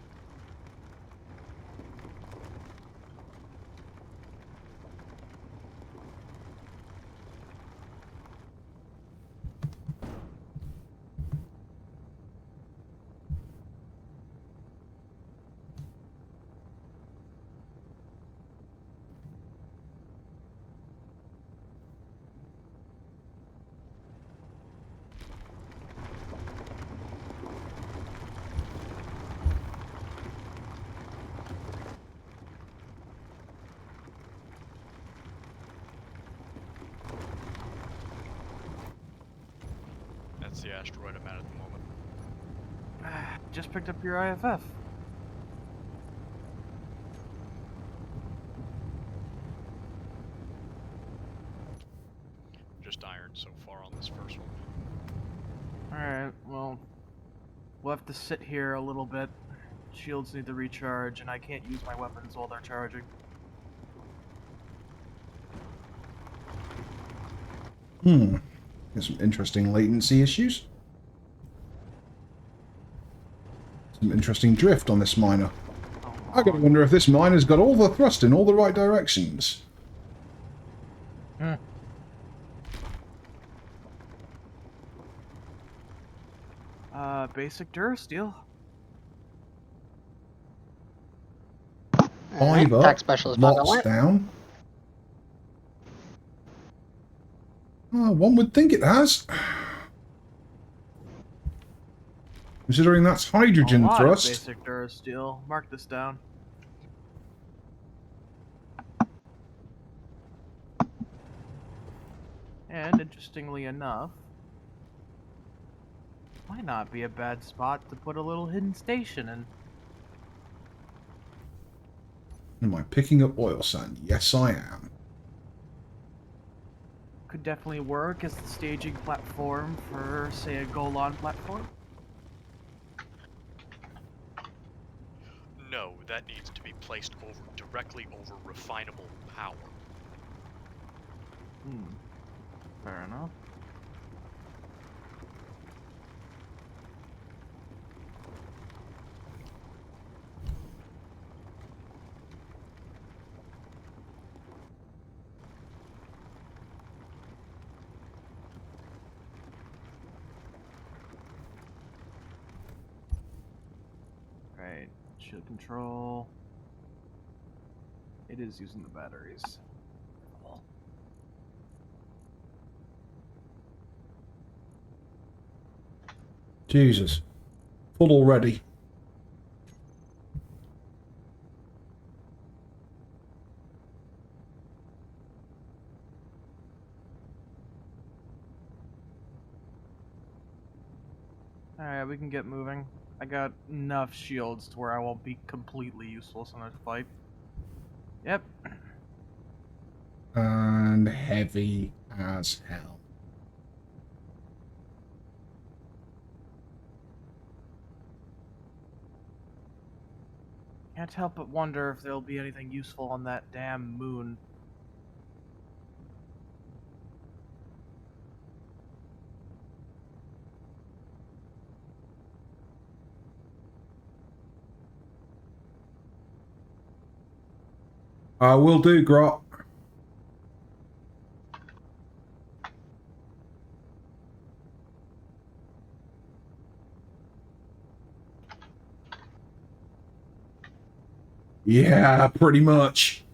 That's the asteroid I'm at the moment. Just picked up your IFF. Just iron so far on this first one. Alright, well, we'll have to sit here a little bit. Shields need to recharge, and I can't use my weapons while they're charging. There's some interesting latency issues. Some interesting drift on this miner. I gotta wonder if this miner's got all the thrust in all the right directions. Basic Durasteel. Five up, Attack specialist button lots went. down. Oh, one would think it has. Considering that's hydrogen A lot thrust. of basic Durasteel. Mark this down. And interestingly enough, might not be a bad spot to put a little hidden station in. Am I picking up oil sand? Yes, I am. Could definitely work as the staging platform for, say, a Golan platform. No, that needs to be placed directly over refinable power. Fair enough. Right, shield control. It is using the batteries. Jesus. Full already. Alright, we can get moving. I got enough shields to where I won't be completely useless in a fight. Yep. And heavy as hell. Can't help but wonder if there'll be anything useful on that damn moon. Will do, Grot. Yeah, pretty much.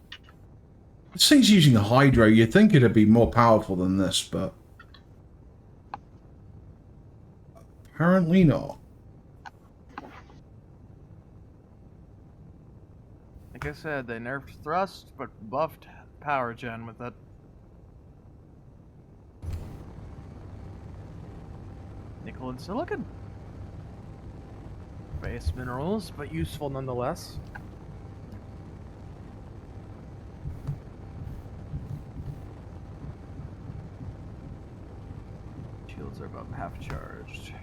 This thing's using a hydro. You'd think it'd be more powerful than this, but apparently not. Like I said, they nerfed thrust, but buffed power gen with it. Nickel and silicon. Base minerals, but useful nonetheless. Shields are about half charged.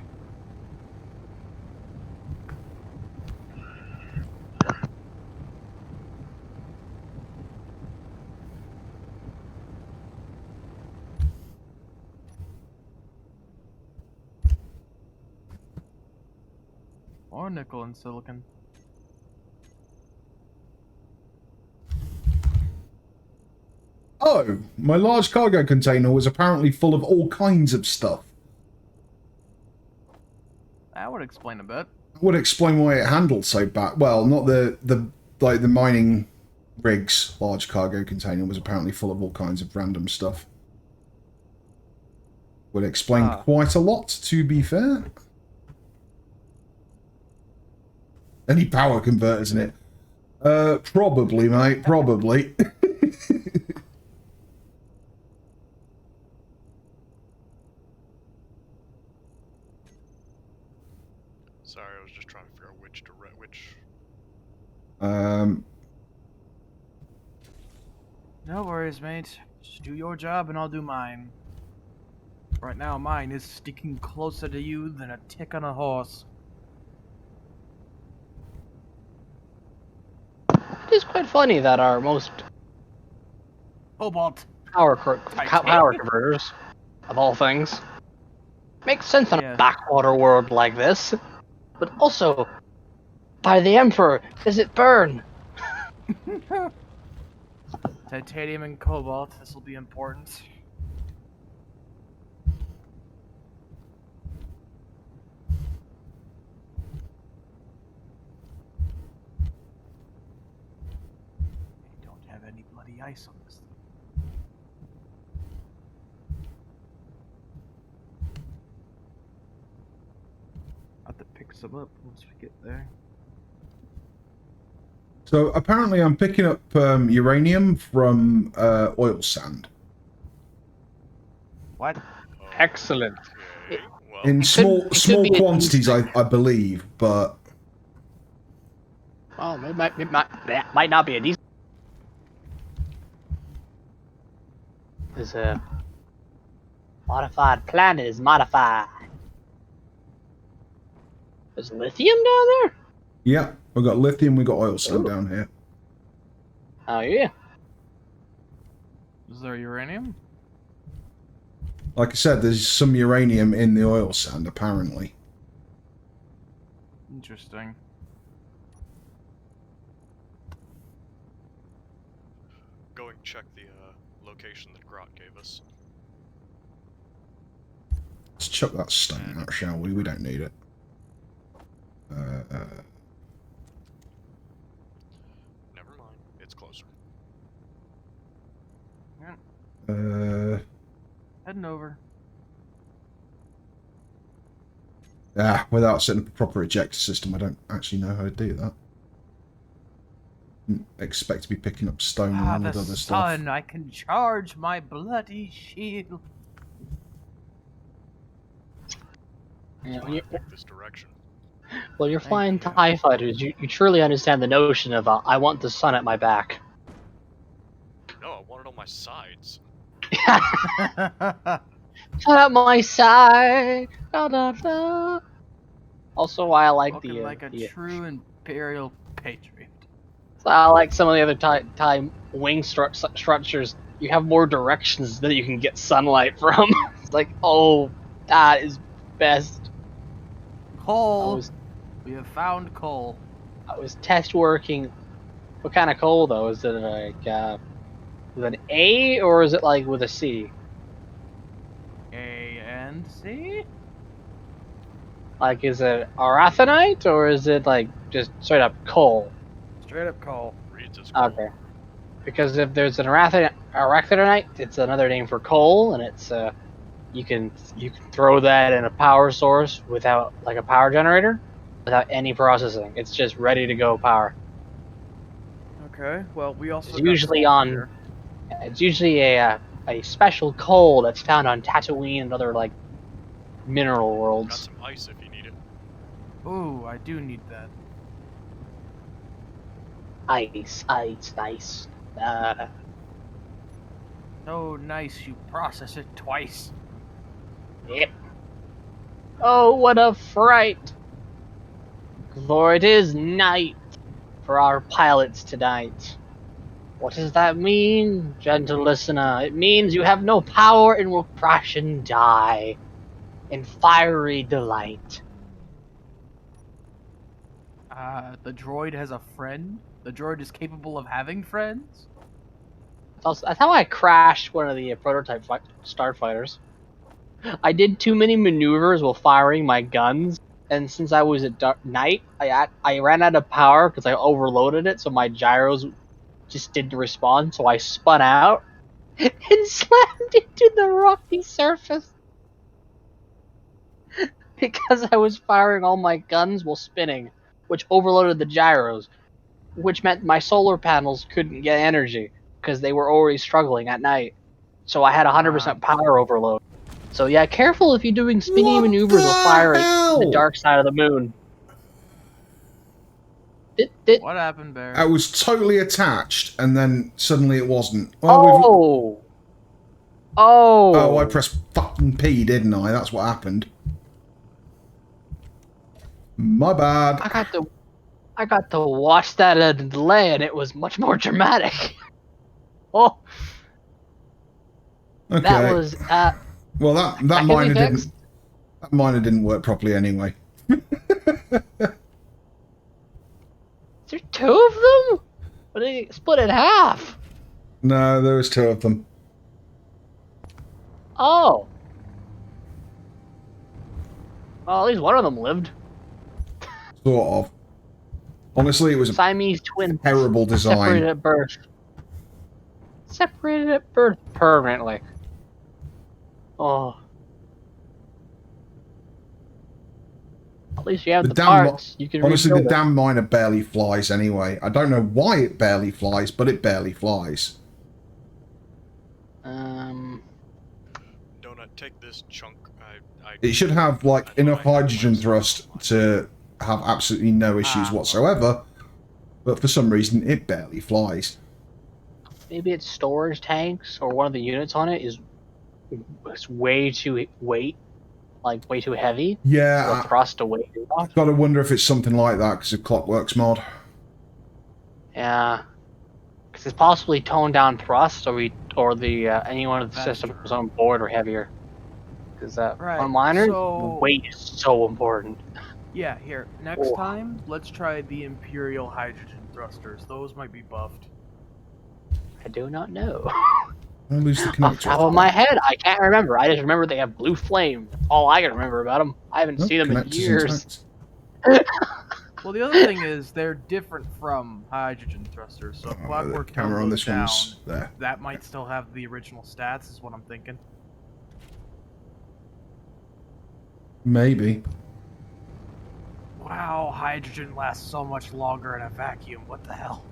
Or nickel and silicon. Oh, my large cargo container was apparently full of all kinds of stuff. That would explain a bit. Would explain why it handled so bad. Well, not the mining rig's large cargo container was apparently full of all kinds of random stuff. Would explain quite a lot, to be fair. Any power converters in it? Probably, mate. Probably. Sorry, I was just trying to figure out which No worries, mate. Just do your job and I'll do mine. Right now, mine is sticking closer to you than a tick on a horse. It is quite funny that our most Cobalt power converters, of all things, makes sense in a backwater world like this. But also, by the Emperor, does it burn? Titanium and cobalt, this will be important. I don't have any bloody ice on this thing. I'll have to pick some up once we get there. So apparently I'm picking up uranium from oil sand. What? Excellent. In small quantities, I believe, but... Well, it might not be a decent... This modified planet is modified. There's lithium down there? Yeah, we've got lithium, we've got oil sand down here. Oh, yeah. Is there uranium? Like I said, there's some uranium in the oil sand, apparently. Interesting. Go and check the location that Grot gave us. Let's chuck that stone out, shall we? We don't need it. Never mind, it's closer. Yeah. Heading over. Without setting up a proper ejector system, I don't actually know how to do that. Didn't expect to be picking up stone along with other stuff. Sun, I can charge my bloody shield. Yeah, This direction. Well, you're flying TIE fighters. You truly understand the notion of I want the sun at my back. No, I want it on my sides. Sun at my side. Da, da, da. Also, why I like Looking like a true Imperial patriot. So I like some of the other TIE wing structures. You have more directions that you can get sunlight from. It's like, oh, that is best. Coal. We have found coal. I was test working. What kind of coal though? Is it like with an A or is it like with a C? A and C? Like, is it arathonite or is it like just straight up coal? Straight up coal. Reads as coal. Okay. Because if there's an arachidonite, it's another name for coal, and it's you can throw that in a power source without like a power generator, without any processing. It's just ready to go power. Okay. Well, we also It's got usually sulfur on. here. It's usually a special coal that's found on Tatooine and other like mineral Got worlds. some ice if you need it. Ooh, I do need that. Ice. So nice you process it twice. Yep. Oh, what a fright! For it is night for our pilots tonight. What does that mean, gentle listener? It means you have no power and will crash and die in fiery delight. The droid has a friend? The droid is capable of having friends? That's how I crashed one of the prototype starfighters. I did too many maneuvers while firing my guns, and since I was at night, I ran out of power because I overloaded it, so my gyros just didn't respond, so I spun out and slammed into the rocky surface because I was firing all my guns while spinning, which overloaded the gyros, which meant my solar panels couldn't get energy because they were already struggling at night. So I had 100% power overload. So yeah, careful if you're doing spinny maneuvers while firing the dark side of the moon. What happened, Bear? I was totally attached, and then suddenly it wasn't. Well, Oh, I pressed fucking P, didn't I? That's what happened. My bad. I got to watch that at a delay, and it was much more dramatic. Oh. Okay. That was well, that miner didn't work properly anyway. Is there two of them? Or they split in half? No, there was two of them. Oh. Well, at least one of them lived. Sort of. Honestly, it was a Siamese twins. terrible design. Separated at birth. Separated at birth permanently. Oh. At least you have the parts. You can honestly, the rebuild it. damn miner barely flies anyway. I don't know why it barely flies, but it barely flies. Donut, take this chunk. It should have like enough hydrogen thrust to have absolutely no issues whatsoever, but for some reason it barely flies. Maybe its storage tanks or one of the units on it is way too way too heavy. Yeah, the thrust to weight it off. I've got to wonder if it's something like that because of Clockworks mod. Yeah, because it's possibly toned down thrust, or the any one of the systems on board are heavier. Because on miners, weight is so important. Yeah, here. Next time, let's try the Imperial hydrogen thrusters. Those might be buffed. I do not know. I lose the Off connector. the top of my head, I can't remember. I just remember they have blue flame. That's all I can remember about them. I haven't seen them in years. Well, the other thing is they're different from hydrogen thrusters. So if Clockwork the camera on this down, one's there. that might still have the original stats, is what I'm thinking. Maybe. Wow, hydrogen lasts so much longer in a vacuum. What the hell?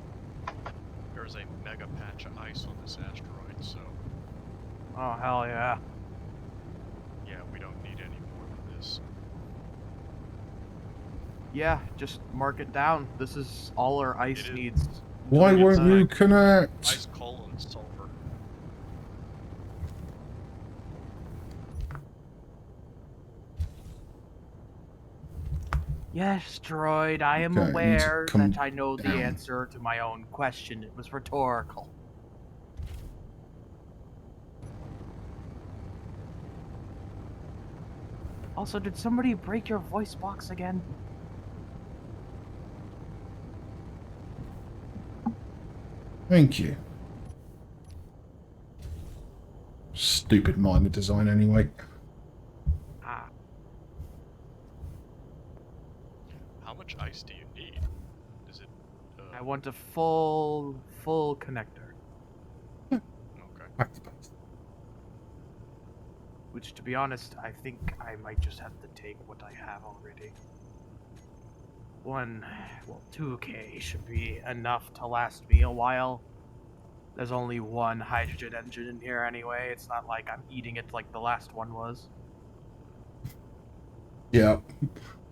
There's a mega patch of ice on this asteroid, so Oh, hell yeah. yeah, we don't need any more than this. Yeah, just mark it down. This is all our ice needs. Why won't you connect? Ice, coal, and sulfur. Yes, droid, I am Okay, aware come that I know the answer to my own question. It was rhetorical. Also, did somebody break your voice box again? Thank you. Stupid miner design anyway. How much ice do you need? Is it? I want a full connector. Which, to be honest, I think I might just have to take what I have already. 2K should be enough to last me a while. There's only one hydrogen engine in here anyway. It's not like I'm eating it like the last one was. Yeah.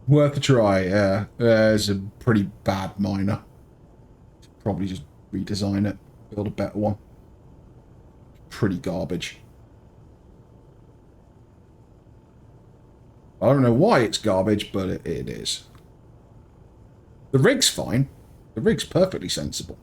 Worth a try, yeah. It's a pretty bad miner. Probably just redesign it, build a better one. Pretty garbage. I don't know why it's garbage, but it is. The rig's fine. The rig's perfectly sensible.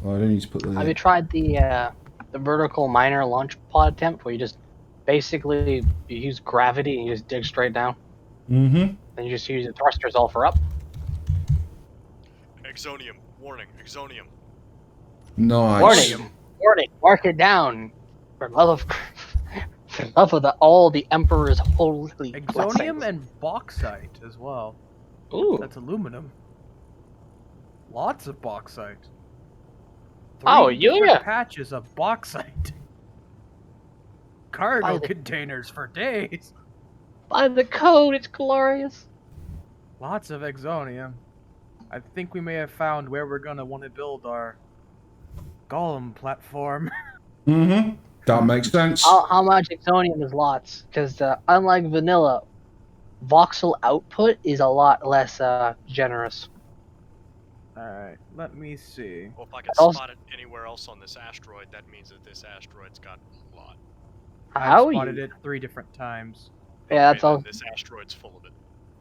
Oh, I don't need to put the... Have you tried the vertical miner launch pod attempt where you just basically you use gravity and you just dig straight down? Mm-hmm. Then you just use the thrusters all for up? Exonium. Warning. Exonium. Nice. Warning. Warning. Mark it down. For love of... For love of all the Emperor's holy Exonium blessings. and bauxite as well. Ooh. That's aluminum. Lots of bauxite. Oh, Three different yeah. patches of bauxite. Cargo containers for days. By the code, it's glorious. Lots of exonium. I think we may have found where we're gonna want to build our golem platform. Mm-hmm. That makes sense. How much exonium is lots? Because unlike vanilla, voxel output is a lot less generous. Alright, let me see. Well, if I can spot it anywhere else on this asteroid, that means that this asteroid's got a lot. I've spotted it 3 different times. Yeah, that's all. This asteroid's full of it.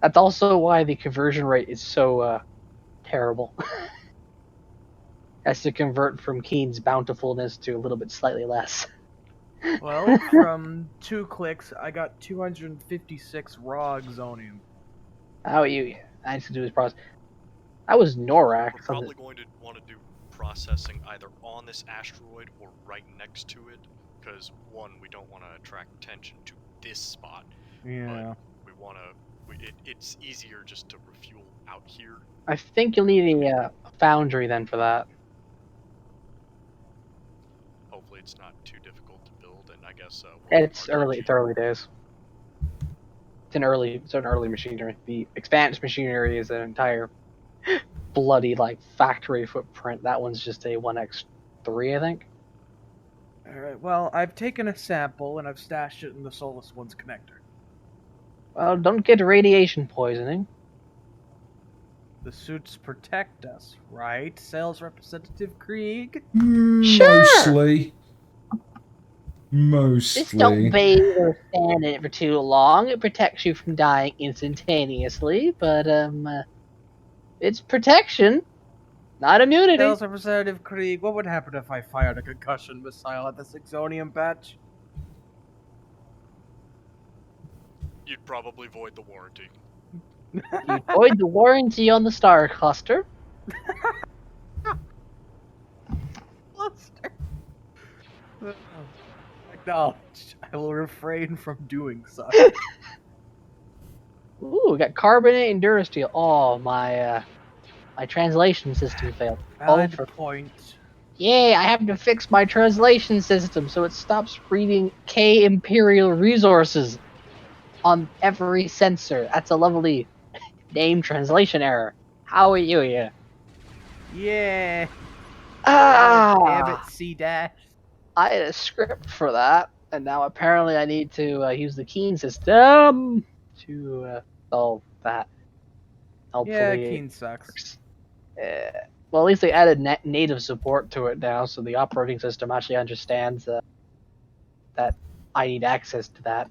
That's also why the conversion rate is so terrible. Has to convert from Keen's bountifulness to a little bit slightly less. Well, from 2 clicks, I got 256 raw exonium. How are you? I need to do this process. That was Norak. We're probably going to want to do processing either on this asteroid or right next to it, because one, we don't want to attract attention to this spot. Yeah. But we want to. It's easier just to refuel out here. I think you'll need a foundry then for that. Hopefully, it's not too difficult to build, and I guess. It's early. It's early days. It's an early machinery. The expansion machinery is an entire bloody factory footprint. That one's just a 1x3, I think. Alright, well, I've taken a sample and I've stashed it in the Solus One's connector. Well, don't get radiation poisoning. The suits protect us, right, Sales Representative Krieg? Mostly. Just don't bathe or stand in it for too long. It protects you from dying instantaneously, but it's protection, not immunity. Sales Representative Krieg, what would happen if I fired a concussion missile at this exonium patch? You'd probably void the warranty. You void the warranty on the star cluster. Cluster. Acknowledged. I will refrain from doing so. Ooh, we got carbonate and durasteel. Oh, my translation system failed. Valid point. Yay, I have to fix my translation system so it stops reading K Imperial Resources on every sensor. That's a lovely name translation error. How are you here? Yeah. Ah! Damn it, C-dash. I had a script for that, and now apparently I need to use the Keen system to solve that. Hopefully, Yeah, Keen sucks. well, at least they added native support to it now, so the operating system actually understands that I need access to that.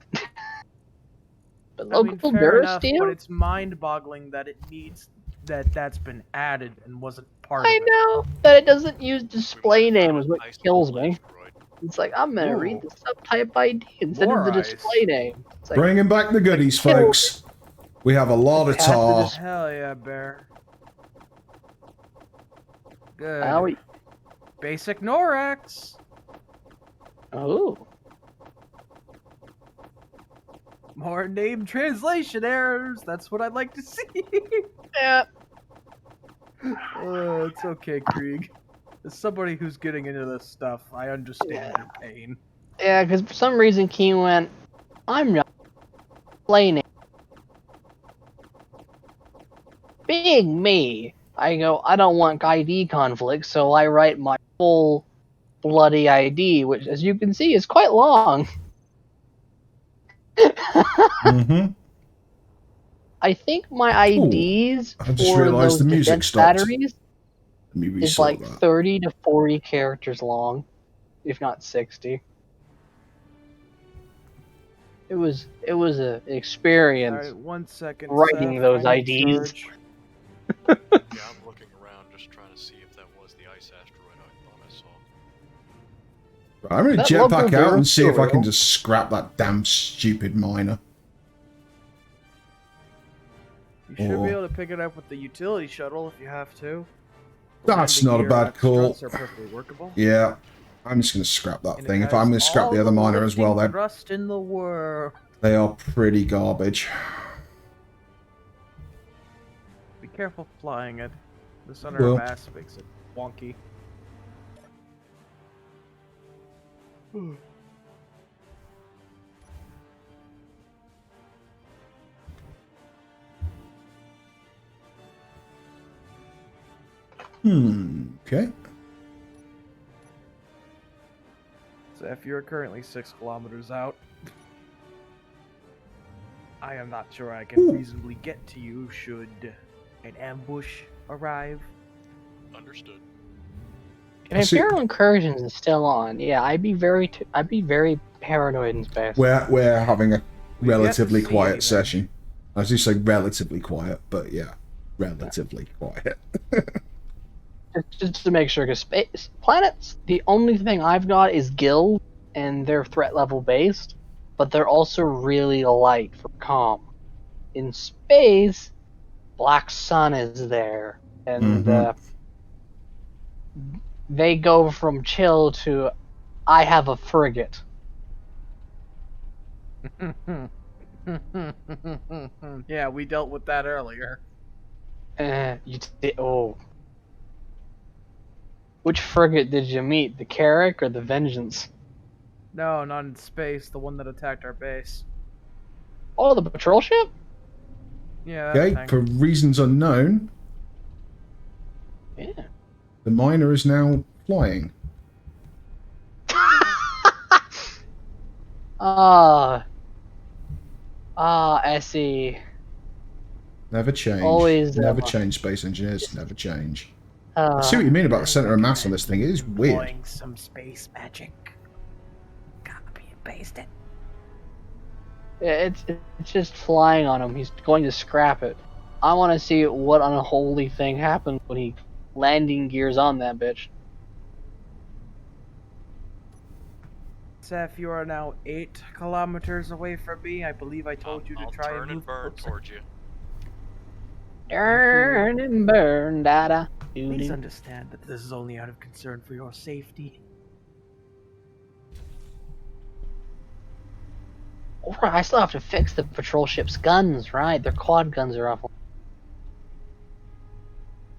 But local fair enough, durasteel? but it's mind-boggling that it needs that's been added and wasn't part of I it. know, but it doesn't use display name is what kills me. It's like, I'm gonna read the subtype ID instead of the display name. It's like, Bringing back the goodies, folks. We have a lot of tar. Hell yeah, Bear. Good. How Basic Norax. Oh. More name translation errors. That's what I'd like to see. Yeah. It's okay, Krieg. As somebody who's getting into this stuff, I understand your pain. Yeah, because for some reason Keen went, I'm not explaining. Being me, I go, I don't want ID conflict, so I write my full bloody ID, which, as you can see, is quite long. Mm-hmm. I think my IDs I just for realised those the music defense stopped. batteries Let me is resort like that. 30 to 40 characters long, if not 60. It was an experience Alright, 1 second. writing Seth, those I'm in IDs. charge. Yeah, I'm looking around just trying to see if that was the ice asteroid I thought I saw. I'm going to That jetpack local out and girl's see if I can real. just scrap that damn stupid miner. You should be Or- able to pick it up with the utility shuttle if you have to. That's Landing not a gear bad and call. struts are perfectly workable. Yeah, I'm just going to scrap that And thing. it If I'm has going to scrap all the other miner as well, lifting then thrust in the world. they are pretty garbage. Be careful flying it. The center Well. of mass makes it wonky. Okay. So if you're currently 6 kilometers out, I am not sure I can reasonably get to you should an ambush arrive. Understood. If Imperial Incursions is still on, yeah, I'd be very paranoid in space. We're having a We've yet to relatively see quiet anything. session. I do say relatively quiet, but yeah, relatively quiet. Just to make sure, because space planets, the only thing I've got is guild, and they're threat level based, but they're also really light for comm. In space, Black Sun is there, and they go from chill to I have a frigate. Yeah, we dealt with that earlier. Oh. Which frigate did you meet? The Carrack or the Vengeance? No, not in space. The one that attacked our base. Oh, the patrol ship? Yeah, that Okay, thing. for reasons unknown, Yeah. the miner is now flying. SE. Never change. Always, Never change, space engineers. Never change. I Uh, see what you mean about the center of mass on this thing. It is weird. Employing some space magic. Copy and paste it. it's just flying on him. He's going to scrap it. I want to see what unholy thing happens when he landing gears on that bitch. Seth, you are now 8 kilometers away from me. I believe I told you to I'll try turn and and move burn closer. towards you. Turn and burn, dada. Please understand that this is only out of concern for your safety. Oh, I still have to fix the patrol ship's guns, right? Their quad guns are awful.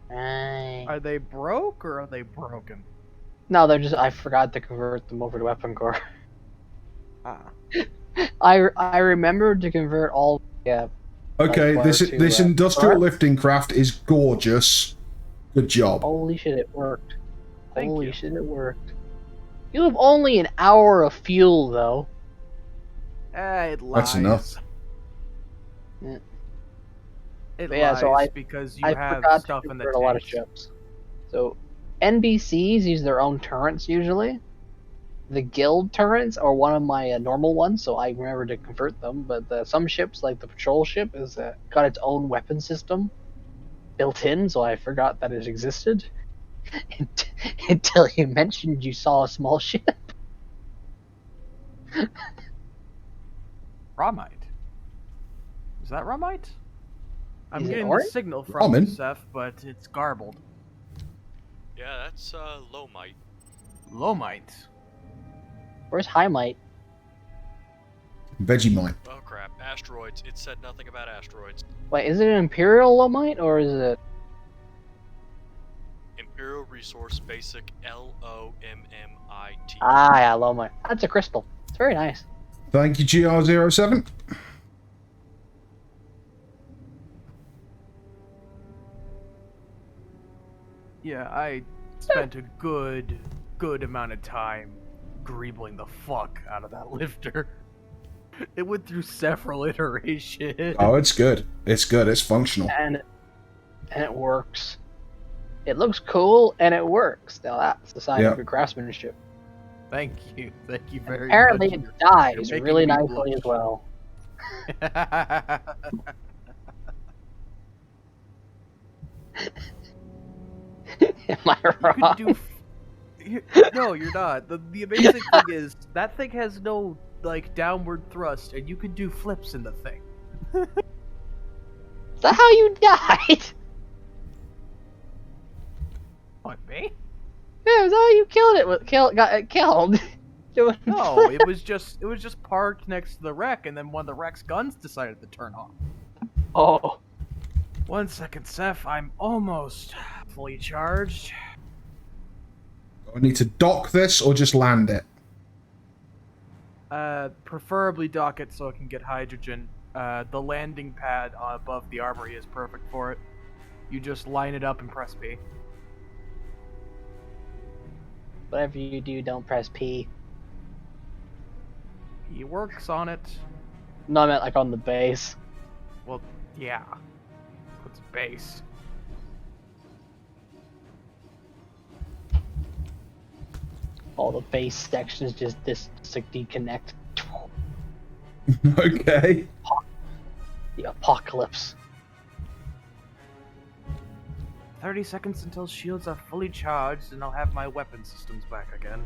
Right. Are they broke or are they broken? No, they're just. I forgot to convert them over to weapon core. Ah. I remembered to convert all. Yeah. Okay, this industrial lifting craft is gorgeous. Good job. Holy shit, it worked. Thank Holy you. shit, it worked. You have only an hour of fuel, though. It lies. That's enough. Yeah. It But yeah, lies so I because you I have forgot stuff to in the convert a lot of tanks. ships. So NBCs use their own turrets usually. The guild turrets are one of my normal ones, so I remember to convert them. But some ships, like the patrol ship, is got its own weapon system built in, so I forgot that it existed until you mentioned you saw a small ship. Romite. Is that Romite? I'm Is it getting the orange? signal from you, Ramen? Seth, but it's garbled. Yeah, that's Lomite. Lomite. Where's Highmite? Vegemite. Oh crap, asteroids. It said nothing about asteroids. Wait, is it an Imperial Lomite or is it? Imperial Resource Basic LOMMIT. Ah, yeah, Loma. That's a crystal. It's very nice. Thank you, GR07. Yeah, I spent a good amount of time greebling the fuck out of that lifter. It went through several iterations. Oh, it's good. It's good. It's functional. And it works. It looks cool and it works. Now that's the sign of good craftsmanship. Thank you very Apparently much. it dies making really me nicely as well. Am I wrong? No, you're not. The amazing thing is that thing has no like downward thrust, and you can do flips in the thing. Is that how you died? What, me? Yeah, is that how you killed it? Got killed. Doing No, flips. it was just parked next to the wreck, and then one of the wreck's guns decided to turn off. Oh. 1 second, Seth. I'm almost fully charged. I need to dock this or just land it? Preferably dock it so it can get hydrogen. The landing pad above the armory is perfect for it. You just line it up and press P. Whatever you do, don't press P. He works on it. No, I meant like on the base. Well, yeah. It's base. All the base sections just like deconnect. Okay. The apocalypse. 30 seconds until shields are fully charged, and I'll have my weapon systems back again.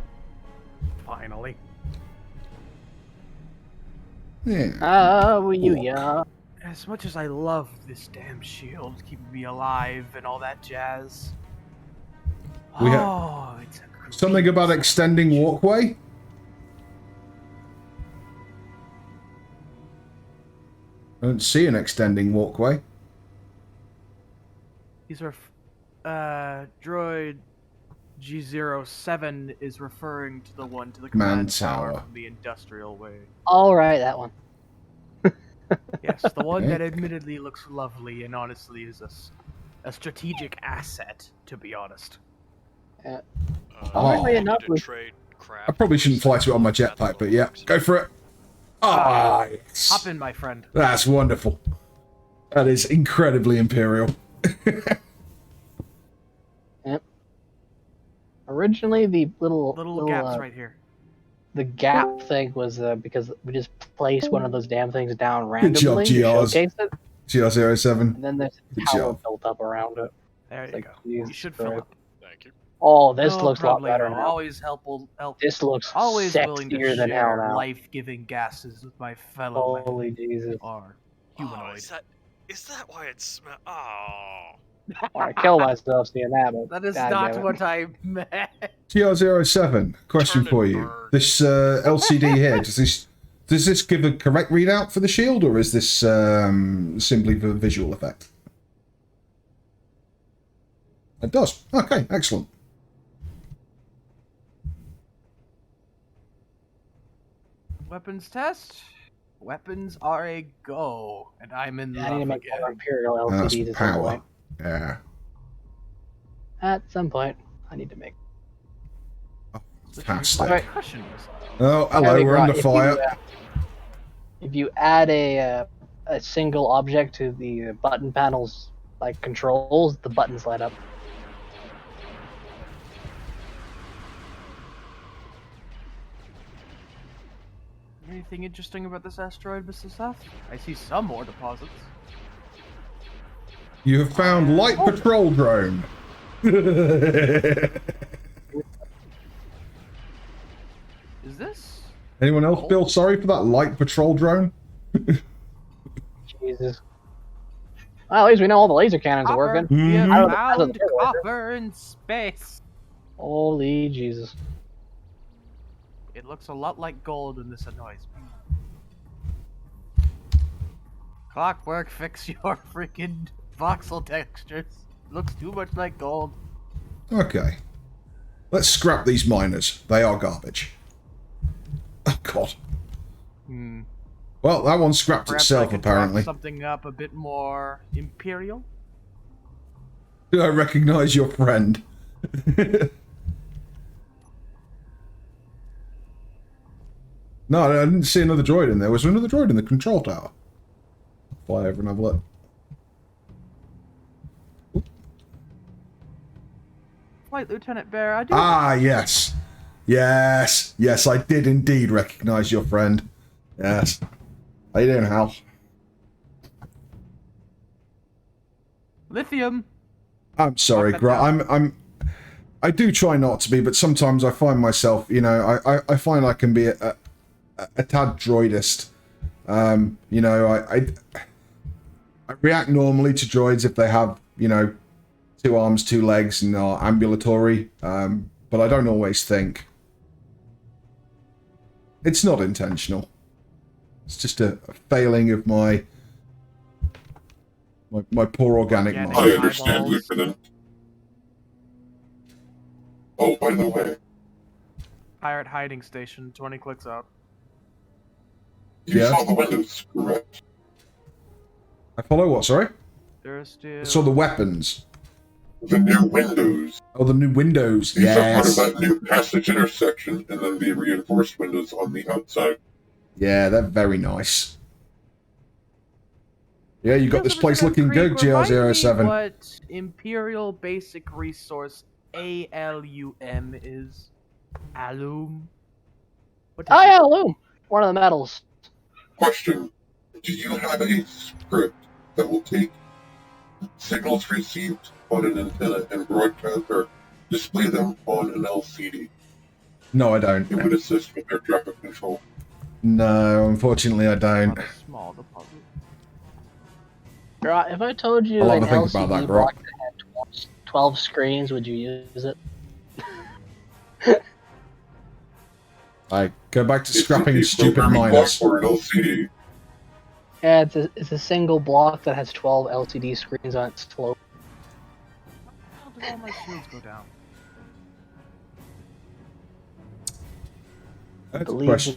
Finally. Yeah. Yeah. As much as I love this damn shield, keeping me alive and all that jazz. We have It's a something about extending walkway. I don't see an extending walkway. These are, droid G07 is referring to the one to the command tower from the industrial way. All right, that one. Yes, the one that admittedly looks lovely and honestly is a strategic asset, to be honest. Oddly enough, I probably shouldn't fly to it on my jetpack, but yeah, go for it. Ah, yes. Hop in, my friend. That's wonderful. That is incredibly imperial. Yep. Originally, the little gaps right here. The gap thing was because we just placed one of those damn things down Good job, randomly to GRs. showcase it, GR07. and then there's a Good tower job. built up around it. There you Like, go. Jesus You should fill Christ. up. Thank you. Oh, this No looks a lot problemo. better now. Always help. This looks Always willing to sexier than hell share now. life-giving gases with my fellow Holy Jesus. are Oh, humanoid. is that why it smells? Oh. I kill myself seeing that, but That is God not damn it. what I meant. GR07, question for you. This LCD here, does this give a correct readout for the shield, or is this simply for visual effect? It does. Okay, excellent. Weapons test. Weapons are a go, and I'm in I need to love make again. more Imperial That's LCDs at some power. point. Yeah. At some point, I need to make. Fantastic. Alright. Oh, hello, we're under fire. If you add a single object to the button panels, like controls, the buttons light up. Anything interesting about this asteroid, Mr. Seth? I see some more deposits. You have found light patrol drone. Is this? Anyone else feel sorry for that light patrol drone? Jesus. Well, at least we know all the laser cannons are working. We have I don't know found the others are working. copper in space. Holy Jesus. It looks a lot like gold, and this annoys me. Clockwork, fix your freaking voxel textures. Looks too much like gold. Okay. Let's scrap these miners. They are garbage. Oh, God. Hmm. Well, that one scrapped Perhaps itself, I could draft apparently. something up a bit more imperial. Do I recognize your friend? No, I didn't see another droid in there. Was there another droid in the control tower? I'll fly over and have a look. Flight Lieutenant Bear, I do. Ah, yes. Yes. Yes, I did indeed recognize your friend. Yes. How you doing, Hal? Lithium. I'm sorry, Grant. I do try not to be, but sometimes I find myself, you know, I find I can be a tad droidist. You know, I react normally to droids if they have, you know, 2 arms, 2 legs, and are ambulatory. But I don't always think. It's not intentional. It's just a failing of my poor organic mind. I understand, Lieutenant. Oh, by the way. Pirate hiding station, 20 clicks up. You saw the weapons, correct? I follow what, sorry? There's still... I saw the weapons. The new windows. Oh, the new windows. These Yes. are part of that new passage intersection, and then the reinforced windows on the outside. Yeah, they're very nice. Yeah, you got this place looking good, GR07. What Imperial Basic Resource ALUM is? Alum? What is yeah, alum. One of the metals. Question. Do you have a script that will take signals received on an antenna and broadcast or display them on an LCD? No, I don't. It would assist with their traffic control. No, unfortunately I don't. Small deposit. If I told you I'll an have to think about LCD that, bro. block that had 12 screens, would you use it? I go back to scrapping a stupid programming miners. block for an LCD. Yeah, it's a single block that has 12 LCD screens on its slope. How did all my shields go down?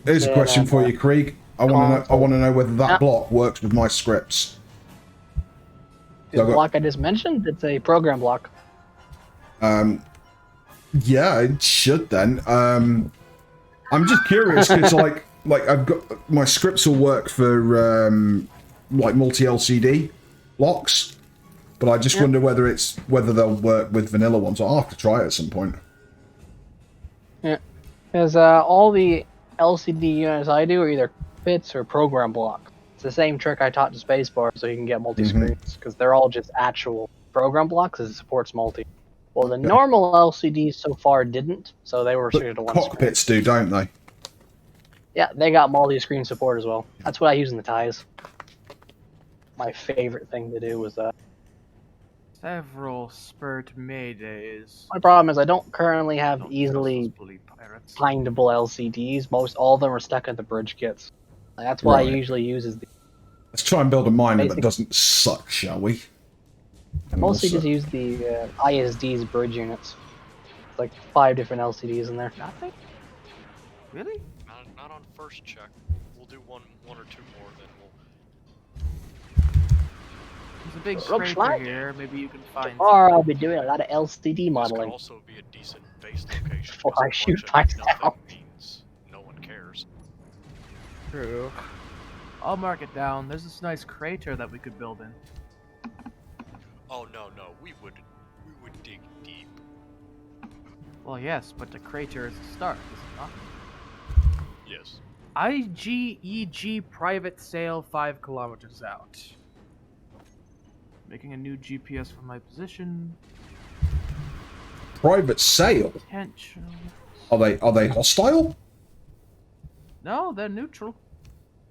Here's a question for you, Krieg. I want to know whether that block works with my scripts. The block I just mentioned, it's a program block. Yeah, it should then. I'm just curious because like I've got my scripts will work for like multi LCD blocks, but I just wonder whether they'll work with vanilla ones. I'll have to try it at some point. Yeah, because all the LCD units I do are either bits or program block. It's the same trick I taught to Spacebar, so you can get multi-screens, because they're all just actual program blocks as it supports multi. Well, the normal LCDs so far didn't, so they were restricted to one screen. Cockpits do, don't they? Yeah, they got multi-screen support as well. That's what I use in the ties. My favorite thing to do was that. Several spurt maydays. My problem is I don't currently have easily findable LCDs. All of them are stuck at the bridge kits. That's what I usually use is the... Let's try and build a miner that doesn't suck, shall we? I mostly just use the ISD's bridge units. It's like 5 different LCDs in there. Nothing? Really? Not on first check. We'll do one or two more, then There's a big Looks crater like here. Maybe you can find. Tomorrow I'll be doing a lot of LCD modeling. This could also be a decent base location. Before I shoot myself. Means no one cares. True. I'll mark it down. There's this nice crater that we could build in. Oh no, we would dig deep. Well, yes, but the crater is a start, is it not? Yes. IGEG private sale 5 kilometers out. Making a new GPS for my position. Private sale? Potential. Are they hostile? No, they're neutral.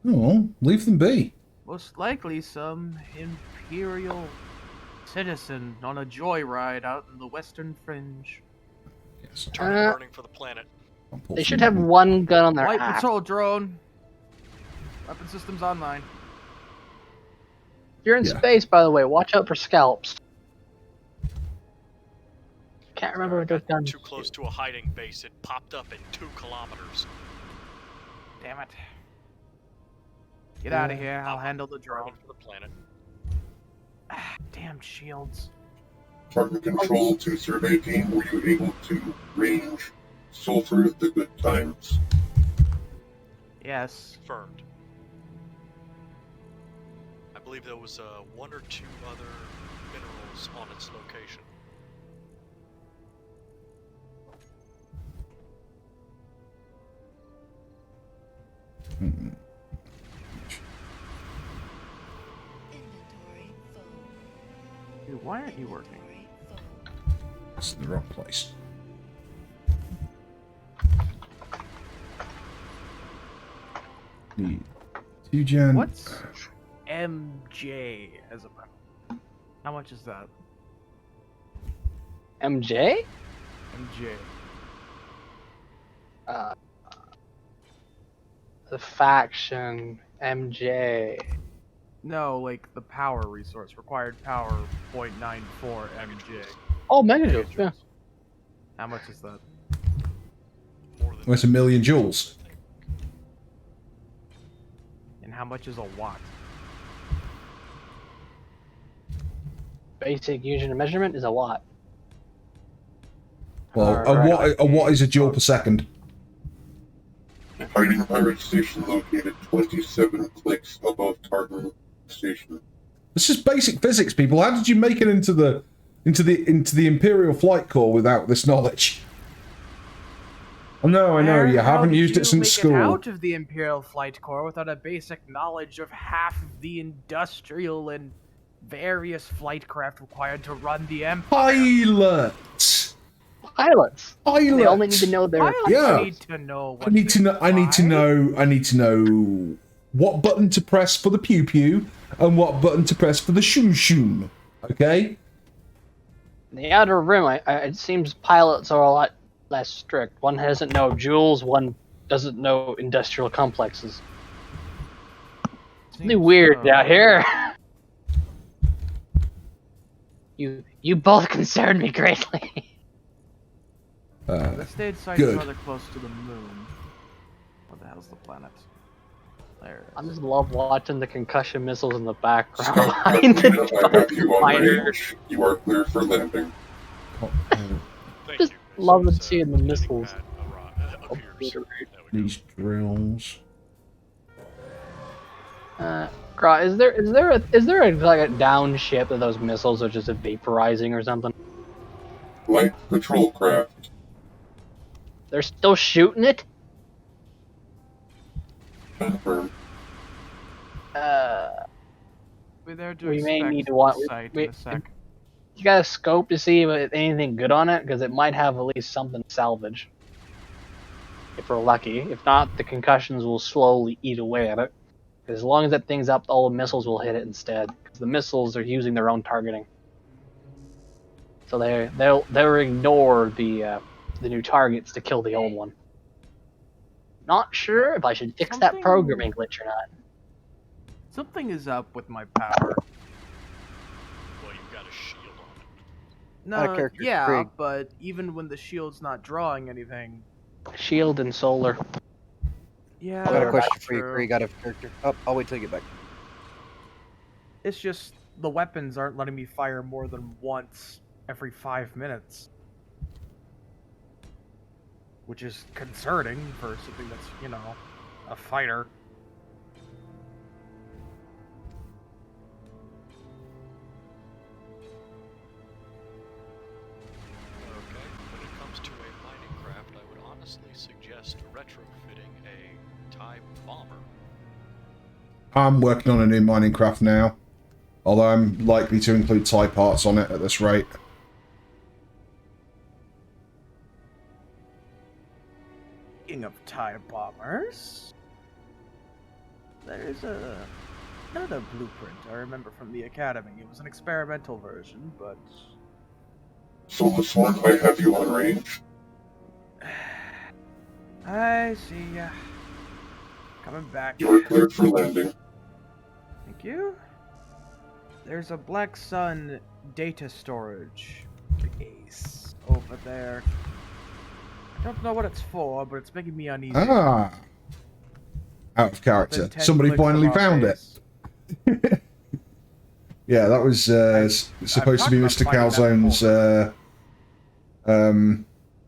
Oh, leave them be. Most likely some Imperial citizen on a joyride out in the western fringe. Yes. Burning for the planet. They should have one gun on their Light app. patrol drone. Weapon systems online. If you're in space, by the way, watch out for scalps. can't remember what those guns Too close to a hiding base. It popped up in 2 kilometers. Damn it. Get out of here. I'll handle the drone. For the planet. Damn shields. Target control to survey team. Were you able to range sulfur the good times? Yes. Confirmed. I believe there was 1 or 2 other minerals on its location. Inventory full. Dude, why aren't you working? Inventory full. It's in the wrong place. Need 2 gen. What's MJ as a power? How much is that? MJ? MJ. The faction MJ. No, like the power resource. Required power 0.94 MJ. Oh, megajoules. Yeah. How much is that? Well, it's 1,000,000 joules. And how much is a watt? Basic unit of measurement is a watt. Well, Alright. a watt is a joule per second. Hiding pirate station located 27 clicks above target station. This is basic physics, people. How did you make it into the Imperial Flight Corps without this knowledge? Oh, no, I know Where you the hell haven't did used you it since make school. out of the Imperial Flight Corps without a basic knowledge of half of the industrial and various flight craft required to run the Empire. Pilots. Pilots. They only Pilots. need to know their. Pilots Yeah. need to know what I need to they know. I need to fly. know. I need to know what button to press for the pew pew and what button to press for the shoom shoom. Okay. In the Outer Rim, it seems pilots are a lot less strict. One doesn't know joules, one doesn't know industrial complexes. It's really weird out here. You both concern me greatly. The stage site good. is rather close to the moon. What the hell's the planet? There. I just love watching the concussion missiles in the background Scout behind Captain, the I have you on fighter. range. You are clear for landing. Just loving seeing the missiles. These drills. Gra, is there like a down ship that those missiles are just vaporizing or something? Light patrol craft. They're still shooting it? Confirm. We're there to We may inspect need to the watch. site in a sec. You got a scope to see if anything good on it, because it might have at least something to salvage. If we're lucky. If not, the concussions will slowly eat away at it. As long as that thing's up, all the missiles will hit it instead. Because the missiles are using their own targeting. So they'll ignore the new targets to kill the old one. Not sure if I should fix that programming glitch or not. Something is up with my power. Well, you've got a shield on it. No, yeah, but even when the shield's not drawing anything. Shield and solar. Yeah. I got a question that's for you, true. Krieg, out of character. Oh, I'll wait till you get back. It's just the weapons aren't letting me fire more than once every 5 minutes. Which is concerning for something that's, you know, a fighter. Okay, when it comes to a mining craft, I would honestly suggest retrofitting a TIE bomber. I'm working on a new mining craft now, although I'm likely to include TIE parts on it at this rate. Speaking of TIE bombers, there's another blueprint I remember from the Academy. It was an experimental version, but... So this one, I have you on range. I see ya. Coming back. You are cleared for landing. Thank you. There's a Black Sun data storage base over but there. I don't know what it's for, but it's making me uneasy. Ah. Out of character. Within 10 Somebody clicks of finally our found base. it. Yeah, that was supposed to be Mr. Calzone's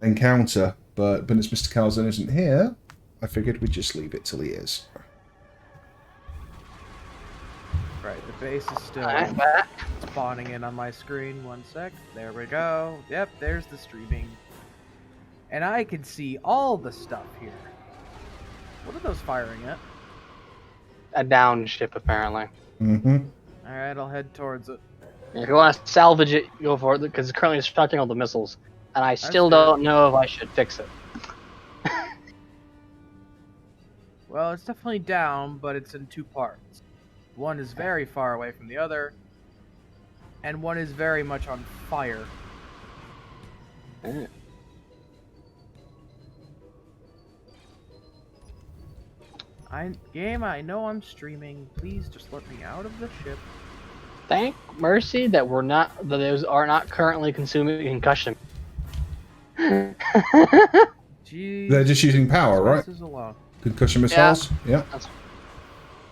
encounter, but since Mr. Calzone isn't here, I figured we'd just leave it till he is. Right, the base is still spawning in on my screen. 1 sec. There we go. Yep, there's the streaming. And I can see all the stuff here. What are those firing at? A down ship, apparently. Mm-hmm. Alright, I'll head towards it. If you want to salvage it, go for it, because it's currently destructing all the missiles. And I still don't know if I should fix it. Well, it's definitely down, but it's in 2 parts. One is very far away from the other, and one is very much on fire. Game, I know I'm streaming. Please just let me out of the ship. Thank mercy that those are not currently consuming concussion. They're just using power, right? Concussion missiles? Yeah.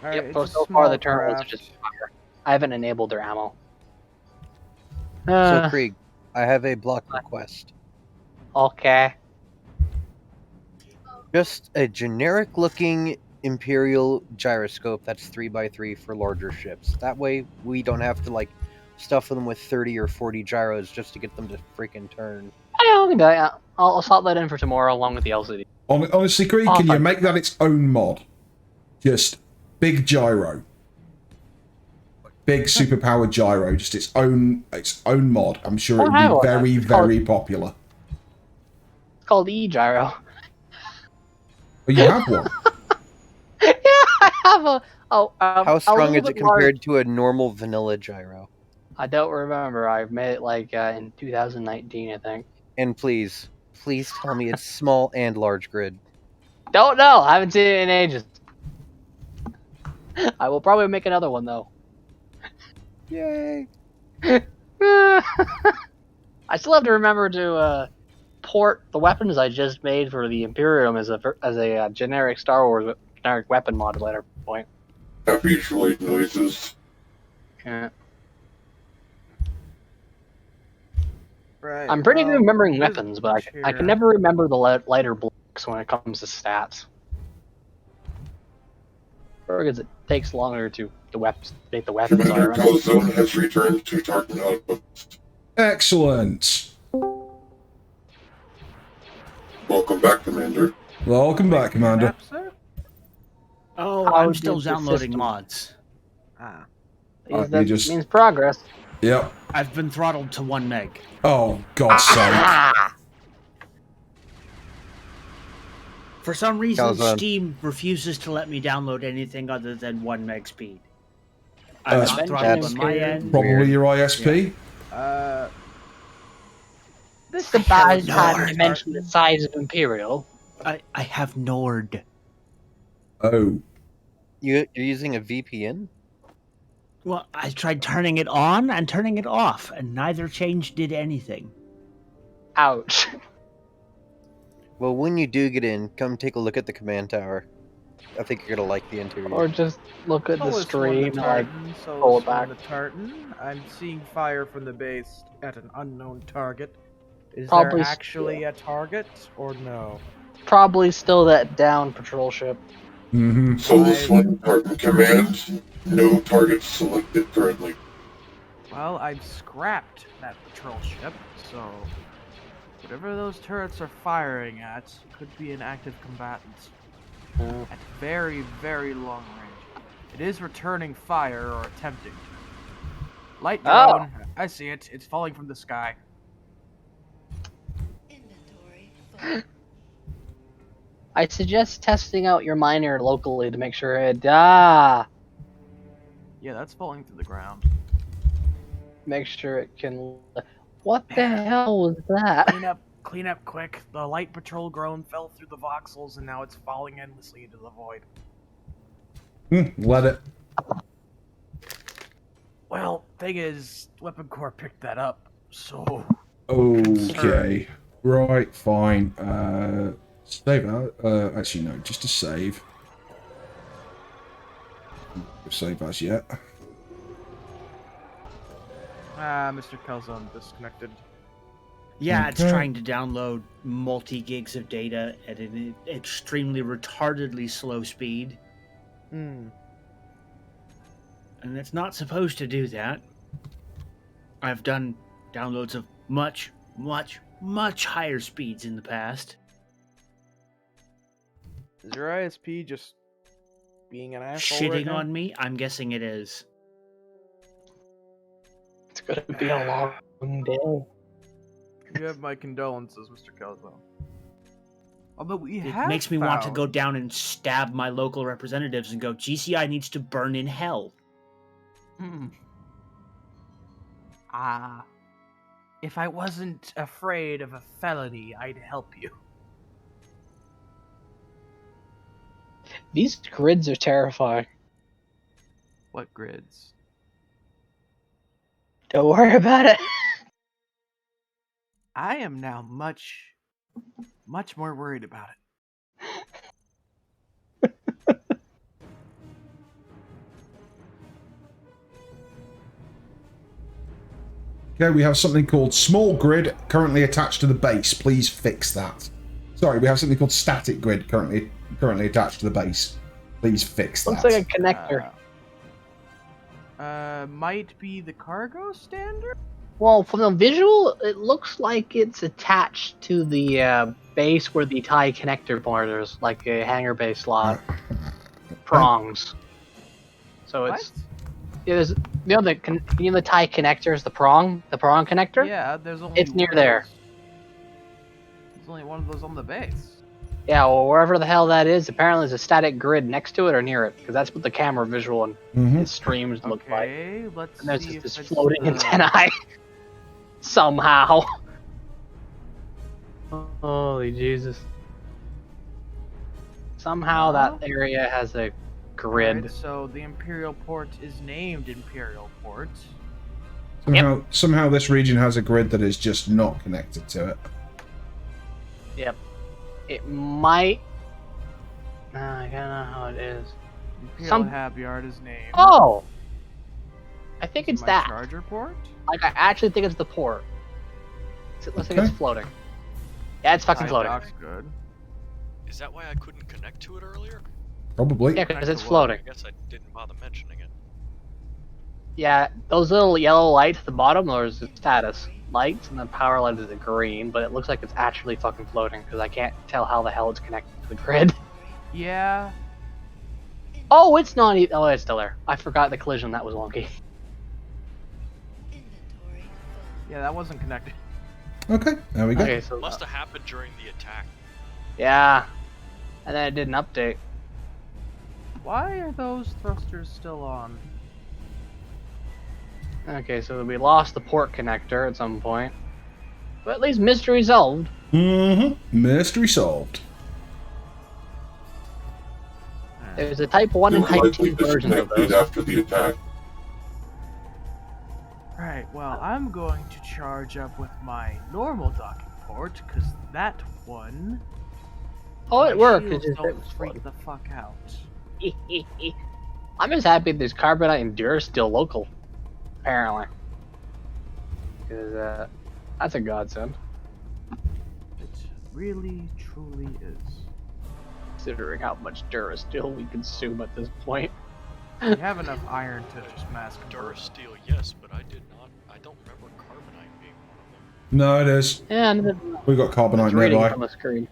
Alright, Yep, so far the turrets are just fire. I haven't enabled their ammo. So, Krieg, I have a block request. Okay. Just a generic-looking Imperial gyroscope that's 3x3 for larger ships. That way, we don't have to, like, stuff them with 30 or 40 gyros just to get them to freaking turn. I'll slot that in for tomorrow along with the LCD. Honestly, Krieg, can you make that its own mod? Just big gyro. Big superpowered gyro, just its own mod. I'm sure it would be very, very popular. It's called E-Gyro. But you have one. Yeah, I have a... How strong is it compared to a normal vanilla gyro? I don't remember. I've made it like in 2019, I think. And please tell me it's small and large grid. Don't know. I haven't seen it in ages. I will probably make another one though. Yay! I still have to remember to port the weapons I just made for the Imperium as a generic Star Wars generic weapon mod at a later point. Happy droid noises. Yeah. Right. I'm pretty good remembering weapons, but I can never remember the lighter blocks when it comes to stats. Because it takes longer to make the weapons. Commander Calzone has returned to target outpost. Excellent. Welcome back, Commander. Welcome back, Commander. Oh, How I'm still did the downloading system- mods. That means progress. Yep. I've been throttled to 1 meg. Oh, God's sake. For some reason, Calzone. Steam refuses to let me download anything other than 1 meg speed. I'm not throttled that's on my end. Probably your ISP. This is the bad time to mention the size of Imperial. I have Nord. Oh. You're using a VPN? Well, I tried turning it on and turning it off, and neither change did anything. Ouch. Well, when you do get in, come take a look at the command tower. I think you're gonna like the interior. Or just look at the Solus stream and like Tartan, pull it Solus back. the Tartan. I'm seeing fire from the base at an unknown target. Is Probably there actually a target, or no? Probably still that down patrol ship. Mm-hmm. Solus 1 target command. No targets selected currently. Well, I've scrapped that patrol ship, so whatever those turrets are firing at could be an active combatant. At very, very long range. It is returning fire, or attempting to. Light drone. I see it. It's falling from the sky. I suggest testing out your miner locally to make sure it Yeah, that's falling through the ground. make sure it can. What the hell was that? Clean up quick. The light patrol drone fell through the voxels and now it's falling endlessly into the void. Let it. Well, thing is, Weapon Corps picked that up, so... Okay. Right, fine. Save out. Actually, no, just a save. Save as yet. Mr. Calzone disconnected. Yeah, it's Okay. trying to download multi-gigs of data at an extremely retardedly slow speed. Hmm. And it's not supposed to do that. I've done downloads of much, much, much higher speeds in the past. Is your ISP just being an asshole Shitting right now? on me? I'm guessing it is. It's gonna be a long day. You have my condolences, Mr. Calzone. Although we It have makes me want to found- go down and stab my local representatives and go, GCI needs to burn in hell. If I wasn't afraid of a felony, I'd help you. These grids are terrifying. What grids? Don't worry about it. I am now much more worried about it. Okay, we have something called small grid currently attached to the base. Please fix that. Sorry, we have something called static grid currently attached to the base. Please fix that. Looks like a connector. Might be the cargo standard? Well, from the visual, it looks like it's attached to the base where the tie connector borders, like a hangar bay slot. Prongs. So it's... Yeah, there's the tie connectors, the prong connector? Yeah, there's only It's near one of there. those. There's only one of those on the base. Yeah, well, wherever the hell that is, apparently there's a static grid next to it or near it, because that's what the camera visual and its streams look like. Okay, let's And there's see just if this it's floating the- antennae. Somehow. Holy Jesus. Somehow that area has a grid. Alright, so the Imperial Port is named Imperial Port. Somehow this region has a grid that is just not connected to it. Yep. It might... I don't know how it is. Imperial Hab Yard is named. Oh! I think it's My that. charger port? Like, I actually think it's the port. It looks like it's floating. Yeah, it's fucking floating. Dock's good. Is that why I couldn't connect to it earlier? Probably. Yeah, because it's floating. I guess I didn't bother mentioning it. Yeah, those little yellow lights at the bottom, those are status lights, and the power light is a green, but it looks like it's actually fucking floating, because I can't tell how the hell it's connected to the grid. Yeah. Oh, it's not even... Oh, it's still there. I forgot the collision, that was wonky. Yeah, that wasn't connected. Okay, there we go. Okay, so... Must have happened during the attack. Yeah. And then it did an update. Why are those thrusters still on? Okay, so we lost the port connector at some point. But at least mystery solved. Mm-hmm. Mystery solved. There's a Type 1 and They were Type likely 2 version of disconnected those. after the attack. Right, well, I'm going to charge up with my normal docking port, because that one... Oh, it my worked. shields It just don't was freak the fuck out. I'm just happy there's Carbonite and Dura still local. Apparently. Because, that's a godsend. It really, truly is. Considering how much Durasteel we consume at this point. We have enough iron to just mass convert. Durasteel, yes, but I don't remember Carbonite being one of them. No, it is. Yeah, and We've got carbonite it's reading nearby. on the screen.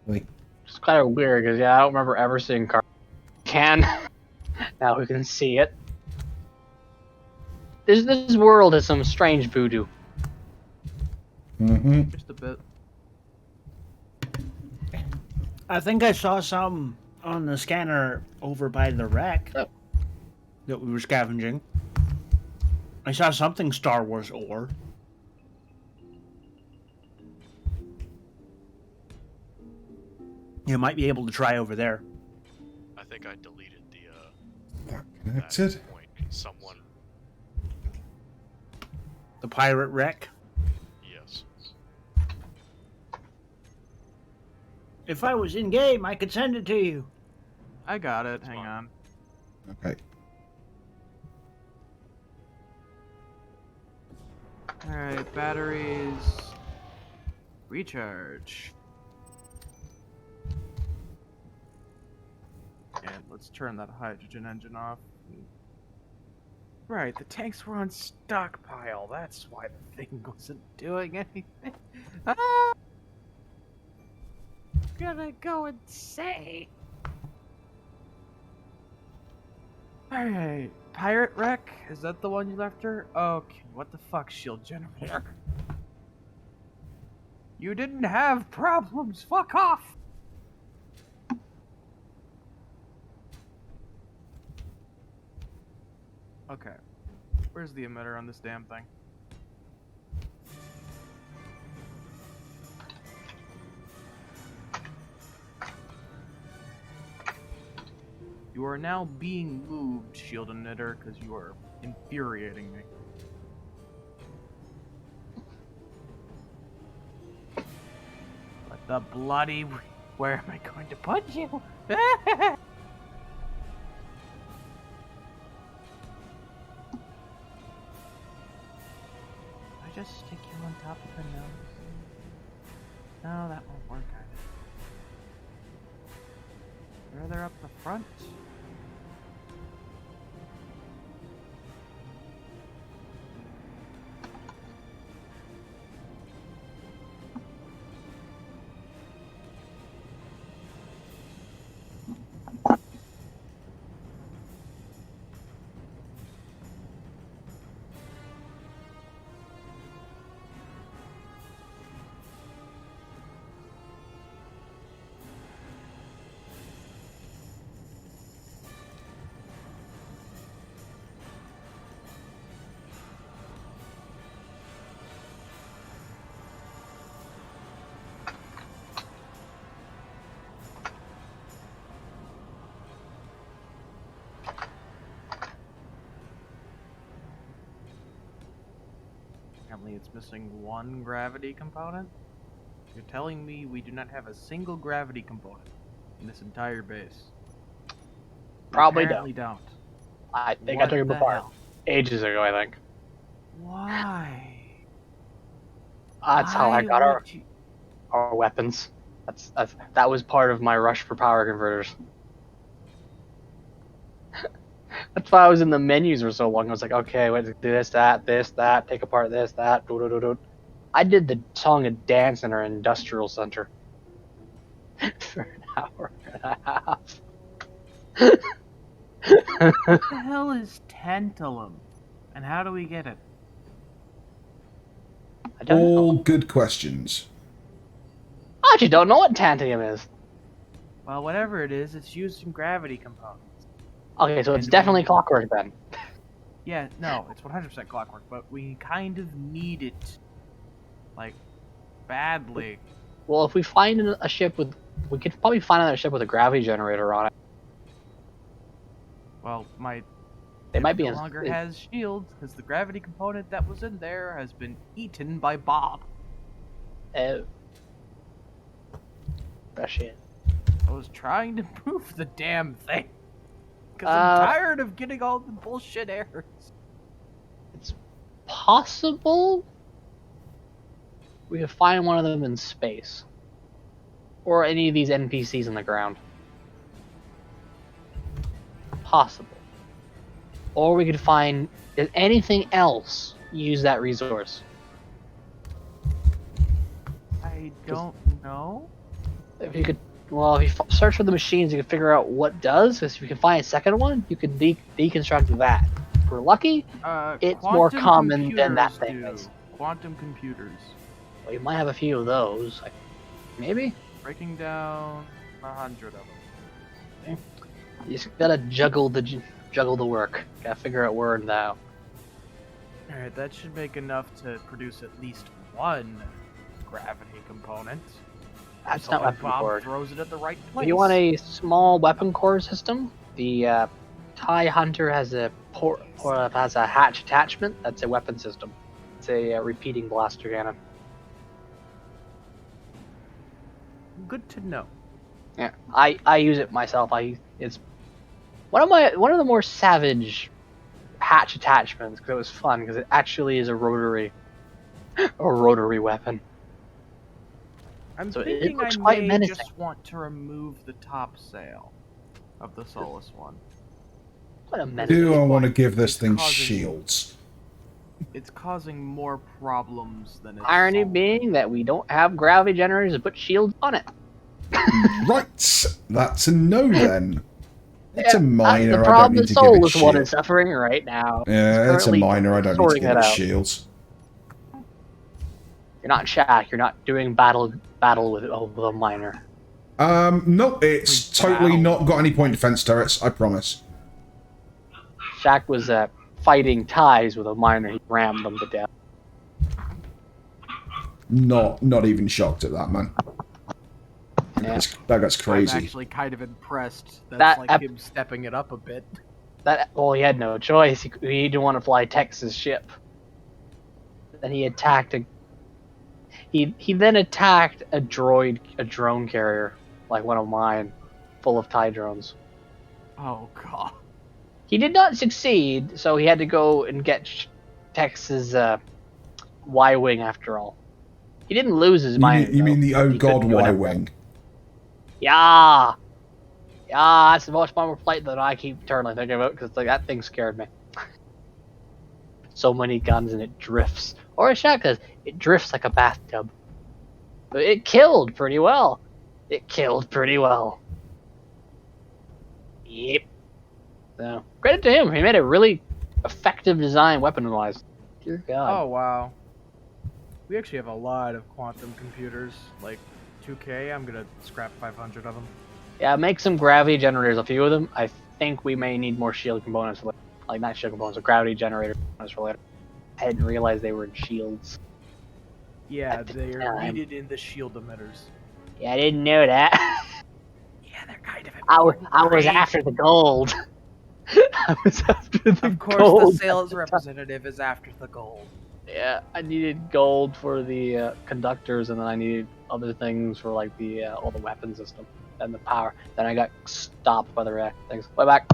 Like, It's kind of weird, because, yeah, I don't remember ever seeing Carbonite. Can. Now we can see it. This world is some strange voodoo. mm-hmm. Just a bit. I think I saw some on the scanner over by the wreck that we were scavenging. I saw something Star Wars ore. You might be able to try over there. I think I deleted the Connected. point. Someone The pirate wreck? Yes. If I was in game, I could send it to you. I got it. Hang on. Okay. Alright, batteries. Recharge. And let's turn that hydrogen engine off. Right, the tanks were on stockpile. That's why the thing wasn't doing anything. Ah! Gonna go insane. Alright, pirate wreck? Is that the one you left her? Okay, what the fuck, shield generator? You didn't have problems, fuck off! Okay, where's the emitter on this damn thing? You are now being moved, shield emitter, because you are infuriating me. What the bloody... Where am I going to put you? I just stick you on top of the nose? No, that won't work either. Further up the front? Apparently it's missing one gravity component. You're telling me we do not have a single gravity component in this entire base? Probably Apparently don't. I think What I took him the apart hell? ages ago, I think. Why? That's how I Why got would you- our weapons. That was part of my rush for power converters. That's why I was in the menus for so long. I was like, okay, wait, do this, that, take apart this, that, do. I did the song and dance in our industrial center for an hour and a half. What the hell is tantalum? And how do we get it? I don't All know. good questions. I actually don't know what tantalum is. Well, whatever it is, it's used in gravity components. Okay, so it's And definitely clockwork then. Yeah, no, it's 100% clockwork, but we kind of need it. Like, badly. Well, if we find a ship with... We could probably find another ship with a gravity generator on it. Well, my... They might be no in... longer has shields, because the gravity component that was in there has been eaten by Bob. Oh. That shit. I was trying to move the damn thing. Because I'm tired of getting all the bullshit errors. It's possible we could find one of them in space. Or any of these NPCs on the ground. Possible. Or we could find... Does anything else use that resource? I don't know. If you could... Well, if you search for the machines, you can figure out what does. Because if you can find a second one, you can deconstruct that. If we're lucky, it's more common than that thing is. Quantum computers. Well, you might have a few of those. Like, maybe? Breaking down 100 of them. You just gotta juggle the work. Gotta figure out where and how. Alright, that should make enough to produce at least one gravity component. That's So not when weapon Bob core. throws it at the right place. If you want a small weapon core system, the TIE Hunter has a hatch attachment. That's a weapon system. It's It's a repeating blaster cannon. Good to know. Yeah, I use it myself. It's one of the more savage hatch attachments because it was fun because it actually is a rotary weapon. I'm So it thinking looks I quite may menacing. just want to remove the top sail of the Solus one. What a menacing. Do I want to give this It's thing causing- shields? It's causing more problems than it's Irony solving. being that we don't have gravity generators to put shields on it. Right, that's a no then. It's a minor. The I don't problem need the to give it Solus one shield. is suffering right now. Yeah, it's a currently minor. I don't need to sorting give it it out. shields. You're not Shaq. You're not doing battle with a minor. No, it's totally not got any point defense turrets. I promise. Shaq was fighting ties with a minor. He rammed them to death. Not even shocked at that, man. Yeah. That's I'm crazy. actually kind of impressed. That's That like him stepping it up a bit. Well, he had no choice. He didn't want to fly Tex's ship. Then he attacked He then attacked a drone carrier, like one of mine, full of TIE drones. Oh god. He did not succeed, so he had to go and get Tex's Y-wing after all. He didn't lose his mind. You mean the oh god Y-wing? Yeah, that's the most bomber plate that I keep eternally thinking about because like that thing scared me. So many guns and it drifts, or as Shaq says, it drifts like a bathtub. But it killed pretty well. Yep. So credit to him. He made a really effective design weapon-wise. Dear God. Oh wow. We actually have a lot of quantum computers, like 2K. I'm gonna scrap 500 of them. Yeah, make some gravity generators, a few of them. I think we may need more shield components, like not shield components, but gravity generator components for later. I didn't realize they were in shields. Yeah, they are needed in the shield emitters. Yeah, I didn't know that. Yeah, they're kind of I was after the gold. I was after the Of course, gold. the sales representative is after the gold. Yeah, I needed gold for the conductors, and then I needed other things for like the all the weapon system and the power. Then I got stopped by the react things. Way back.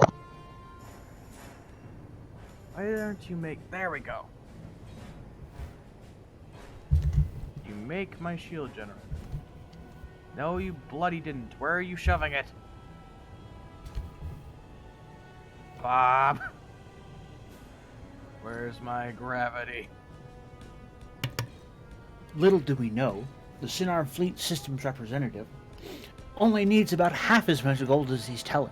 Why don't you make... There we go. You make my shield generator. No, you bloody didn't. Where are you shoving it? Bob. Where's my gravity? Little do we know, the Sinar Fleet Systems representative only needs about half as much gold as he's telling.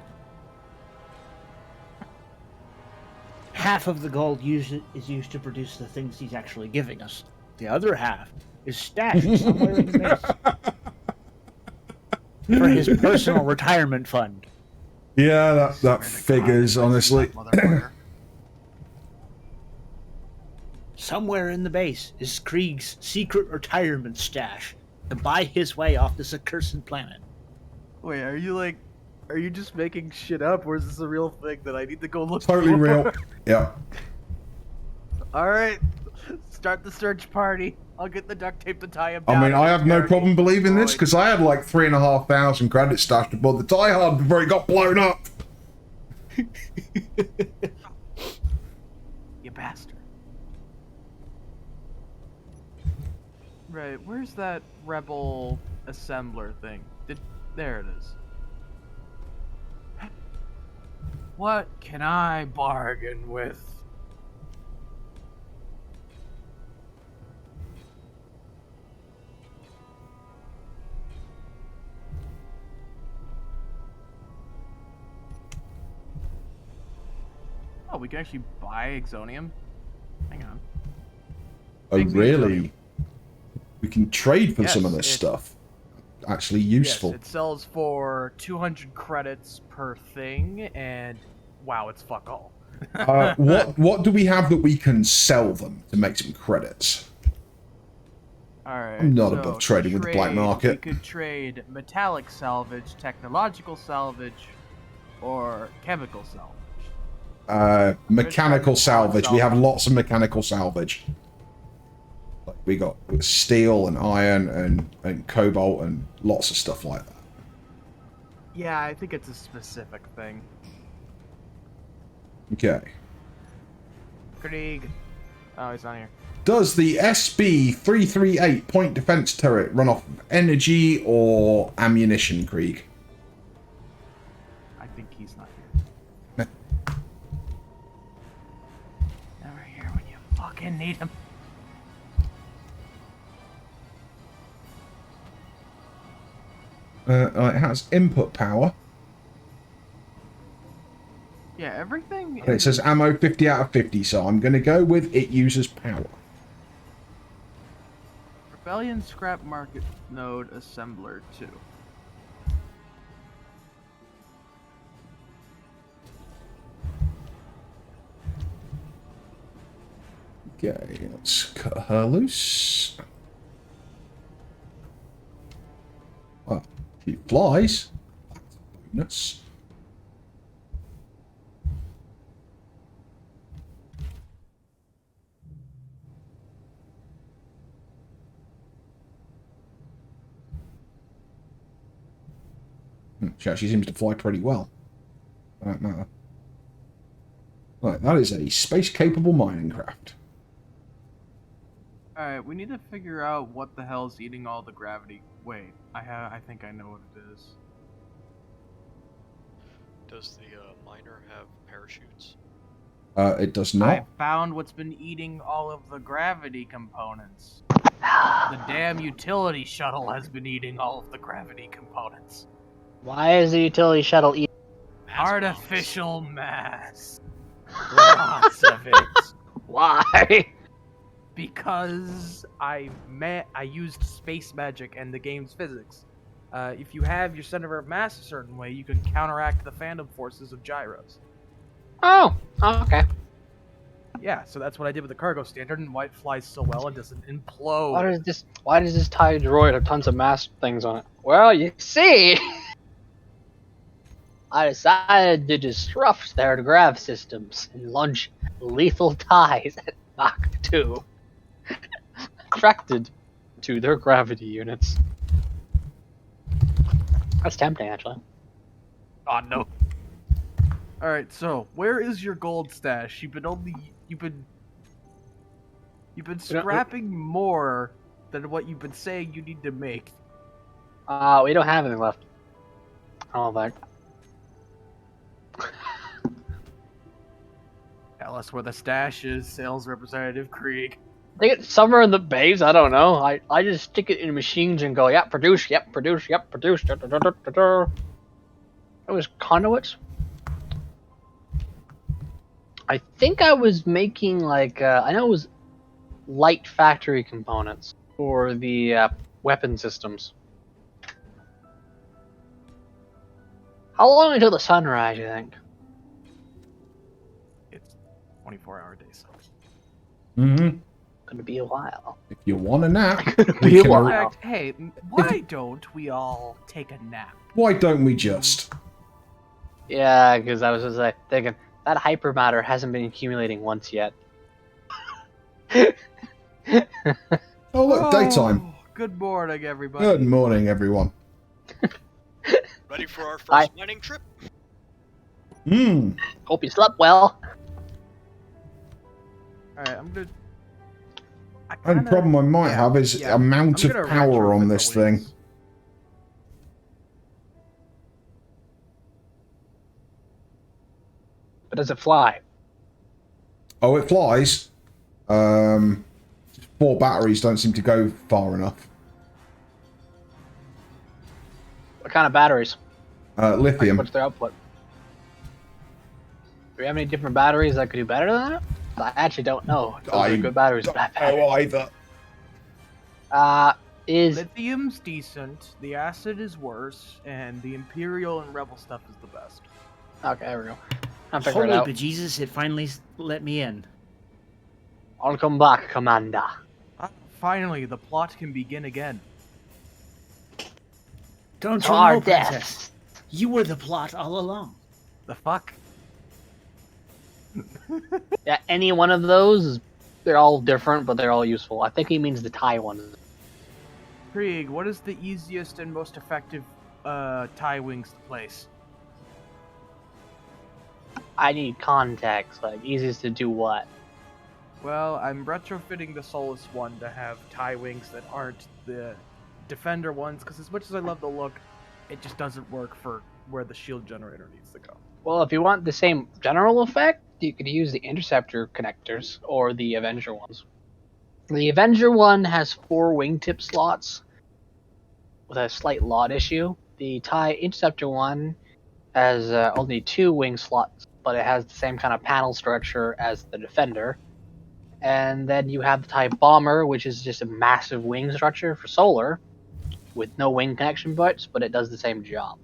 Half of the gold is used to produce the things he's actually giving us. The other half is stashed somewhere in the base for his personal retirement fund. Yeah, that figures, honestly. Somewhere in the base is Krieg's secret retirement stash to buy his way off this accursed planet. Wait, are you just making shit up, or is this a real thing that I need to go look Totally for? real. Yeah. Alright, start the search party. I'll get the duct tape to tie him I down. mean, I have no problem believing this because I had like 3,500 credits stashed aboard the Die Hard before it got blown up. You bastard. Right, where's that rebel assembler thing? There it is. What can I bargain with? Oh, we can actually buy Exonium? Hang on. Oh, Make me really? We can trade for some of Yes, this it- stuff. Actually useful. Yes, it sells for 200 credits per thing, and wow, it's fuck all. What do we have that we can sell them to make some credits? Alright, I'm not so above trading with the black We market. could trade metallic salvage, technological salvage, or chemical salvage. Mechanical salvage. We have lots of mechanical salvage. steel and iron and cobalt and lots of stuff like that. Yeah, I think it's a specific thing. Okay. Krieg. Oh, he's not here. Does the SB-338 point defense turret run off of energy or ammunition, Krieg? I think he's not here. Never here when you fucking need him. It has input power. Yeah, everything. And it says ammo 50 out of 50, so I'm going to go with it uses power. Rebellion scrap market node assembler 2. Okay, let's cut her loose. Well, she flies. That's a bonus. She actually seems to fly pretty well. For that matter. Right, that is a space-capable mining craft. Alright, we need to figure out what the hell's eating all the gravity. Wait, I think I know what it is. Does the miner have parachutes? It does not. I found what's been eating all of the gravity components. The damn utility shuttle has been eating all of the gravity components. Why is the utility shuttle eating? Artificial mass. Lots of it. Why? Because I used space magic and the game's physics. If you have your center of mass a certain way, you can counteract the phantom forces of gyros. Oh, okay. Yeah, so that's what I did with the cargo standard, and why it flies so well and doesn't implode. Why does this TIE droid have tons of mass things on it? Well, you see, I decided to disrupt their grav systems and launch lethal ties at Mach 2, attracted to their gravity units. That's tempting, actually. Oh no. Alright, so where is your gold stash? You've been scrapping more than what you've been saying you need to make. We don't have anything left. I don't think. Tell us where the stash is, sales representative Krieg. I think it's somewhere in the base. I don't know. I just stick it in machines and go, yep, produce, yep, produce, yep, produce. Da, da, da, da, da, da. It was conduits. I think I was making like I know it was light factory components for the weapon systems. How long until the sunrise, you think? It's 24-hour days. Mm-hmm. Gonna be a while. If you want a nap, be a while. In fact, hey, why don't we all take a nap? Why don't we just? Yeah, because I was just like thinking that hypermatter hasn't been accumulating once yet. Oh look, daytime. Good morning, everybody. Good morning, everyone. Ready for our first mining trip? Hope you slept well. Alright, I'm gonna... And the problem I might have is amount of power on this thing. But does it fly? Oh, it flies. 4 batteries don't seem to go far enough. What kind of batteries? Lithium. What's their output? Do we have any different batteries that could do better than that? I actually don't know. Those are good batteries. either. Lithium's decent, the acid is worse, and the Imperial and Rebel stuff is the best. Okay, there we go. I'll figure it Holy out. bejesus, it finally let me in. I'll come back, Commander. Finally, the plot can begin again. Don't you To our know, death. Princess? You were the plot all along. The fuck? Yeah, any one of those is They're all different, but they're all useful. I think he means the tie ones. Krieg, what is the easiest and most effective tie wings to place? I need context. Like, easiest to do what? Well, I'm retrofitting the Solus one to have tie wings that aren't the Defender ones, because as much as I love the look, it just doesn't work for where the shield generator needs to go. Well, if you want the same general effect, you could use the Interceptor connectors or the Avenger ones. The Avenger one has 4 wingtip slots with a slight lot issue. The TIE Interceptor one has only 2 wing slots, but it has the same kind of panel structure as the Defender. And then you have the TIE Bomber, which is just a massive wing structure for solar, with no wing connection parts, but it does the same job.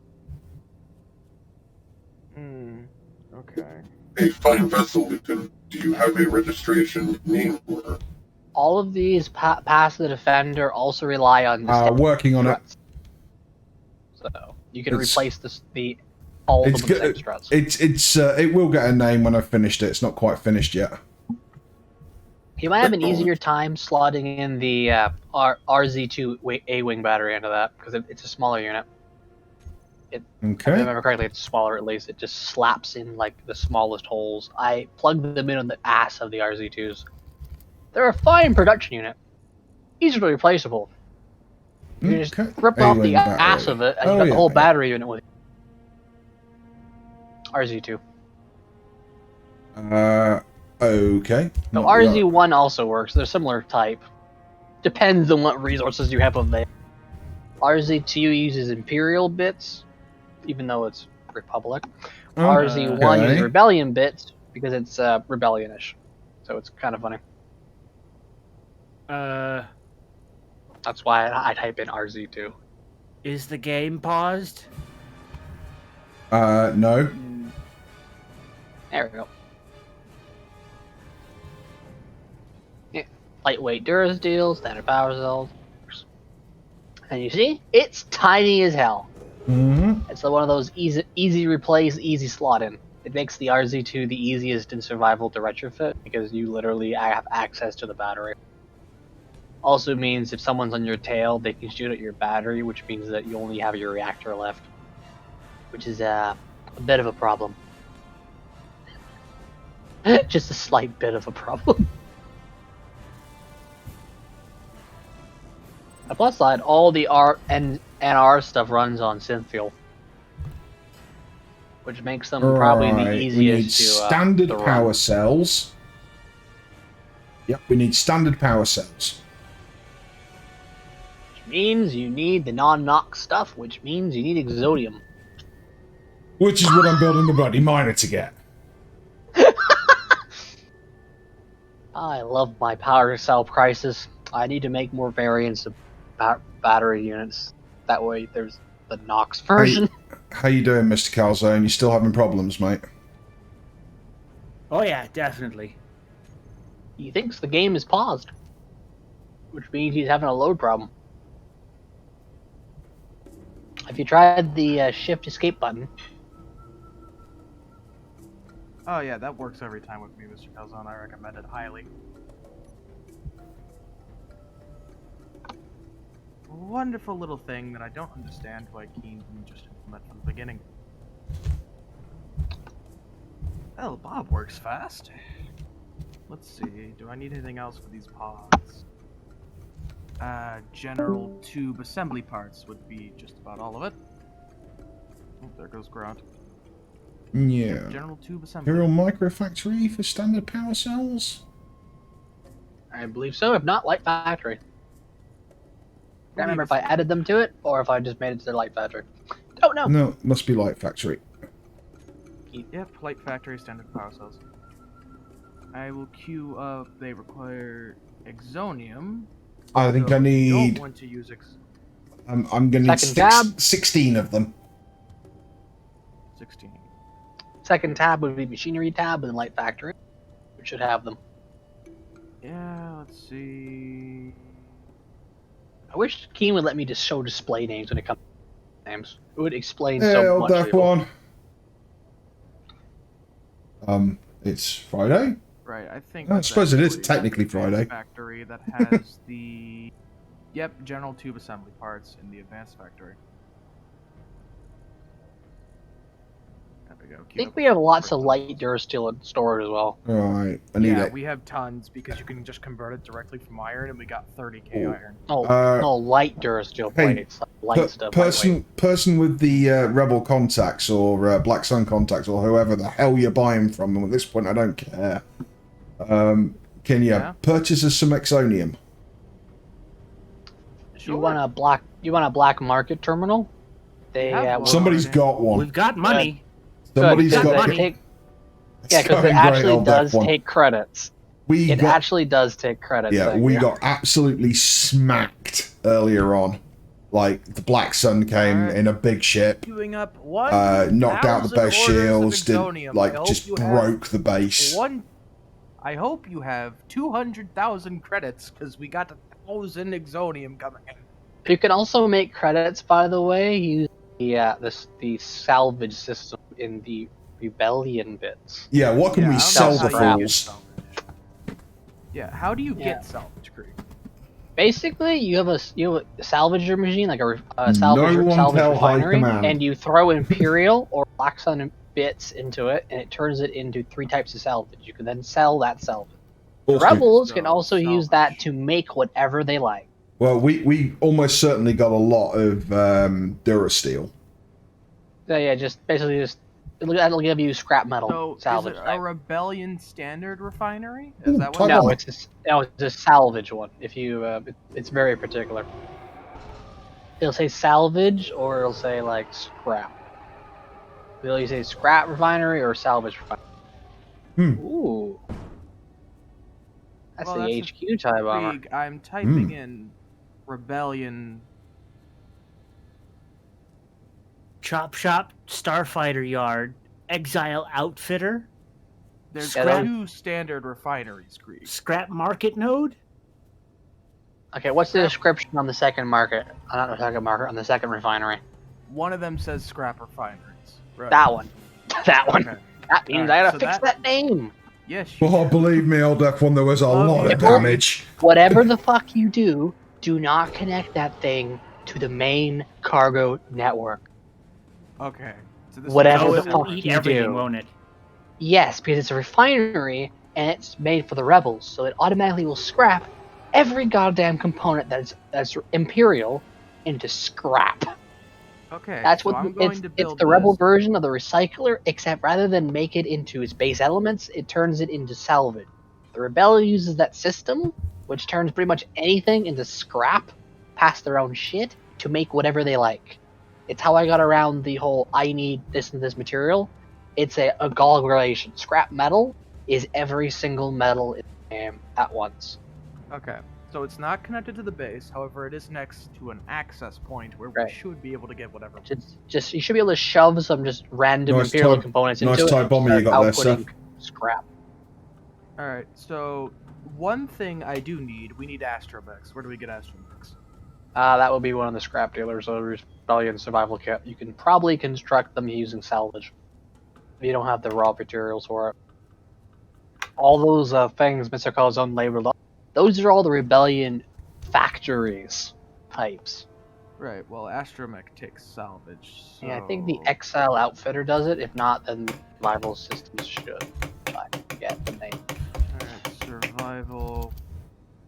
Okay. A fine vessel, Lieutenant. Do you have a registration name for her? All of these past the Defender also rely on the working on struts. So you can replace all of them with the same struts. It will get a name when I've finished it. It's not quite finished yet. You might have an easier time slotting in the RZ2 A-wing battery into that, because it's a smaller unit. If I remember correctly, it's smaller at least. It just slaps in like the smallest holes. I plugged them in on the ass of the RZ2s. They're a fine production unit. Easily replaceable. You can just rip off the ass of it, and you got the whole battery unit with it. RZ2. Okay. So RZ1 also works. They're similar type. Depends on what resources you have available. RZ2 uses Imperial bits, even though it's Republic. RZ1 uses Rebellion bits because it's Rebellionish. So it's kind of funny. That's why I type in RZ2. Is the game paused? No. There we go. Yeah. Lightweight Durasteel, standard power cells. And you see, it's tiny as hell. It's one of those easy replace, easy slot in. It makes the RZ2 the easiest in survival to retrofit because you literally have access to the battery. Also means if someone's on your tail, they can shoot at your battery, which means that you only have your reactor left, which is a bit of a problem. Just a slight bit of a problem. The plus side, all the NR stuff runs on synth fuel, which makes them probably the easiest we need to standard power run. cells. Yep, we need standard power cells. Which means you need the non-Nox stuff, which means you need Exodium. Which is what I'm building the bloody miner to get. I love my power cell prices. I need to make more variants of battery units. That way there's the Nox version. How you doing, Mr. Calzone? You still having problems, mate? Oh yeah, definitely. He thinks the game is paused, which means he's having a load problem. Have you tried the shift escape button? Oh yeah, that works every time with me, Mr. Calzone. I recommend it highly. Wonderful little thing that I don't understand why Keen didn't just implement from the beginning. Well, Bob works fast. Let's see, do I need anything else for these pods? General tube assembly parts would be just about all of it. Oh, there goes Grant. Yeah. General tube assembly. Imperial microfactory for standard power cells? I believe so, if not, Light Factory. I can't remember if I added them to it, or if I just made it to the Light Factory. Don't know! No, must be Light Factory. Yep, Light Factory, standard power cells. I will queue up, they require Exonium. I think so I need... I don't want to use I'm going to need 16 of them. 16. Second tab would be Machinery tab, and then Light Factory. We should have them. Yeah, let's see... I wish Keen would let me just show display names when it comes to names. It would explain so much. That one. It's Friday. Right, I think. I suppose it is that's technically the advanced Friday. Factory that has the. Yep, general tube assembly parts in the advanced factory. There we go. I think we have lots of light durasteel stored as well. Alright, I need Yeah, it. we have tons because you can just convert it directly from iron, and we got 30k iron. Oh, no, light durasteel hey, plates. Light stuff. Person with the Rebel contacts or Black Sun contacts or whoever the hell you're buying from them, at this point I don't care. Can you purchase us some Exonium? You want a black market terminal? Somebody's got one. We've got money. Somebody's Good, got money. Yeah, because it actually does take credits. It actually does take credits. Yeah, we got absolutely smacked earlier on. Like, the Black Sun came in a big ship, Queuing up knocked out the best 1,000 shields, orders of Exonium. like, I hope just you broke have the base. I hope you have 200,000 credits, because we got 1,000 Exonium coming in. You can also make credits, by the way, using the salvage system in the rebellion bits. Yeah, what can we sell the fools? Yeah, how do you get salvage, Creek? Basically, you have a salvager machine, like a salvage refinery, command. and you throw Imperial or Black Sun bits into it, and it turns it into 3 types of salvage. You can then sell that salvage. The rebels can also use that to make whatever they like. Well, we almost certainly got a lot of Durasteel. Yeah, just basically that'll give you scrap metal So, salvage. is it a rebellion standard refinery? Is that what? No, it's a salvage one. If you, it's very particular. It'll say salvage, or it'll say like scrap. Will you say scrap refinery or salvage refinery? Ooh, that's the HQ type armor. Krieg, I'm typing in rebellion. Chop Shop, Starfighter Yard, Exile Outfitter. There's Scrap, 2 standard refineries, Krieg. Scrap Market Node. Okay, what's the description on the second market? Not the second market, on the second refinery. One of them says scrap refineries. Right. That one. That one. Okay. That means I gotta fix that name. Yes. Oh, believe me, old F one, there was a lot of damage. Whatever the fuck you do not connect that thing to the main cargo network. Okay. So this Whatever is the fuck eat you everything, do. won't it? Yes, because it's a refinery and it's made for the rebels, so it automatically will scrap every goddamn component that's Imperial into scrap. Okay. That's so what I'm going to it's build the rebel this. version of the recycler, except rather than make it into its base elements, it turns it into salvage. The rebel uses that system, which turns pretty much anything into scrap, past their own shit, to make whatever they like. It's how I got around the whole I need this and this material. It's a Gaul relation. Scrap metal is every single metal in the game at once. Okay. So it's not connected to the base, however, it is next to an access point where we should be able to get whatever. Just you should be able to shove some just random Nice Imperial type- components nice into it. type bomber you got there, outputting Seth. Scrap. Alright, so one thing I do need, we need astromechs. Where do we get astromechs? That would be one of the scrap dealers of Rebellion Survival Kit. You can probably construct them using salvage. If you don't have the raw materials for it. All those things Mr. Calzone labeled up, those are all the Rebellion factories types. Right, well, astromech takes salvage, so... Yeah, I think the Exile Outfitter does it. If not, then Survival Systems should. I forget the name. Alright, survival...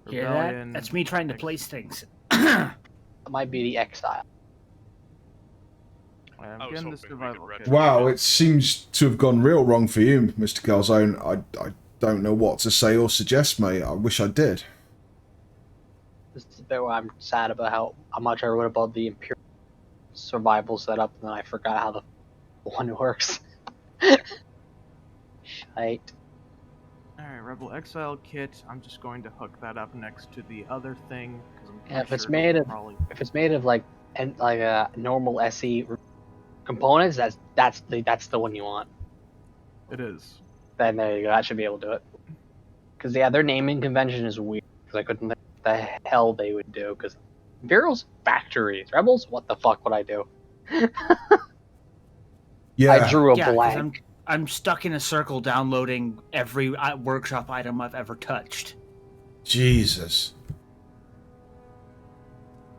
Hear Rebellion... that? That's me trying to place things. It might be the Exile. I'm getting the survival kit. Wow, it seems to have gone real wrong for you, Mr. Calzone. I don't know what to say or suggest, mate. I wish I did. This is the bit where I'm sad about how much I wrote about the Imperial survival setup, and then I forgot how the one works. Shite. Alright, Rebel Exile kit. I'm just going to hook that up next to the other thing. Yeah, if it's made of like normal SE components, that's the one you want. It is. Then there you go. That should be able to do it. Because yeah, their naming convention is weird. Because I couldn't think what the hell they would do. Because Imperial's factories, Rebels, what the fuck would I do? Yeah. I drew a blank. I'm stuck in a circle downloading every workshop item I've ever touched. Jesus.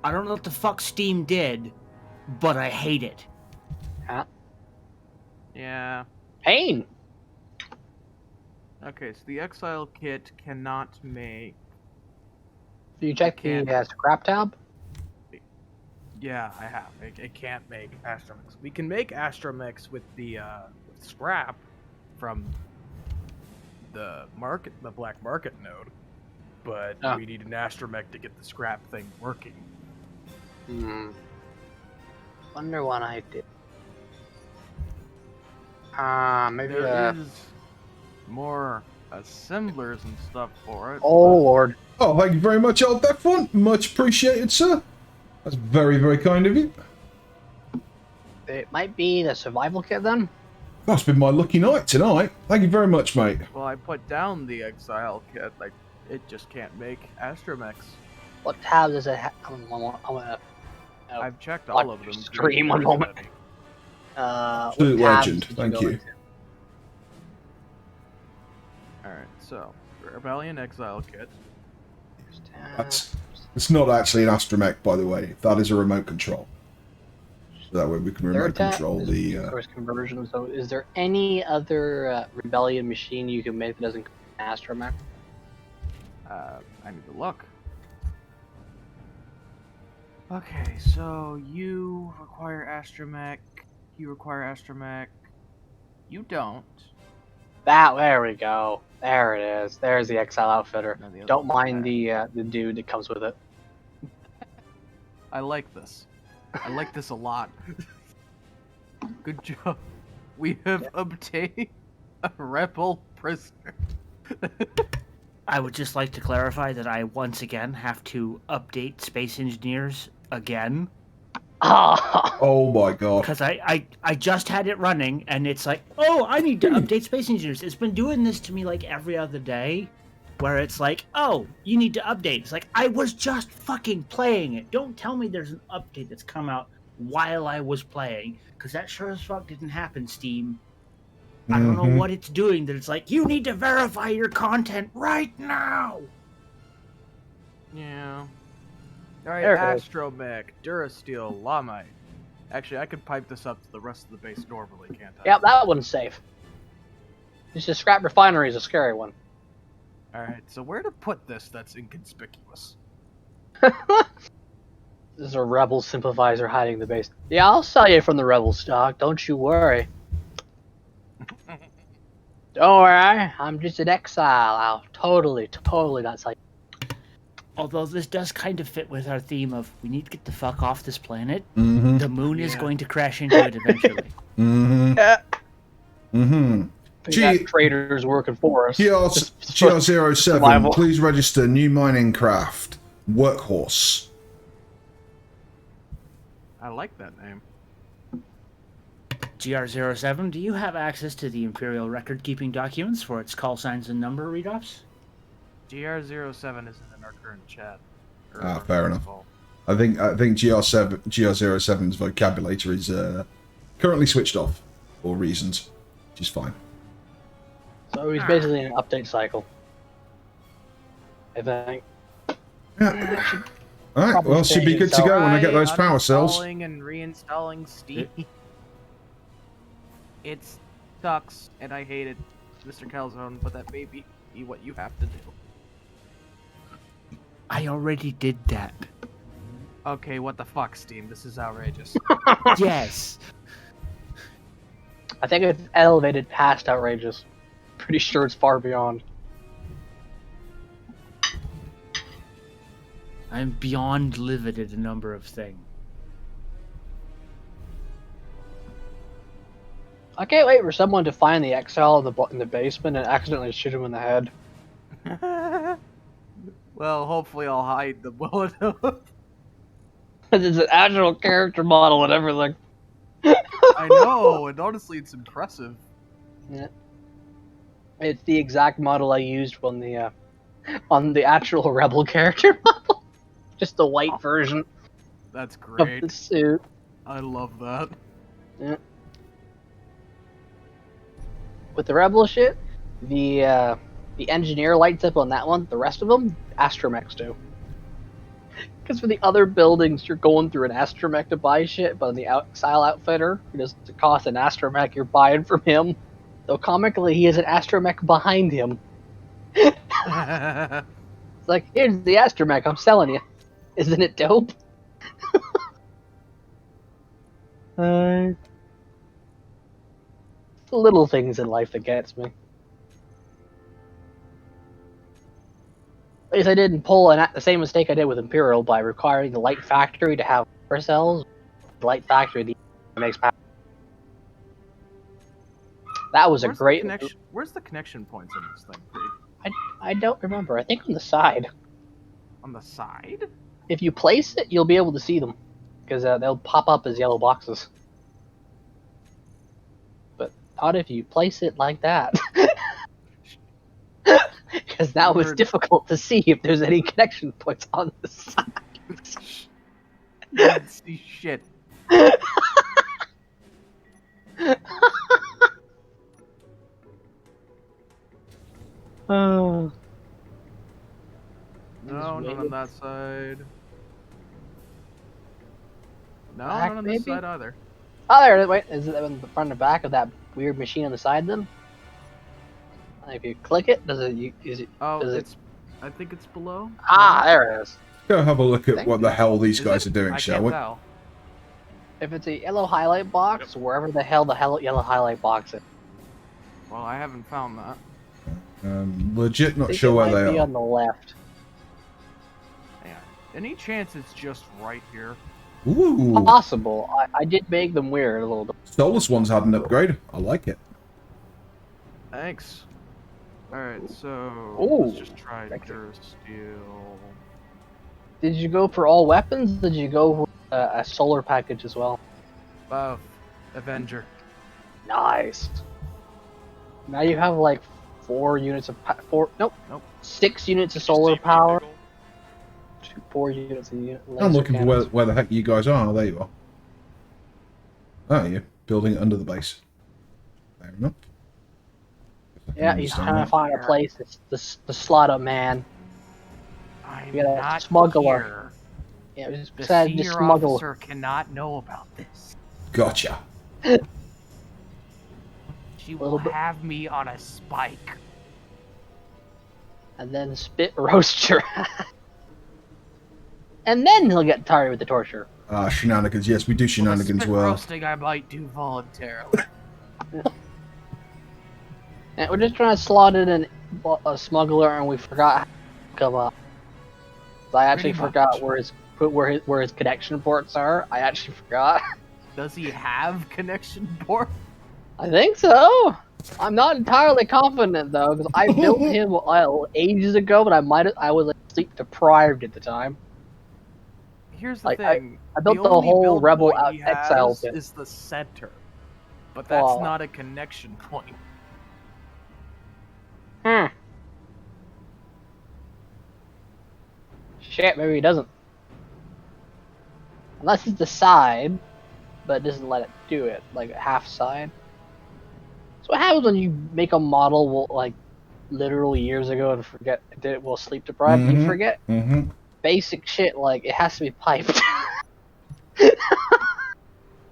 I don't know what the fuck Steam did, but I hate it. Huh? Yeah. Pain. Okay, so the Exile kit cannot make. Do you check the scrap tab? Yeah, I have. It can't make Astromix. We can make Astromix with the with scrap from the black market node, but we need an Astromech to get the scrap thing working. Wonder what I did. Maybe there is more assemblers and stuff for it. Oh lord. Oh, thank you very much, old Death One. Much appreciated, sir. That's very, very kind of you. It might be the survival kit then? That's been my lucky night tonight. Thank you very much, mate. Well, I put down the Exile kit. Like, it just can't make Astromech. What tab does it have? I've checked all of them. Stream one moment. Absolute legend. Thank you. Alright, so Rebellion Exile kit. It's not actually an Astromech, by the way. That is a remote control. So that way we can remote control the source conversion. So, is there any other Rebellion machine you can make that doesn't Astromech? I need to look. Okay, so you require Astromech. You require Astromech. You don't. There we go. There it is. There's the Exile outfitter. Don't mind the dude that comes with it. I like this. I like this a lot. Good job. We have obtained a rebel prisoner. I would just like to clarify that I once again have to update Space Engineers again. Oh my god. Because I just had it running, and it's like, oh, I need to update Space Engineers. It's been doing this to me like every other day, where it's like, oh, you need to update. It's like, I was just fucking playing it. Don't tell me there's an update that's come out while I was playing, because that sure as fuck didn't happen, Steam. I don't know what it's doing, that it's like, you need to verify your content right now! Yeah. Alright, There it is. Astromech, Durasteel, Lamite. Actually, I could pipe this up to the rest of the base normally, can't I? Yep, that one's safe. Just a scrap refinery is a scary one. Alright, so where to put this that's inconspicuous? There's a rebel sympathizer hiding in the base. Yeah, I'll sell you from the rebel stock, don't you worry. Don't worry, I'm just an exile. I'll totally not sell you. Although this does kind of fit with our theme of, we need to get the fuck off this planet. Mhm. The moon is going to crash into it eventually. We got traders working for us. GR07, Survival. please register new mining craft. Workhorse. I like that name. GR07, do you have access to the Imperial record-keeping documents for its call signs and number read-offs? GR07 isn't in our current chat. Fair enough. I think GR07's vocabulary is currently switched off for reasons, which is fine. So he's basically in an update cycle. I think. Yeah. Alright, well, should be good to go when I get those power cells. Uninstalling and reinstalling Steam. It sucks, and I hate it, Mr. Calzone, but that may be what you have to do. I already did that. Okay, what the fuck, Steam? This is outrageous. Yes. I think it's elevated past outrageous. Pretty sure it's far beyond. I'm beyond livid at a number of things. I can't wait for someone to find the exile in the basement and accidentally shoot him in the head. Well, hopefully I'll hide them well enough. It's an actual character model and everything. I know, and honestly, it's impressive. Yeah. It's the exact model I used on the actual Rebel character model. Just the white version. That's Of great. the suit. I love that. Yeah. with the rebel shit, the engineer lights up on that one. The rest of them, astromechs do. Because for the other buildings, you're going through an astromech to buy shit, but on the Exile Outfitter, it doesn't cost an astromech, you're buying from him. Though comically, he has an astromech behind him. It's like, here's the astromech I'm selling you. Isn't it dope? The little things in life that gets me. At least I didn't pull the same mistake I did with Imperial by requiring the Light Factory to have power cells. The Light Factory makes power. That was Where's a great. Where's the connection points in this thing? I don't remember. I think on the side. On the side? If you place it, you'll be able to see them, because they'll pop up as yellow boxes. But not if you place it like that. Because that was difficult to see if there's any connection points on the side. You didn't see shit. Oh. No, not on that side. No, Back, not on this maybe? side either. Oh, there. Wait, is it in the front and back of that weird machine on the side then? If you click it, does it? I think it's below. Ah, there it is. Go have a look at what the hell these guys are doing, I shall can't we? tell. If it's a yellow highlight box, wherever the hell yellow highlight box is. Well, I haven't found that. Legit I not think sure it where might they be are. on the left. Yeah. Any chance it's just right here? Ooh. Possible. I did make them weird a little bit. Solus one's had an upgrade. I like it. Thanks. Alright, so Ooh. let's just try Durasteel. Did you go for all weapons? Did you go for a solar package as well? Both. Avenger. Nice. Now you have like 4 units of nope, 6 units of solar power. 4 units of laser I'm looking for cannons. where the heck you guys are. Oh, there you are. Oh, you're building it under the base. Fair enough. Yeah, he's trying to find a place. It's the slot up man. I'm You got a not smuggler. here. Yeah, just The said the senior smuggler. officer cannot know about this. Gotcha. She will have me on a spike. And then spit roast your ass. And then he'll get tired with the torture. Shenanigans. Yes, we do shenanigans Spit well. roasting I might do voluntarily. And we're just trying to slot in a smuggler, and we forgot how to come up. I actually Pretty forgot where his connection ports are. I actually forgot. Does he have connection port? I think so. I'm not entirely confident though, because I built him ages ago, but I was like sleep deprived at the time. Here's the Like, thing. I built the only whole build Rebel point he Exile has bit. is the center, but that's Oh. not a connection point. Shit, maybe he doesn't. Unless it's the side, but it doesn't let it do it, like a half side. So what happens when you make a model like literally years ago and forget it will sleep deprived? You forget basic shit like it has to be piped.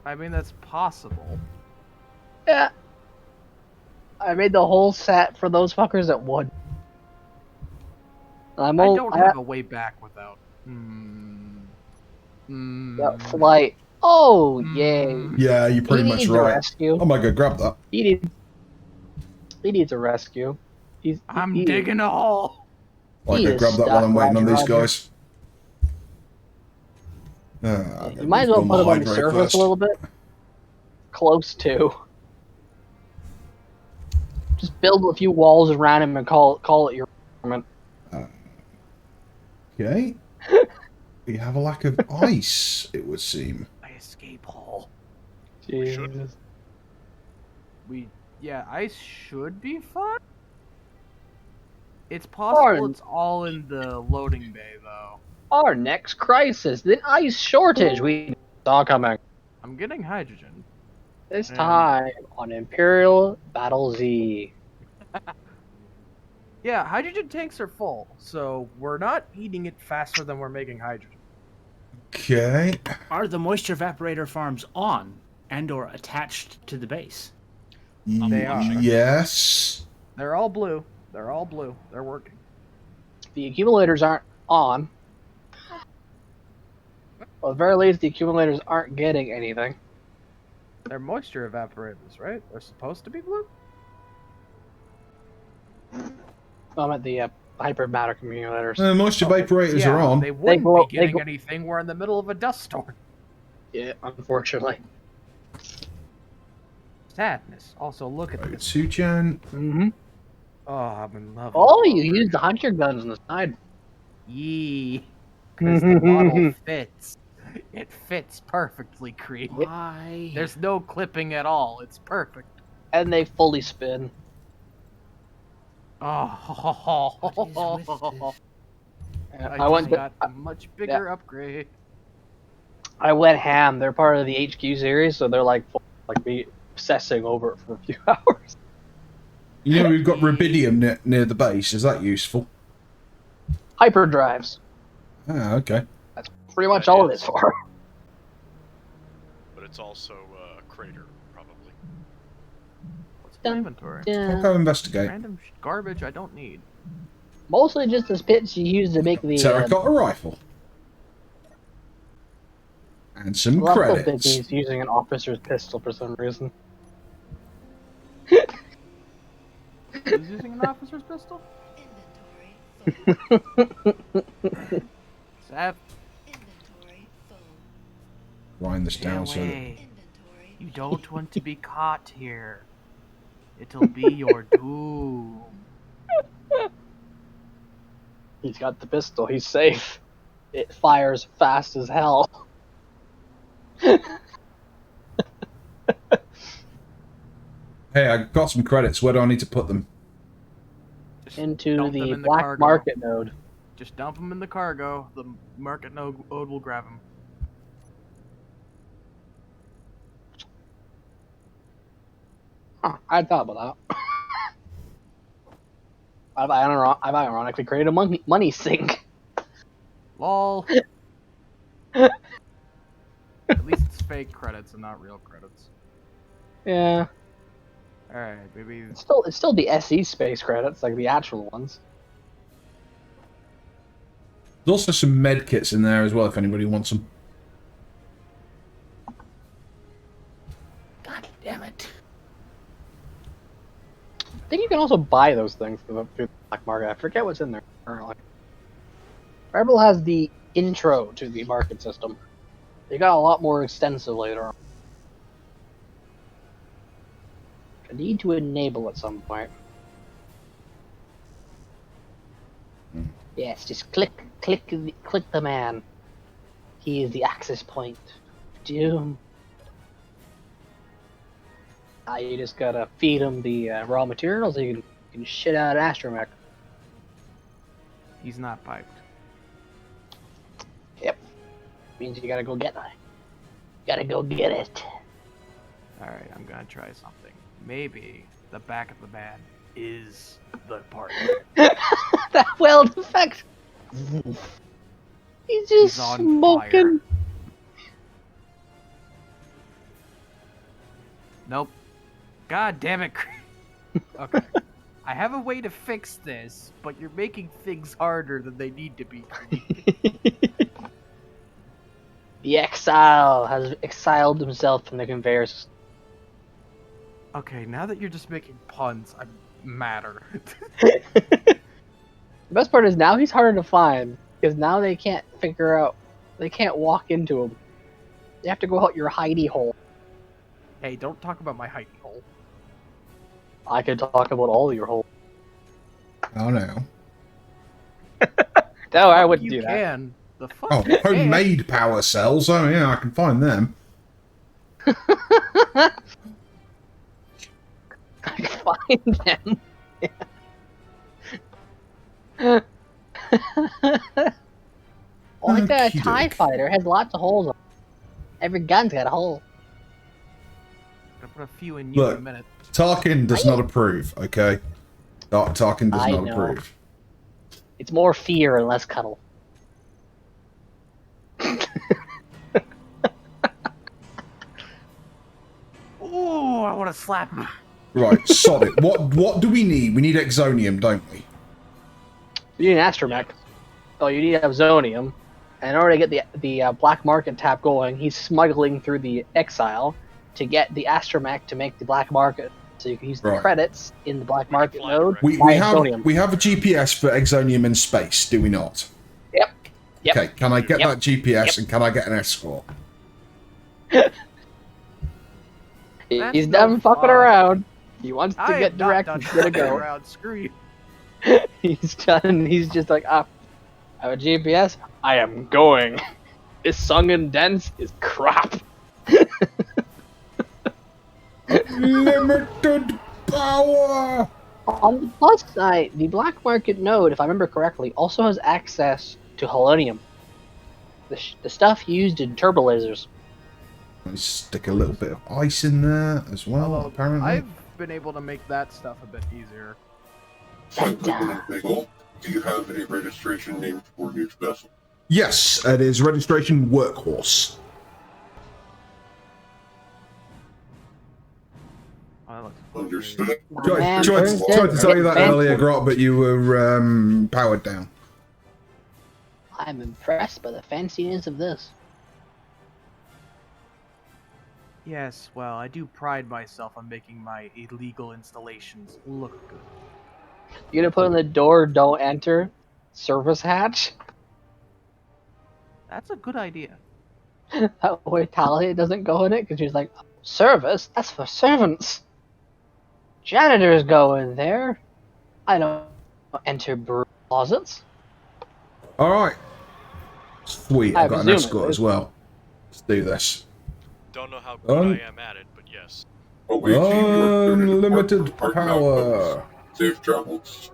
I mean, that's possible. Yeah. I made the whole set for those fuckers at one. I don't have a way back without. That flight. Oh, yay. Yeah, you're pretty He much needs a right. rescue. Oh my god, grab that. He needs a rescue. I'm digging a hole. Like, He I is grab that while I'm stuck, waiting on these Roger. guys. You might as well put him on the hydrate surface first. a little bit. Close to. Just build a few walls around him and call it your apartment. Okay. We have a lack of ice, it would seem. My escape hole. Jesus. Ice should be fine. It's possible Or- it's all in the loading bay though. Our next crisis, the ice shortage we saw coming. I'm getting hydrogen. This time on Imperial Battle Z. Yeah, hydrogen tanks are full, so we're not eating it faster than we're making hydrogen. Okay. Are the moisture evaporator farms on and or attached to the base? They are. Yes. They're all blue. They're all blue. They're working. The accumulators aren't on. Well, at the very least, the accumulators aren't getting anything. They're moisture evaporators, right? They're supposed to be blue? I'm at the hypermatter accumulators. Moisture vaporators are on. They wouldn't be getting anything. We're in the middle of a dust storm. Yeah, unfortunately. Sadness. Also, look at this. Suchan. Mm-hmm. Oh, I'm in love. Oh, you used the hunter guns on the side. Yee. Because the model fits. It fits perfectly, Creed. Why? There's no clipping at all. It's perfect. And they fully spin. Oh. I went got a much bigger upgrade. I went ham. They're part of the HQ series, so they're like me obsessing over it for a few hours. You know we've got rubidium near the base. Is that useful? Hyperdrives. Ah, okay. That's pretty much all it is for. But it's also a crater, probably. What's in my inventory? I'll go investigate. Random garbage I don't need. Mostly just the spits you use to make the Terracotta rifle. And some well, I still think credits. he's using an officer's pistol for some reason. Who's using an officer's pistol? Seth. Wind this down Get so that... away. You don't want to be caught here. It'll be your doom. He's got the pistol. He's safe. It fires fast as hell. Hey, I got some credits. Where do I need to put them? Into the in the black cargo. market node. Just dump them in the cargo. The market node will grab them. Huh, I thought about that. I've ironically created a money sink. Lol. At least it's fake credits and not real credits. Yeah. Alright, maybe... It's still the SE space credits, like the actual ones. There's also some med kits in there as well if anybody wants them. God damn it. I think you can also buy those things through the black market. I forget what's in there currently. Rebel has the intro to the market system. They got a lot more extensive later on. I need to enable at some point. Yes, just click the man. He is the access point. Doom. You just gotta feed him the raw materials. So you can shit out astromech. He's not piped. Yep. Means you gotta go get it. Gotta go get it. Alright, I'm gonna try something. Maybe the back of the van is the part. That weld effect. He's just on smoking. fire. Nope. God damn it. Okay. I have a way to fix this, but you're making things harder than they need to be. The exile has exiled himself from the conveyor system. Okay, now that you're just making puns, I'm madder. The best part is now he's harder to find, because now they can't figure out, they can't walk into him. They have to go out your hidey hole. Hey, don't talk about my hidey hole. I could talk about all your holes. Oh no. No, I wouldn't You do can. The fuck? Oh, you can. homemade power cells. Oh yeah, I can find them. I can find them. Like that TIE fighter has lots of holes on it. Every gun's got a hole. I'm dropping a few in you in a Look, minute. Tarkin does not approve, okay? Tarkin does I not know. approve. It's more fear and less cuddle. Ooh, I want to slap him. Right, solid. What do we need? We need Exonium, don't we? You need an astromech. Oh, you need to have Zonium. And in order to get the black market tap going, he's smuggling through the exile to get the astromech to make the black market. So you can use the Right. credits in the black market node. We buy have Exonium. we have a GPS for Exonium in space, do we not? Yep. Okay, can I get Yep. that GPS and can I get an escort? He's done fucking around. He wants to get direct. He's gonna go. Around. Screw you. He's done. He's just like, I have a GPS. I am going. This song and dance is crap. Limited power. On the plus side, the black market node, if I remember correctly, also has access to Helonium, the stuff used in turbo lasers. I stick a little bit of ice in there as well, apparently. I've been able to make that stuff a bit easier. Bagel, do you have a registration name for each vessel? Yes, it is registration Workhorse. Understood. Tried to tell you that earlier, Grot, but you were powered down. I'm impressed by the fanciness of this. Yes, well, I do pride myself on making my illegal installations look good. You're gonna put on the door, don't enter, service hatch? That's a good idea. That way Talia doesn't go in it, because she's like, service? That's for servants. Janitors go in there. I don't enter brew closets. Alright. Sweet, I've got an presume escort it as well. Let's do this. Don't know how good I am at it, but yes. Unlimited power. Safe travels.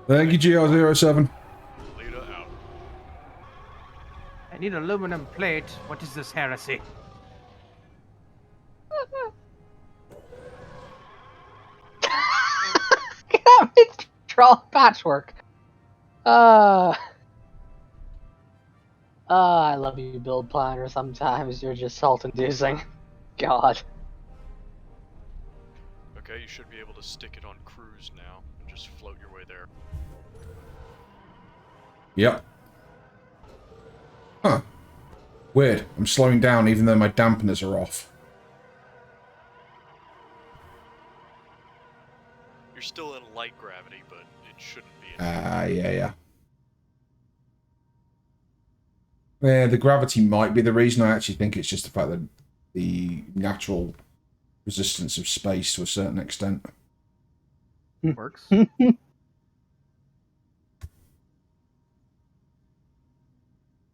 Thank you, GR07. I need aluminum plate. What is this heresy? It's troll patchwork. I love you, build planner. Sometimes you're just salt-inducing. God. Okay, you should be able to stick it on cruise now and just float your way there. Yep. Huh. Weird. I'm slowing down even though my dampeners are off. You're still in light gravity, but it shouldn't be. Yeah. Yeah, the gravity might be the reason. I actually think it's just the fact that the natural resistance of space to a certain extent. Works. There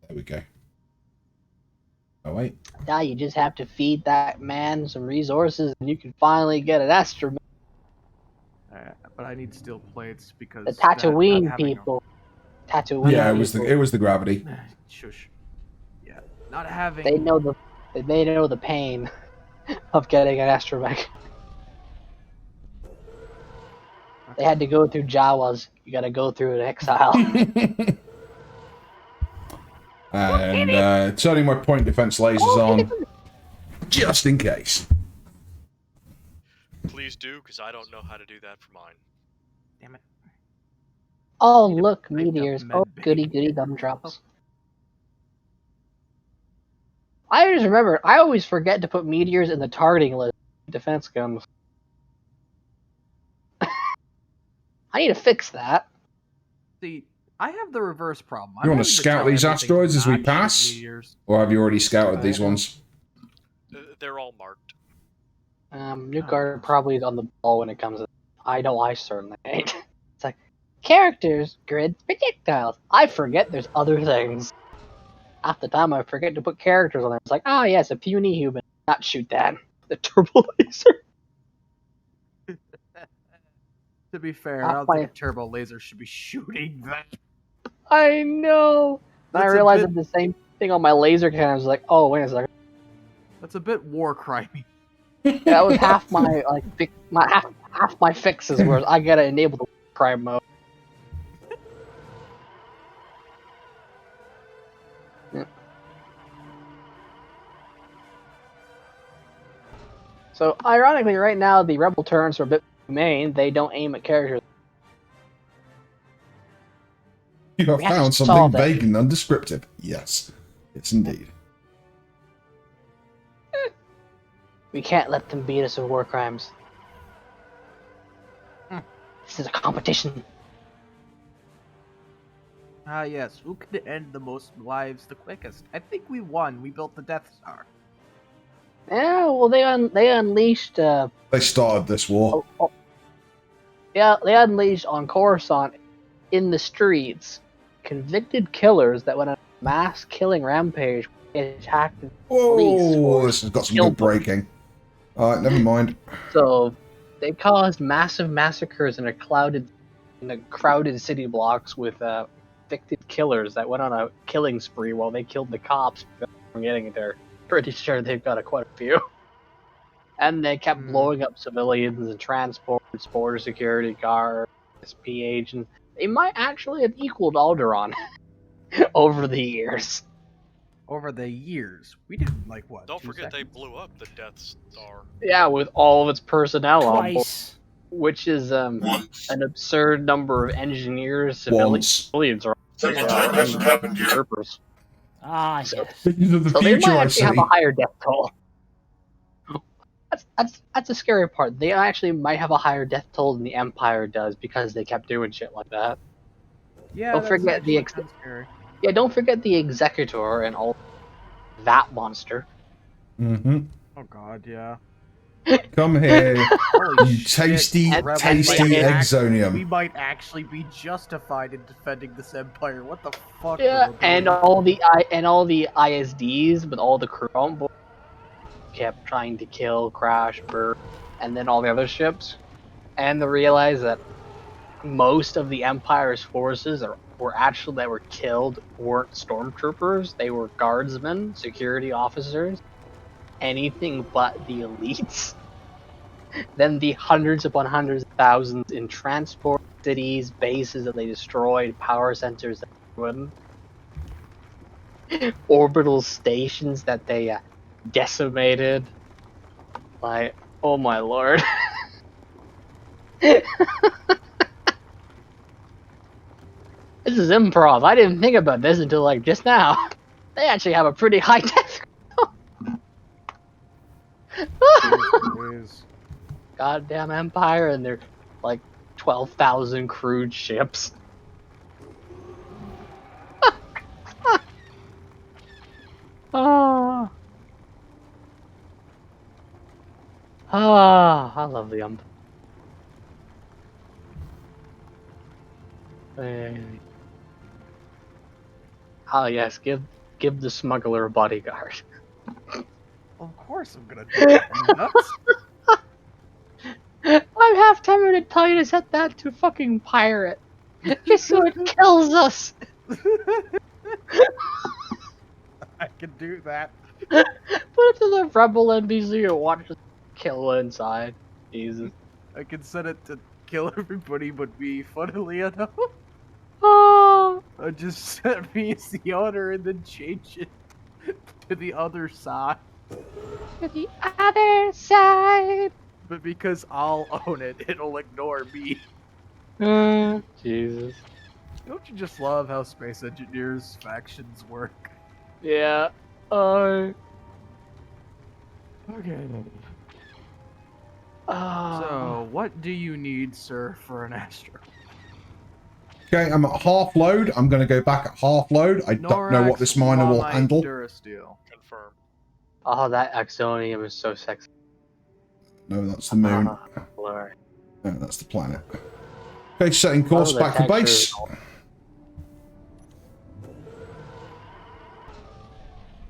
we go. Oh, wait. Now you just have to feed that man some resources and you can finally get an astromech. But I need steel plates because The Tatooine people. Tatooine Yeah, people. it was the gravity. Shush. Yeah, not having. They know the pain of getting an astromech. They had to go through Jawas. You got to go through an exile. And turning my point defense lasers on, just in case. Please do, because I don't know how to do that for mine. Damn it. Oh, look, meteors. Oh, goody goody gumdrops. I just remember, I always forget to put meteors in the targeting list of defense guns. I need to fix that. See, I have the reverse problem. You want to scout these asteroids as we pass? Or have you already scouted these ones? They're all marked. Nuke probably is on the ball when it comes to. I know I certainly ain't. It's like, characters, grids, projectiles. I forget there's other things. Half the time I forget to put characters on there. It's like, oh yes, a puny human. Not shoot that. The turbo laser. To be fair, I don't think a turbo laser should be shooting that. I know. And I realized that the same thing on my laser cannon. I was like, oh, wait a second. That's a bit war crimey. That was half my half my fixes, where I gotta enable the crime mode. Yeah. So ironically, right now the rebel turns are a bit humane. They don't aim at characters. You have We have to found something solve it. vague and undescriptive. Yes. Yes, indeed. We can't let them beat us with war crimes. This is a competition. Ah, yes. Who could end the most lives the quickest? I think we won. We built the Death Star. Yeah, well, they unleashed. They started this war. Yeah, they unleashed on Coruscant in the streets convicted killers that went on a mass killing rampage. Attacked the police. Oh, this has got some good breaking. Alright, never mind. So they caused massive massacres in the crowded city blocks with convicted killers that went on a killing spree while they killed the cops from getting there. Pretty sure they've got quite a few. And they kept blowing up civilians and transports, border security guards, SP agents. They might actually have equaled Alderaan over the years. Over the years. We did like what? Don't forget they blew up the Death Star. Yeah, with all of its personnel on board, Twice. which is an absurd number of engineers, Once. civilians, or Second time hasn't happened yet. troopers. Ah, yes. Because of the So they future, might I actually see. have a higher death toll. That's the scary part. They actually might have a higher death toll than the Empire does because they kept doing shit like that. Yeah, Don't that's forget the actually kinda scary. Yeah, don't forget the Executor and all that monster. Mm-hmm. Oh god, yeah. Come here, Holy you shit, tasty, Rebel tasty might exonium. We might actually be justified in defending this empire. What the fuck? Yeah, are we and doing? all the ISDs with all the crew on board kept trying to kill, crash, burn, and then all the other ships, and they realized that most of the Empire's forces that were killed weren't stormtroopers; they were guardsmen, security officers, anything but the elites. Then the hundreds upon hundreds of thousands in transport cities, bases that they destroyed, power centers that they ruined, orbital stations that they decimated. Like, oh my lord. This is improv. I didn't think about this until like just now. They actually have a pretty high death. Goddamn Empire and their like 12,000 crewed ships. Oh. Ah, I love the Empire. Oh yes, give the smuggler a bodyguard. Of course I'm gonna do that. Are you nuts? I'm half tempted to tell you to set that to fucking pirate. Just so it kills us. I can do that. Put it to the rebel NPC and watch us kill inside. Jesus. I can set it to kill everybody but me, funnily enough. Oh. I just set me as the owner and then change it to the other side. To the other side. But because I'll own it, it'll ignore me. Jesus. Don't you just love how space engineers' factions work? Yeah. Okay. Uh, So, what do you need, sir, for an Astro? Okay, I'm at half load. I'm going to go back at half load. I don't know what this miner will handle. Durasteel. Confirm. Oh, that Exonium is so sexy. No, that's the moon. Lord. No, that's the planet. Okay, setting course back for base.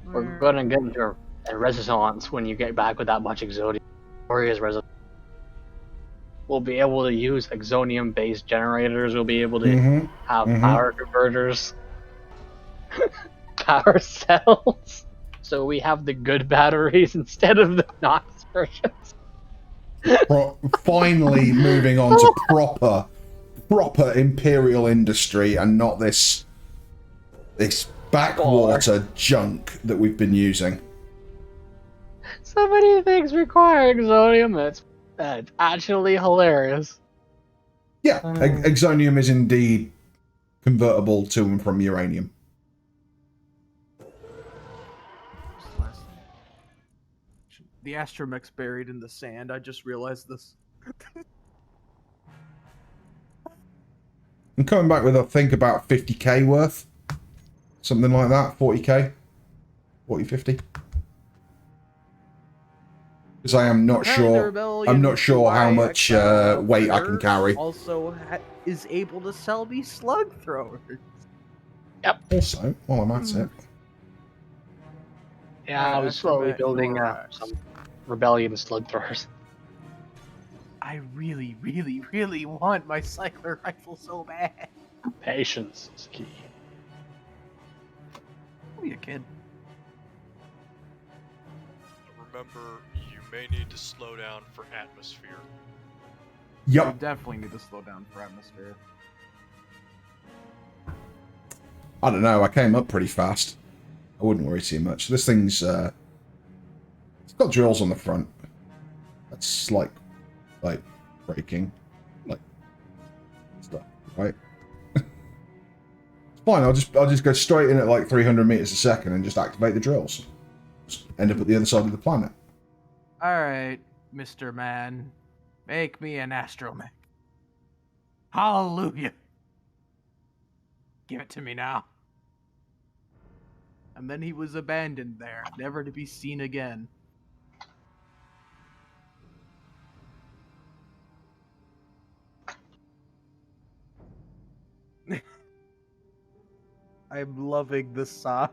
We're gonna get into a resonance when you get back with that much Exonium. Warriors resonance. We'll be able to use Exonium-based generators. We'll be able to have power converters, power cells. so we have the good batteries instead of the NOx versions. Finally moving on to proper Imperial industry and not this backwater junk that we've been using. So many things require exonium. That's actually hilarious. Yeah, exonium is indeed convertible to and from uranium. The astromech's buried in the sand. I just realized this. I'm coming back with, I think, about 50k worth. Something like that, 40k. 40, 50. Because I am not sure. I'm not sure how much weight I can carry. Also is able to sell me slug throwers. Yep. Also, while I'm at it. Yeah, I was slowly building some rebellion slug throwers. I really, really, really want my cycler rifle so bad. Patience is key. Don't be a kid. Remember, you may need to slow down for atmosphere. Yep. You definitely need to slow down for atmosphere. I don't know, I came up pretty fast. I wouldn't worry too much. This thing's it's got drills on the front. That's like braking. Like stuff, right? It's fine, I'll just go straight in at like 300 meters a second and just activate the drills. Just end up at the other side of the planet. Alright, Mr. Man. Make me an astromech. Hallelujah. Give it to me now. And then he was abandoned there, never to be seen again. I'm loving the sigh.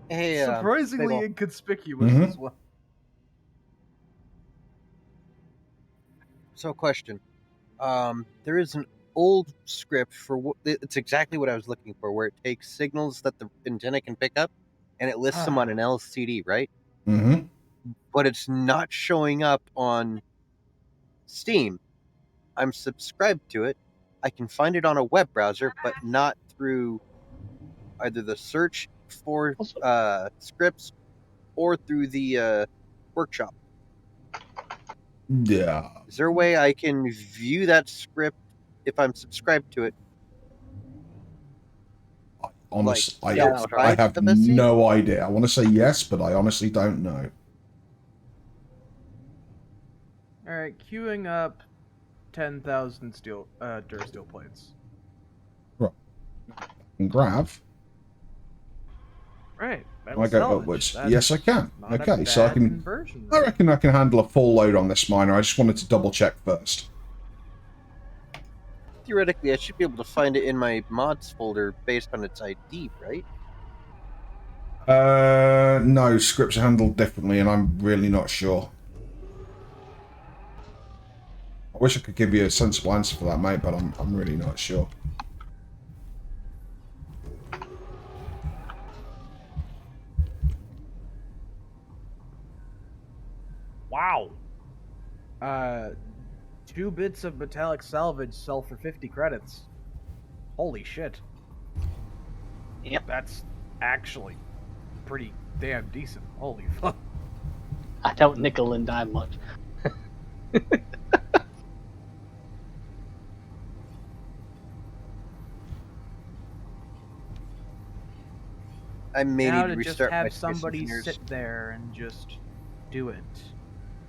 Hey, surprisingly Fable. inconspicuous as well. So, question. There is an old script for it's exactly what I was looking for, where it takes signals that the antenna can pick up, and it lists them on an LCD, right? Mm-hmm. But it's not showing up on Steam. I'm subscribed to it. I can find it on a web browser, but not through either the search for scripts or through the workshop. Yeah. Is there a way I can view that script if I'm subscribed to it? Honestly, Like, I have no idea. I want to say yes, but I honestly don't know. Alright, queuing up 10,000 Durasteel plates. Right. And Grav. Right. Can I go upwards? Yes, I can. Okay, so I can. Conversion. I reckon I can handle a full load on this miner. I just wanted to double check first. Theoretically, I should be able to find it in my mods folder based on its ID, right? No, scripts are handled differently, and I'm really not sure. I wish I could give you a sensible answer for that, mate, but I'm really not sure. Wow. 2 bits of metallic salvage sell for 50 credits. Holy shit. Yep. That's actually pretty damn decent. Holy fuck. I don't nickel and dime much. I may now need to to just restart my have Space somebody Engineers. sit there and just do it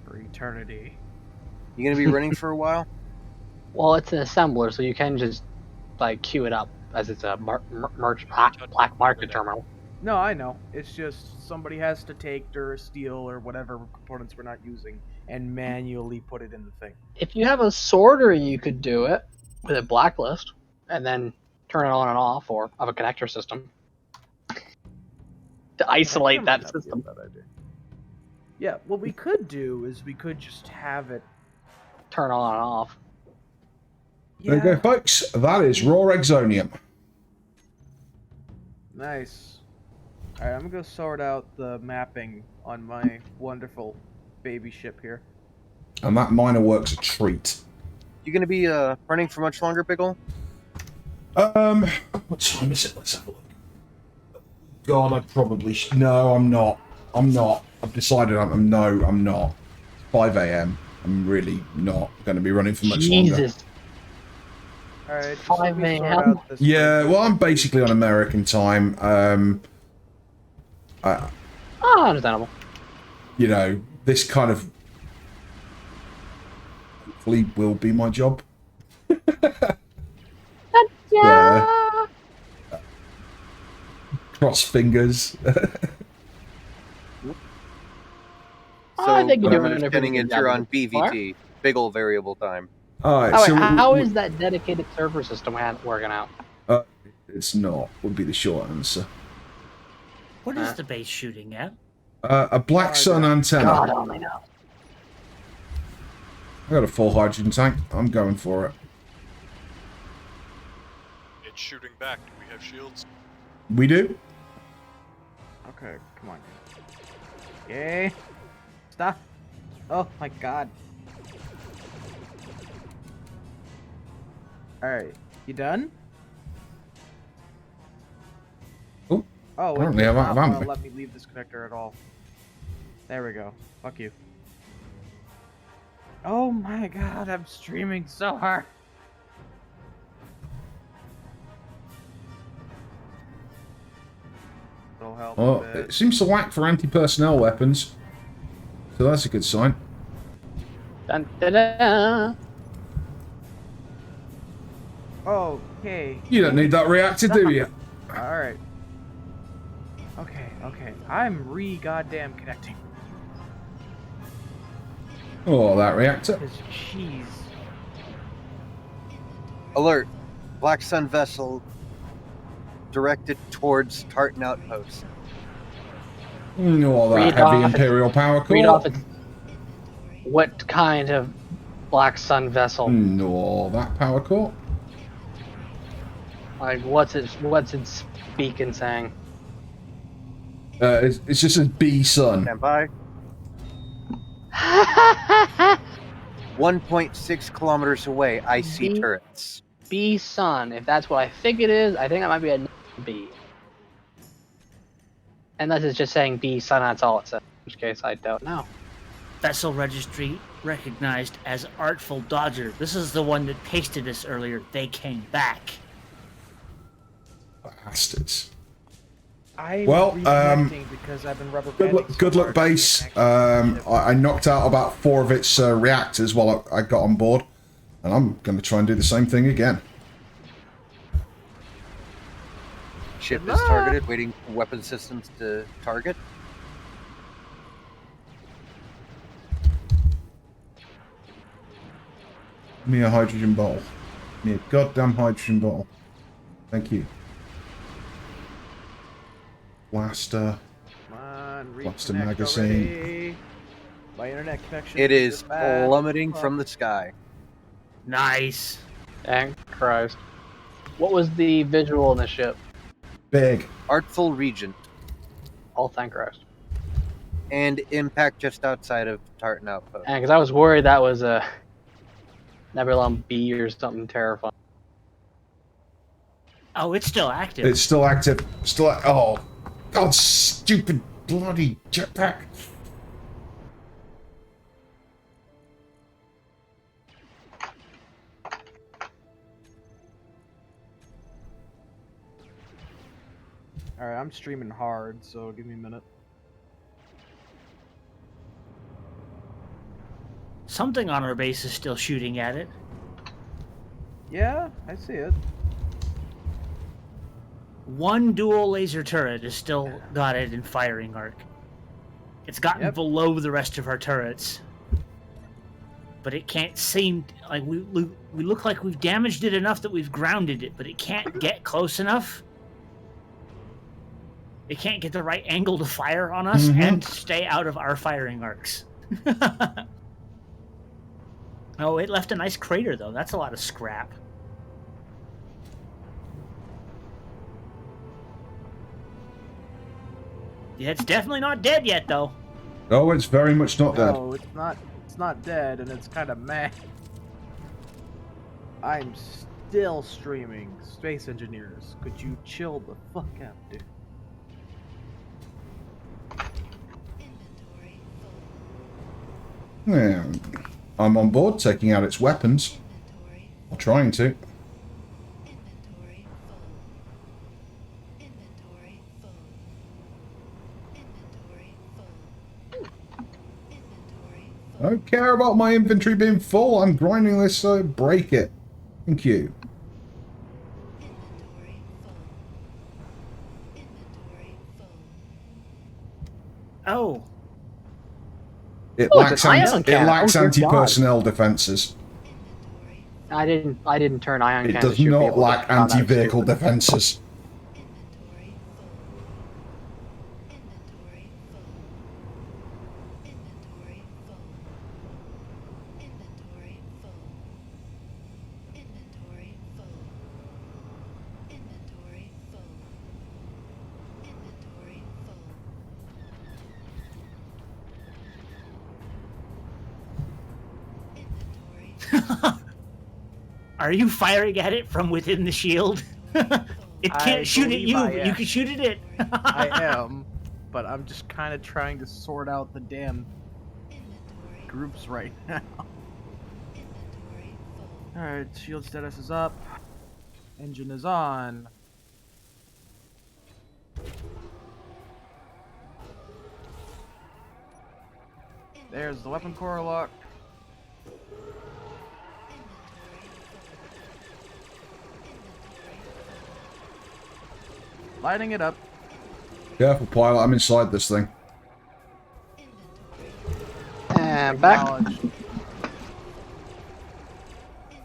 for eternity. You gonna be running for a while? Well, it's an assembler, so you can just like queue it up as it's a black market terminal. No, I know. It's just somebody has to take Durasteel or whatever components we're not using and manually put it in the thing. If you have a sorter, you could do it with a blacklist and then turn it on and off, or have a connector system to isolate that system. Yeah, what we could do is we could just have it turn on and off. There you go, folks. That is raw exonium. Nice. Alright, I'm gonna go sort out the mapping on my wonderful baby ship here. And that miner work's a treat. You gonna be running for much longer, Biggle? What time is it? Let's have a look. God, I probably no, I'm not. I'm not. I've decided I'm not. 5 a.m. I'm really not going to be running for much longer. Jesus. Alright, 5 a.m. Yeah, well, I'm basically on American time. Understandable. You know, this kind of hopefully will be my job. Yeah. Cross fingers. I think you're doing it. You're on BVT, big ol' variable time. Alright, oh, so wait, how is that dedicated server system working out? It's not, would be the short answer. What is the base shooting at? A black sun antenna. God only knows. I got a full hydrogen tank. I'm going for it. It's shooting back. Do we have shields? We do? Okay, come on. Yay! Stop! Oh my god. Alright, you done? Oh, wait, apparently it's I'm out of not ammo. gonna let me leave this connector at all. There we go. Fuck you. Oh my god, I'm streaming so hard. It'll help Oh, a bit. it seems to lack for anti-personnel weapons. So that's a good sign. Dun, da, da. Okay. You don't need that reactor, do you? Alright. Okay. I'm goddamn connecting. Oh, that reactor. Because jeez. Alert. Black Sun vessel directed towards Tartan Outpost. Oh, that Read heavy off Imperial power core. Read off its... What kind of Black Sun vessel? No, that power core. Like, what's it speaking saying? It's just a B Sun. Stand by. 1.6 kilometers away, I see turrets. B Sun. If that's what I think it is, I think that might be a B. Unless it's just saying B Sun, that's all it says. In which case, I don't know. Vessel registry recognized as Artful Dodger. This is the one that pasted us earlier. They came back. Bastards. Well, because I've been rubber good luck, base. I knocked out about 4 of its reactors while I got on board, and I'm going to try and do the same thing again. Ship is targeted, waiting for weapon systems to target. Give me a hydrogen bottle. Give me a goddamn hydrogen bottle. Thank you. Blaster. Come on, Blaster reconnect magazine. already. My internet connection. It is bad. plummeting from the sky. Nice. Thank Christ. What was the visual in the ship? Big. Artful Regent. Oh, thank Christ. And impact just outside of Tartan Outpost. And because I was worried that was a Nebulon B or something terrifying. Oh, it's still active. It's still active. Oh, God, stupid bloody jetpack. Alright, I'm streaming hard, so give me a minute. Something on our base is still shooting at it. Yeah, I see it. One dual laser turret is still got it in firing arc. It's gotten below the rest of our turrets. But it can't seem like we look like we've damaged it enough that we've grounded it, but it can't get close enough. It can't get the right angle to fire on us and stay out of our firing arcs. Oh, it left a nice crater though. That's a lot of scrap. Yeah, it's definitely not dead yet, though. Oh, it's very much not dead. No, it's not. It's not dead, and it's kind of meh. I'm still streaming. Space engineers, could you chill the fuck out, dude? Yeah, I'm on board taking out its weapons. Or trying to. I don't care about my inventory being full. I'm grinding this so break it. Thank you. Oh. It Oh, lacks it's an ion cannon. Oh, dear anti-personnel defenses. I didn't turn ion It cannon. does not lack anti-vehicle defenses. Are you firing at it from within the shield? It can't shoot at you, but you can shoot at it. I am, but I'm just kind of trying to sort out the damn groups right now. Alright, shield status is up. Engine is on. There's the weapon core lock. Lighting it up. Careful, pilot. I'm inside this thing. And back.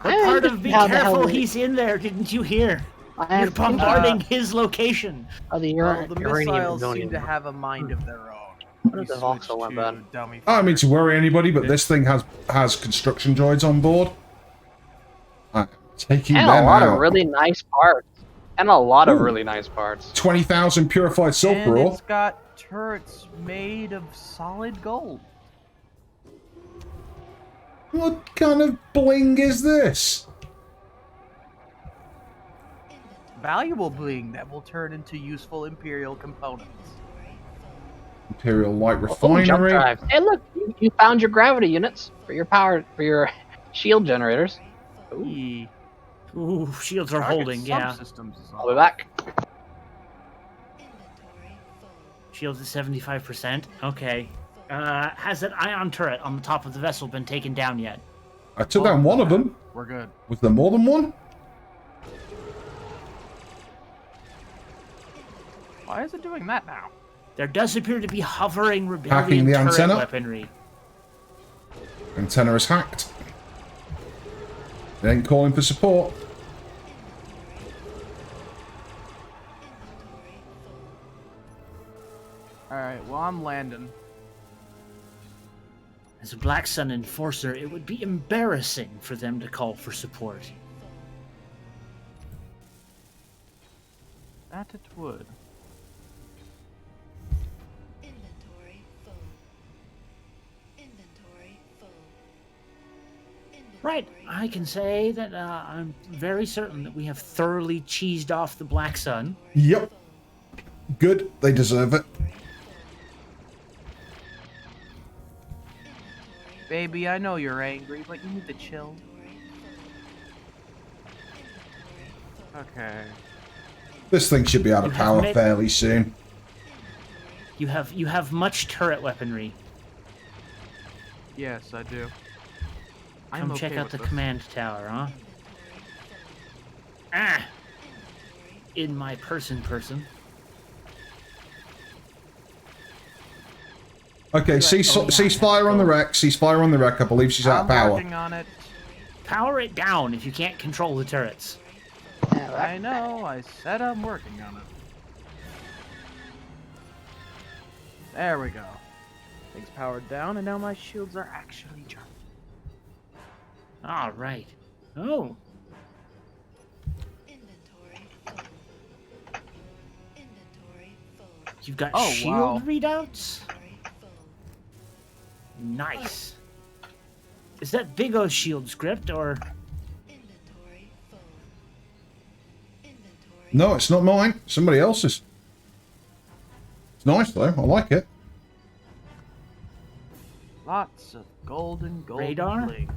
What part of be careful he's in there didn't you hear? You're bombarding his location. Oh, the missiles seem to have a mind of their own. What if the Voxel went bad? I don't mean to worry anybody, but this thing has construction droids on board. I'm taking And them a lot out. of really nice parts. And a lot of really nice parts. 20,000 purified sulfur And ore. it's got turrets made of solid gold. What kind of bling is this? Valuable bling that will turn into useful Imperial components. Imperial light Oh, jump refinery. drive. Hey, look, you found your gravity units for your power for your shield generators. Ooh, shields are holding, yeah. I'll be back. Shields at 75%. Okay. Has that ion turret on the top of the vessel been taken down yet? I took down one of them. We're good. Was there more than one? Why is it doing that now? There does appear to be hovering Hacking rebellion the turret antenna? weaponry. Antenna is hacked. They ain't calling for support. Alright, well, I'm landing. As a Black Sun enforcer, it would be embarrassing for them to call for support. That it would. Right, I can say that I'm very certain that we have thoroughly cheesed off the Black Sun. Yep. Good. They deserve it. Baby, I know you're angry, but you need to chill. Okay. This thing should be out of You have power made- fairly soon. You have much turret weaponry. Yes, I do. Come I'm check okay out with the this. command tower, huh? Ah! In my person. Okay, cease fire on the wreck. Cease fire on the wreck. I believe she's out of I'm power. working on it. Power it down if you can't control the turrets. I know, I said I'm working on it. There we go. Things powered down, and now my shields are actually jumping. All right. Oh. You've got Oh, shield wow. readouts? Nice. Is that Big O's shield script, or...? No, it's not mine. Somebody else's. It's nice, though. I like it. Lots of golden Radar? bling.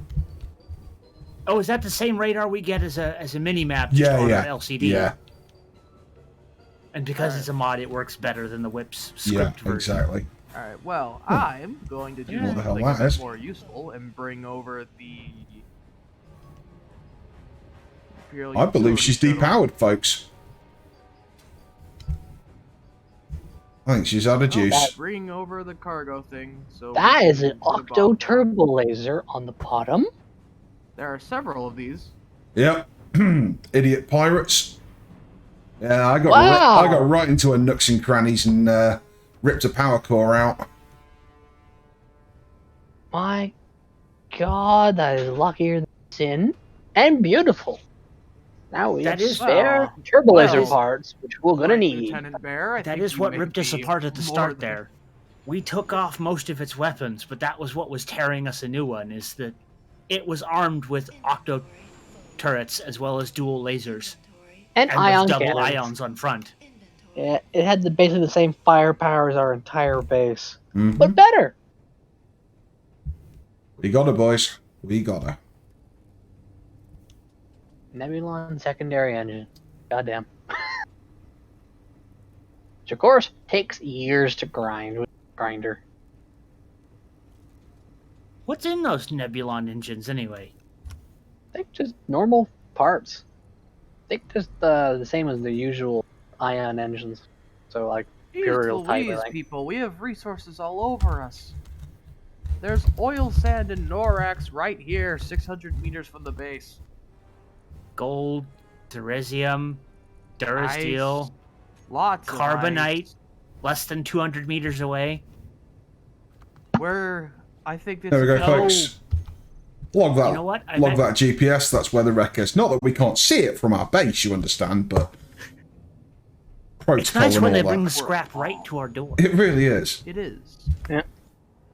Oh, is that the same radar we get as a mini-map just Yeah, on yeah. our LCD? Yeah. And because it's a mod, it works better than the Whip's script version. Exactly. Alright, well, I'm going to do What the hell something a that bit is? more useful and bring over the... Imperial I believe Utility she's Shuttle. depowered, folks. I think she's out of juice. Bring over the cargo thing. So That we is can an put a octo bomb turbo laser on the bottom. down. There are several of these. Yep. Idiot pirates. Yeah, I got Wow. I got right into her nooks and crannies and ripped a power core out. My God, that is luckier than sin and beautiful. Now we have That is- spare turbo laser well, parts, which we're gonna need. Lieutenant Bear, I That think is you what may ripped us be apart at the more start than- there. We took off most of its weapons, but that was what was tearing us a new one, is that it was armed with octo turrets as well as dual lasers. And with ion double cannons. ions on front. It had basically the same firepower as our entire base, Mhm. but better. We got her, boys. We got her. Nebulon secondary engine. Goddamn. Which, of course, takes years to grind with a grinder. What's in those Nebulon engines anyway? I think just normal parts. I think just the same as the usual ion engines. So, like, Jeez Imperial type, I Louise, think. people, we have resources all over us. There's oil sand and Norax right here, 600 meters from the base. Gold, Theresium, Durasteel, Ice, lots of Carbonite, less than 200 meters away. Where I think this There we go, is folks. Log that. You know what? I Log bet- that GPS. That's where the wreck is. Not that we can't see it from our base, you understand, but It's protocol nice and when all they bring the that. scrap right to our door. It really is. It is. Yeah.